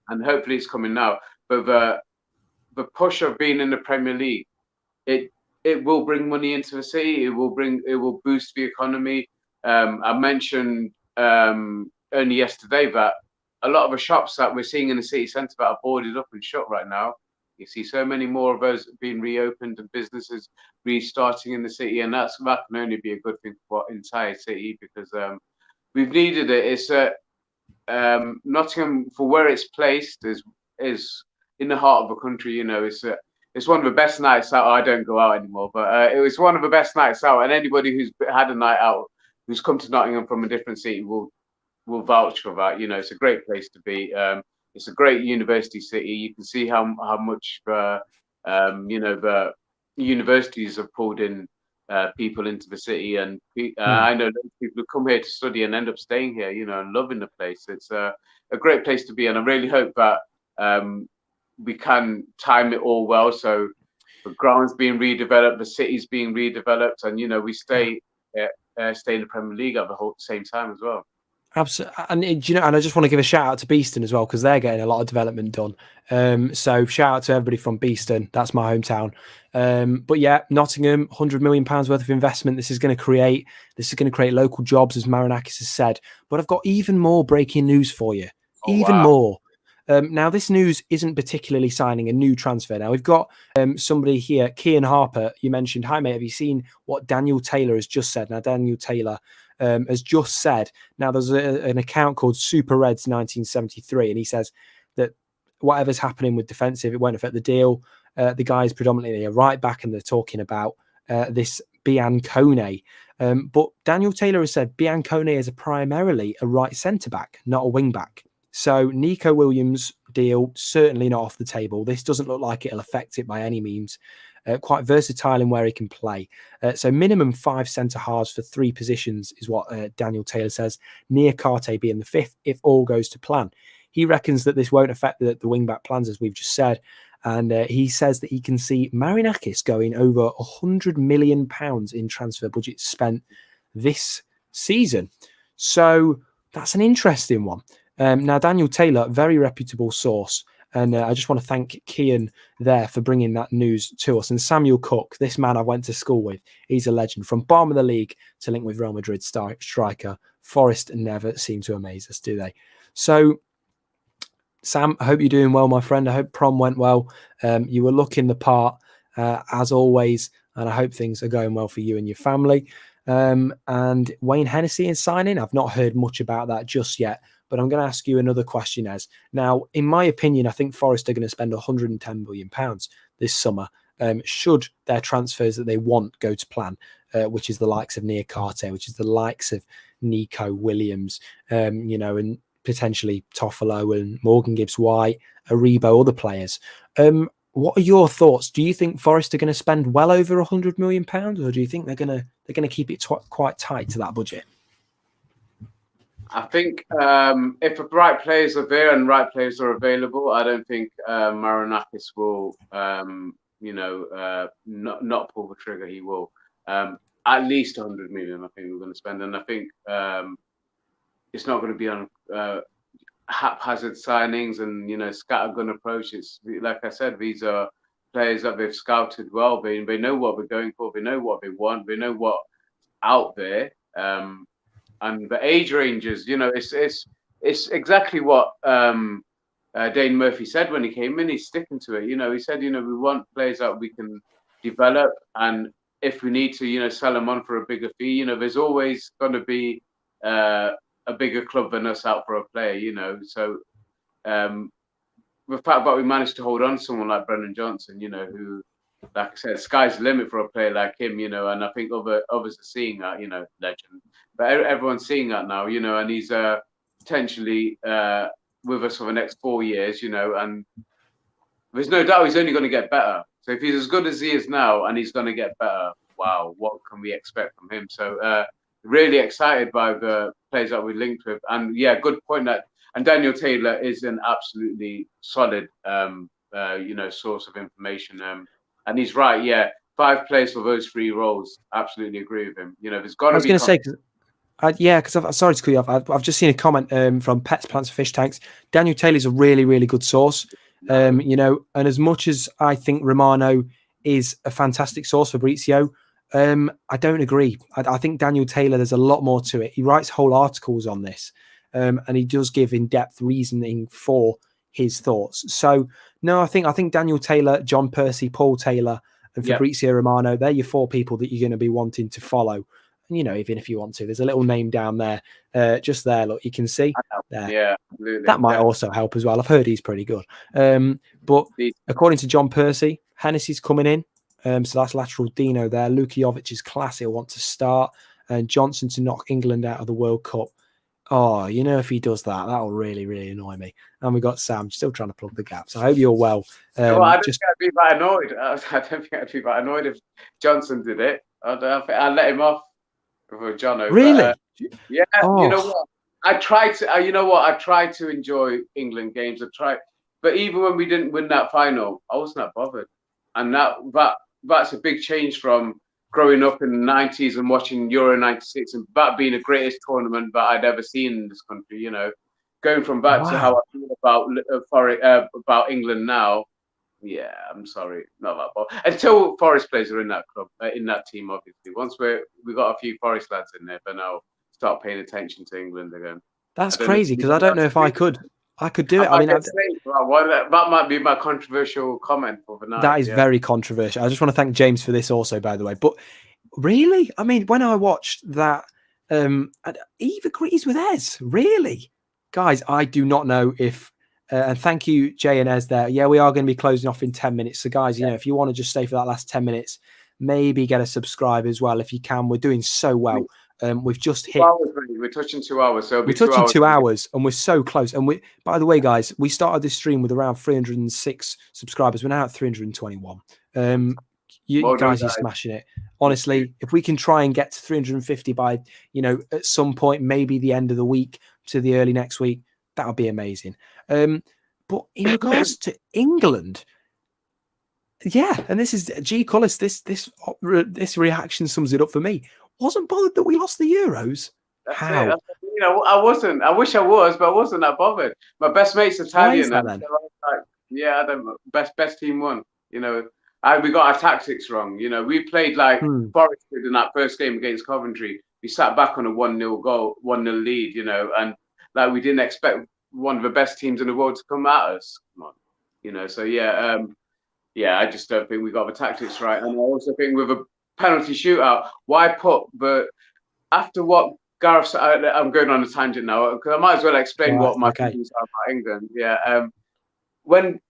and hopefully it's coming now. But the push of being in the Premier League, it will bring money into the city. It will boost the economy. I mentioned only yesterday that a lot of the shops that we're seeing in the city centre that are boarded up and shut right now. You see so many more of those being reopened and businesses restarting in the city, and that can only be a good thing for the entire city because we've needed it. Nottingham, for where it's placed, is in the heart of the country. You know, it's one of the best nights out. I don't go out anymore, but it was one of the best nights out. And anybody who's had a night out, who's come to Nottingham from a different city, will vouch for that. You know, it's a great place to be. It's a great university city. You can see how much the universities have pulled in people into the city, and I know people who come here to study and end up staying here, you know, and loving the place. It's a great place to be, and I really hope that we can time it all well. So the ground's being redeveloped, the city's being redeveloped, and you know, we stay in the Premier League at the whole same time as well. Absolutely, and you know, and I just want to give a shout out to Beeston as well, because they're getting a lot of development done. So shout out to everybody from Beeston. That's my hometown. But yeah, Nottingham, £100 million worth of investment. This is going to create local jobs, as Marinakis has said. But I've got even more breaking news for you. More. Now, this news isn't particularly signing a new transfer. Now, we've got somebody here, Kian Harper. You mentioned, hi, mate, have you seen what Daniel Taylor has just said? Now, Daniel Taylor has just said, now there's an account called Super Reds 1973, and he says that whatever's happening with defensive, it won't affect the deal. The guy is predominantly a right back, and they're talking about this Biancone. But Daniel Taylor has said Biancone is primarily a right centre back, not a wing back. So Nico Williams' deal, certainly not off the table. This doesn't look like it'll affect it by any means. Quite versatile in where he can play. So minimum 5 centre halves for 3 positions is what Daniel Taylor says. Nia Karte being the 5th if all goes to plan. He reckons that this won't affect the wing-back plans, as we've just said. And he says that he can see Marinakis going over £100 million in transfer budget spent this season. So that's an interesting one. Now, Daniel Taylor, very reputable source. And I just want to thank Kian there for bringing that news to us. And Samuel Cook, this man I went to school with, he's a legend. From bottom of the league to link with Real Madrid striker, Forest never seem to amaze us, do they? So, Sam, I hope you're doing well, my friend. I hope prom went well. You were looking the part, as always, and I hope things are going well for you and your family. And Wayne Hennessy is signing. I've not heard much about that just yet. But I'm going to ask you another question, Ez. Now, in my opinion, I think Forest are going to spend £110 million this summer, should their transfers that they want go to plan, which is the likes of Nia Karte, which is the likes of Nico Williams, and potentially Toffolo and Morgan Gibbs-White, Aribo, other players. What are your thoughts? Do you think Forest are going to spend well over £100 million, or do you think they're going to keep it quite tight to that budget? I think if the right players are there and right players are available, I don't think Marinakis will, not pull the trigger. He will at least 100 million. I think we're going to spend, and I think it's not going to be on haphazard signings and scattergun approach. It's like I said, these are players that they've scouted well. They know what we're going for. They know what they want. They know what's out there. And the age ranges, it's exactly what Dane Murphy said when he came in. He's sticking to it. He said, we want players that we can develop, and if we need to, sell them on for a bigger fee. There's always going to be a bigger club than us out for a player. So the fact that we managed to hold on to someone like Brennan Johnson, who, like I said, sky's the limit for a player like him, and I think others are seeing that, legend. But everyone's seeing that now, and he's potentially with us for the next 4 years, and there's no doubt he's only going to get better. So if he's as good as he is now and he's going to get better, wow, what can we expect from him? So really excited by the players that we linked with. And yeah, good point and Daniel Taylor is an absolutely solid, source of information. And he's right, yeah. 5 players for those 3 roles. Absolutely agree with him. There's got to be. I was going to say, because I'm sorry to cut you off. I've just seen a comment from Pets, Plants, Fish Tanks. Daniel Taylor's a really, really good source. And as much as I think Romano is a fantastic source for Fabrizio, I don't agree. I think Daniel Taylor, there's a lot more to it. He writes whole articles on this, and he does give in-depth reasoning for his thoughts. So no, I think Daniel Taylor, John Percy, Paul Taylor, and Fabrizio Romano, they're your 4 people that you're going to be wanting to follow. you know, even if you want to, there's a little name down there, just there. Look, you can see there. Yeah, absolutely. That might also help as well. I've heard he's pretty good. But according to John Percy, Hennessy's coming in. So that's lateral Dino there. Luka Jovic is classy. I want to start. And Johnson to knock England out of the World Cup. Oh, you know, if he does that, that'll really, really annoy me. And we got Sam still trying to plug the gaps. I hope you're well. Well, I don't think I'd be that annoyed. I don't think I'd be that annoyed if Johnson did it. I'd let him off for Jono. Really? But, yeah. Oh. You know what? I tried to. You know what? I tried to enjoy England games. But even when we didn't win that final, I wasn't that bothered. And that's a big change from growing up in the 90s and watching Euro 96 and that being the greatest tournament that I'd ever seen in this country, you know, going from that to how I feel about England now. Yeah, I'm sorry, not that bad. Until Forest players are in that club, in that team, obviously. Once we got a few Forest lads in there, then I'll start paying attention to England again. That's crazy because I don't know if I could do it. I mean, that might be my controversial comment for the night. That is very controversial. I just want to thank James for this also, by the way. But really, I mean, when I watched that, Eve agrees with Ez. Really, guys, I do not know if. And thank you, Jay and Ez there. Yeah, we are going to be closing off in 10 minutes. So, guys, you know, if you want to just stay for that last 10 minutes, maybe get a subscribe as well if you can. We're doing so well. We've just hit. We're touching 2 hours. So we're touching 2 hours, and we're so close. And by the way, guys, we started this stream with around 306 subscribers. We're now at 321. You guys are smashing it. Honestly, if we can try and get to 350 by, you know, at some point, maybe the end of the week to the early next week, that would be amazing. But in regards to England, yeah, and this is G Cullis. This reaction sums it up for me. Wasn't bothered that we lost the Euros. How? You know, I wasn't. I wish I was, but I wasn't that bothered. My best mate's Italian. Why is that, then? Yeah, I don't know. Best team won. You know, we got our tactics wrong. You know, we played like Forest did in that first game against Coventry. We sat back on a 1-0 goal, 1-0 lead. You know, and like we didn't expect one of the best teams in the world to come at us. Come on, you know. So yeah, I just don't think we got the tactics right, and I also think with a penalty shootout, why put? But after what Gareth, I'm going on a tangent now because I might as well explain what my feelings are about England. Yeah, when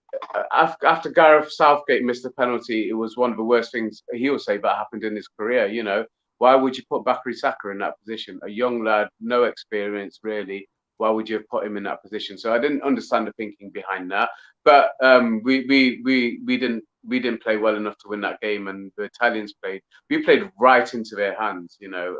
after Gareth Southgate missed a penalty, it was one of the worst things he will say that happened in his career. You know, why would you put Bakary Saka in that position? A young lad, no experience really. Why would you have put him in that position? So I didn't understand the thinking behind that. But we didn't play well enough to win that game, and the Italians played. We played right into their hands, you know,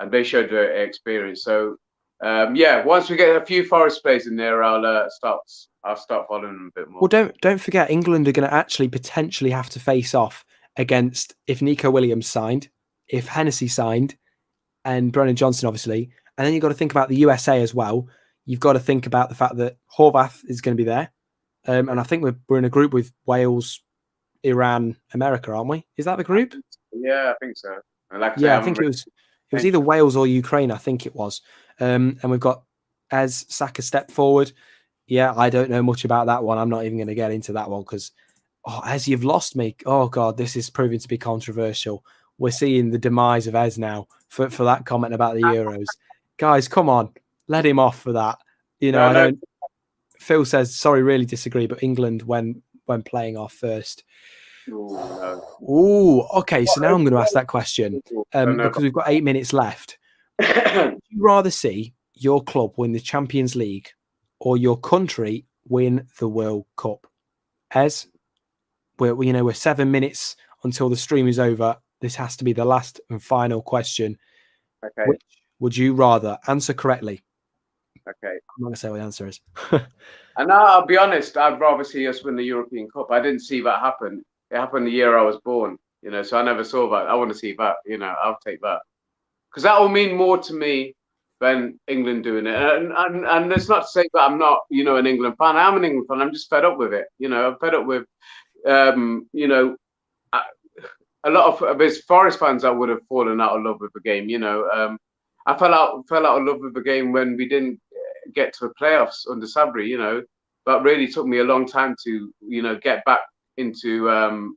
and they showed their experience. So yeah, once we get a few Forest players in there, I'll start following them a bit more. Well, don't forget, England are going to actually potentially have to face off against if Nico Williams signed, if Hennessy signed, and Brennan Johnson obviously. And then you've got to think about the USA as well. You've got to think about the fact that Horvath is going to be there. And I think we're in a group with Wales, Iran, America, aren't we? Is that the group? Yeah, I think so. I think it was either Wales or Ukraine, I think it was. And we've got as Saka step forward. Yeah, I don't know much about that one. I'm not even going to get into that one because, as you've lost me. Oh, God, this is proving to be controversial. We're seeing the demise of Ez now for that comment about the Euros. Guys, come on, let him off for that. You know, I don't. Phil says, sorry, really disagree, but England when playing our first. Oh, okay. So now I'm going to ask that question because we've got 8 minutes left. Would you rather see your club win the Champions League or your country win the World Cup? Ez, we're 7 minutes until the stream is over. This has to be the last and final question. Okay. Which would you rather? Answer correctly. Okay. I'm not going to say what the answer is. And I'll be honest, I'd rather see us win the European Cup. I didn't see that happen. It happened the year I was born, you know, so I never saw that. I want to see that, you know, I'll take that. Because that will mean more to me than England doing it. And it's not to say that I'm not, you know, an England fan. I am an England fan. I'm just fed up with it. You know, I'm fed up with, you know, a lot of there's Forest fans that would have fallen out of love with the game. You know, I fell out of love with the game when we didn't get to the playoffs under Sabri. You know, but really took me a long time to, you know, get back into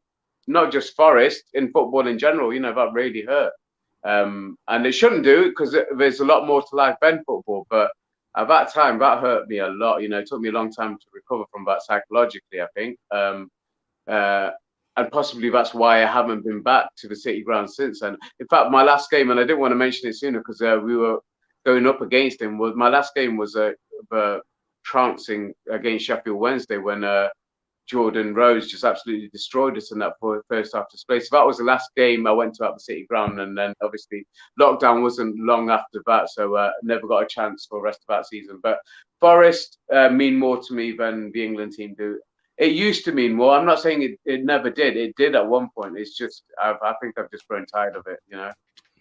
not just Forest in football in general. You know, that really hurt. And it shouldn't do because there's a lot more to life than football. But at that time, that hurt me a lot. You know, it took me a long time to recover from that psychologically, I think. And possibly that's why I haven't been back to the City ground since. And in fact, my last game, and I didn't want to mention it sooner because we were going up against him, was my last game was trouncing against Sheffield Wednesday when Jordan Rose just absolutely destroyed us in that first half display. So that was the last game I went to at the City ground, and then obviously lockdown wasn't long after that, so never got a chance for the rest of that season. But Forest mean more to me than the England team do. It used to mean more. I'm not saying it never did. It did at one point. It's just I think I've just grown tired of it, you know.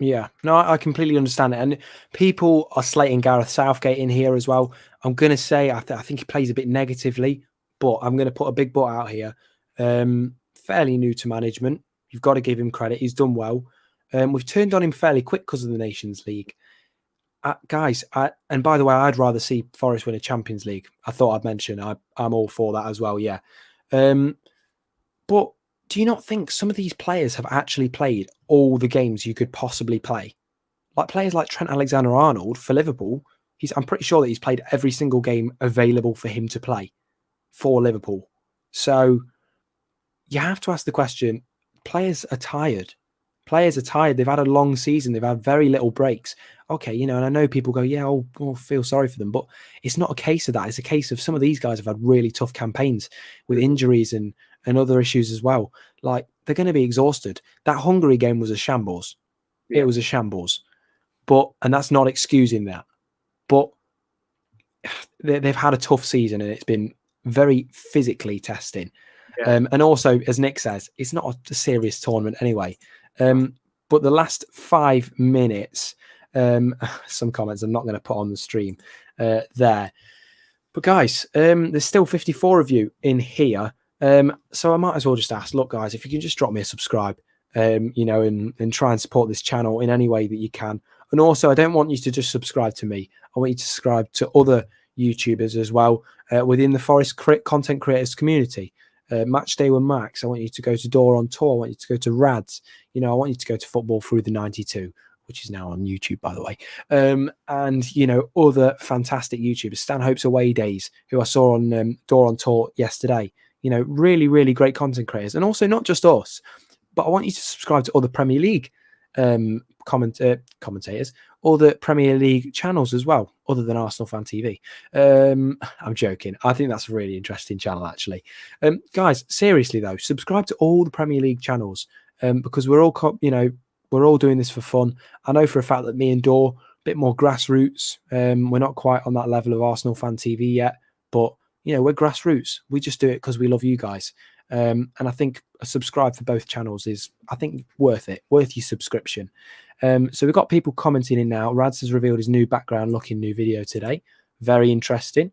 Yeah, no, I completely understand it. And people are slating Gareth Southgate in here as well. I'm going to say I think he plays a bit negatively, but I'm going to put a big but out here. Fairly new to management. You've got to give him credit. He's done well. We've turned on him fairly quick because of the Nations League. Guys, and by the way, I'd rather see Forest win a Champions League. I thought I'd mention I'm all for that as well, yeah. But do you not think some of these players have actually played all the games you could possibly play? Like players like Trent Alexander-Arnold for Liverpool, I'm pretty sure that he's played every single game available for him to play for Liverpool. So you have to ask the question, players are tired. Players are tired. They've had a long season. They've had very little breaks. Okay, you know, and I know people go, yeah, I'll feel sorry for them. But it's not a case of that. It's a case of some of these guys have had really tough campaigns with injuries and other issues as well. Like, they're going to be exhausted. That Hungary game was a shambles. Yeah. It was a shambles. And that's not excusing that. But they've had a tough season and it's been very physically testing. Yeah. And also, as Nick says, it's not a serious tournament anyway. But the last 5 minutes, some comments I'm not going to put on the stream there. But guys, there's still 54 of you in here. So I might as well just ask, look, guys, if you can just drop me a subscribe, you know, and try and support this channel in any way that you can. And also, I don't want you to just subscribe to me. I want you to subscribe to other YouTubers as well within the Forest content creators community. Match Day with Max, I want you to go to Door on Tour. I want you to go to Rads. You know, I want you to go to Football Through the 92, which is now on YouTube, by the way. And, you know, other fantastic YouTubers. Stanhope's Away Days, who I saw on Door on Tour yesterday. You know, really, really great content creators. And also not just us, but I want you to subscribe to other Premier League commentators, or the Premier League channels as well, other than Arsenal Fan TV. I'm joking. I think that's a really interesting channel, actually. Guys, seriously though, subscribe to all the Premier League channels because we're all, you know, we're all doing this for fun. I know for a fact that me and Dor, a bit more grassroots. We're not quite on that level of Arsenal Fan TV yet, but you know, we're grassroots. We just do it because we love you guys. And I think a subscribe for both channels is, I think, worth it, worth your subscription. So we've got people commenting in now. Rads has revealed his new background looking new video today. Very interesting.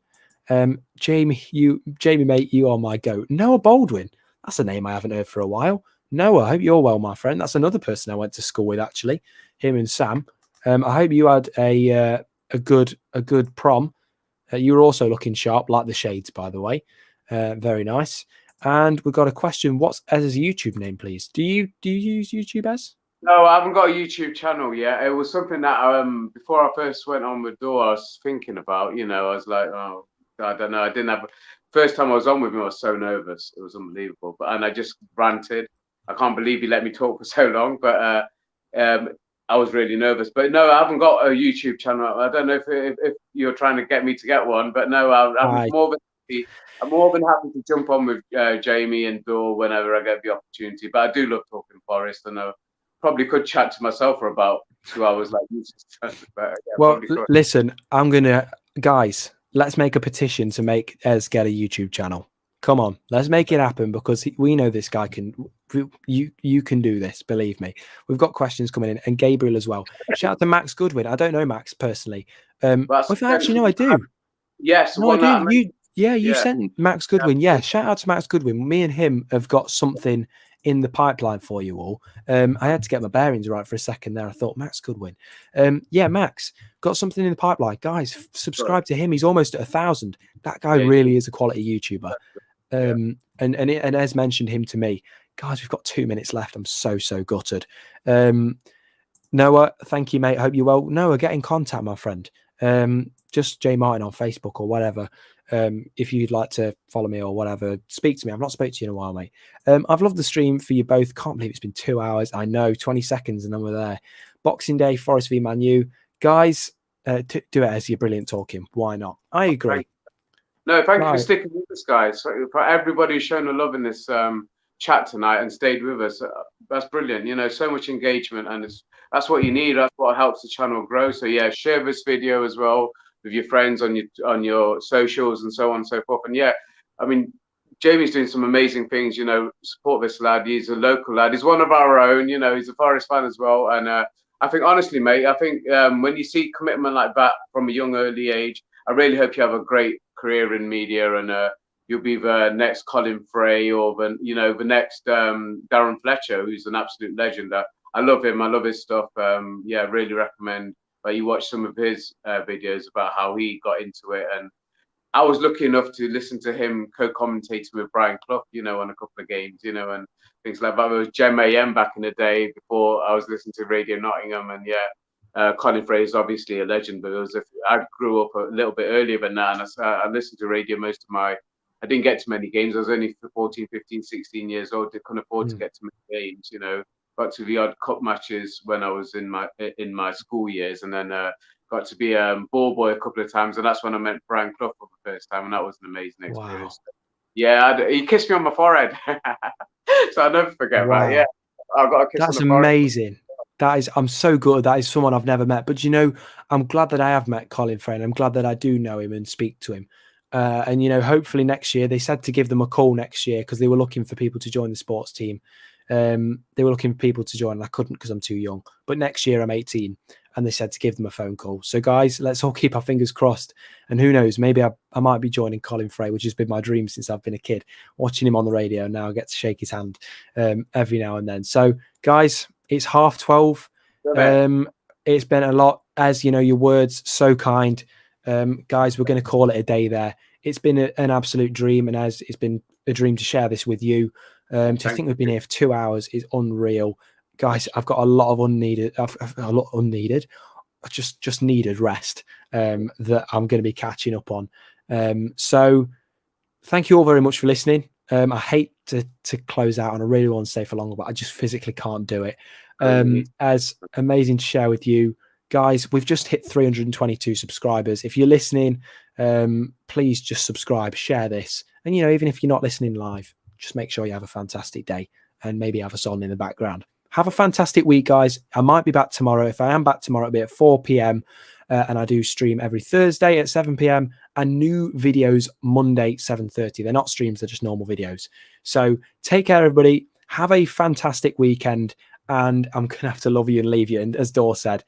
Jamie, mate, you are my goat. Noah Baldwin. That's a name I haven't heard for a while. Noah, I hope you're well, my friend. That's another person I went to school with, actually. Him and Sam. I hope you had a good prom. You were also looking sharp, like the shades, by the way. Very nice. And we've got a question. What's Ez's YouTube name, please? Do you use YouTube, Ez? No, I haven't got a YouTube channel yet. It was something that before I first went on with Dor, I was thinking about. You know, I was like, oh, I don't know. I didn't have. First time I was on with him, I was so nervous. It was unbelievable. And I just ranted. I can't believe he let me talk for so long. But I was really nervous. But no, I haven't got a YouTube channel. I don't know if you're trying to get me to get one. But no, I'm more than happy to jump on with Jamie and Dor whenever I get the opportunity. But I do love talking Forest, and I probably could chat to myself for about 2 hours like you just said. But, yeah, well, listen, guys, let's make a petition to make Ez get a YouTube channel. Come on, let's make it happen because we know this guy can. You can do this, believe me. We've got questions coming in, and Gabriel as well. Shout out to Max Goodwin. I don't know Max personally. Actually, no, I do. Yes, no, I do. You sent Max Goodwin. Yeah, shout out to Max Goodwin. Me and him have got something in the pipeline for you all. I had to get my bearings right for a second there. I thought Max Goodwin. Max got something in the pipeline. Guys, subscribe to him. He's almost at 1,000. That guy really is a quality YouTuber. And Ez mentioned him to me. Guys, we've got 2 minutes left. I'm so gutted. Noah, thank you, mate. Hope you're well. Noah, get in contact, my friend. Just J Martin on Facebook or whatever. If you'd like to follow me or whatever, speak to me. I've not spoken to you in a while, mate. I've loved the stream for you both. Can't believe it's been 2 hours. I know, 20 seconds and then we're there. Boxing Day, Forest v Man U. Guys, do it as you're brilliant talking. Why not? I agree. Thank you for sticking with us, guys. For everybody who's shown the love in this chat tonight and stayed with us, that's brilliant. You know, so much engagement, and that's what you need. That's what helps the channel grow. So yeah, share this video as well with your friends on your socials and so on and so forth. And yeah, I mean, Jamie's doing some amazing things. You know, support this lad. He's a local lad. He's one of our own. You know, he's a Forest fan as well. And I think honestly, mate, I think when you see commitment like that from a young early age, I really hope you have a great career in media, and you'll be the next Colin Frey or the next Darren Fletcher, who's an absolute legend. I love him. I love his stuff. Yeah, really recommend that you watch some of his videos about how he got into it. And I was lucky enough to listen to him co-commentating with Brian Clough, you know, on a couple of games, you know, and things like that. It was Gem AM back in the day before I was listening to Radio Nottingham, and yeah. Colin Frey is obviously a legend, but I grew up a little bit earlier than that, and I listened to radio most of I didn't get to many games. I was only 14, 15, 16 years old. I couldn't afford to get to many games, you know. Got to the odd cup matches when I was in my school years, and then got to be a ball boy a couple of times, and that's when I met Brian Clough for the first time, and that was an amazing experience. Wow. Yeah, he kissed me on my forehead, so I'll never forget that. Yeah, I got a kiss. That's on the amazing. I'm so good. That is someone I've never met. But, you know, I'm glad that I have met Colin Frey. I'm glad that I do know him and speak to him. And, you know, hopefully next year, they said to give them a call next year because they were looking for people to join the sports team. They were looking for people to join, and I couldn't because I'm too young. But next year I'm 18, and they said to give them a phone call. So, guys, let's all keep our fingers crossed. And who knows, maybe I might be joining Colin Frey, which has been my dream since I've been a kid, watching him on the radio. Now I get to shake his hand every now and then. So, guys, it's 12:30. It's been a lot, as you know, your words so kind. Guys, we're going to call it a day there. It's been an absolute dream, and as it's been a dream to share this with you. To think we've been here for 2 hours is unreal. Guys, I've got a lot of unneeded, just needed rest that I'm going to be catching up on. So thank you all very much for listening. I hate to close out, and I really want to stay for longer, but I just physically can't do it. As amazing to share with you guys. We've just hit 322 subscribers. If you're listening, please just subscribe, share this. And, you know, even if you're not listening live, just make sure you have a fantastic day and maybe have a song in the background. Have a fantastic week, guys. I might be back tomorrow. If I am back tomorrow, it'll be at 4 p.m. And I do stream every Thursday at 7 p.m. and new videos Monday, 7:30. They're not streams, they're just normal videos. So take care, everybody. Have a fantastic weekend. And I'm going to have to love you and leave you. And as Dor said,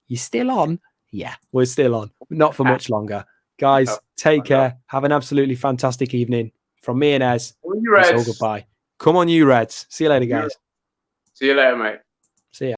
you still on? Yeah, we're still on. Not for much longer. Guys, take care. Have an absolutely fantastic evening. From me and Ez, it's all goodbye. Come on, you Reds. See you later, guys. See you later, mate.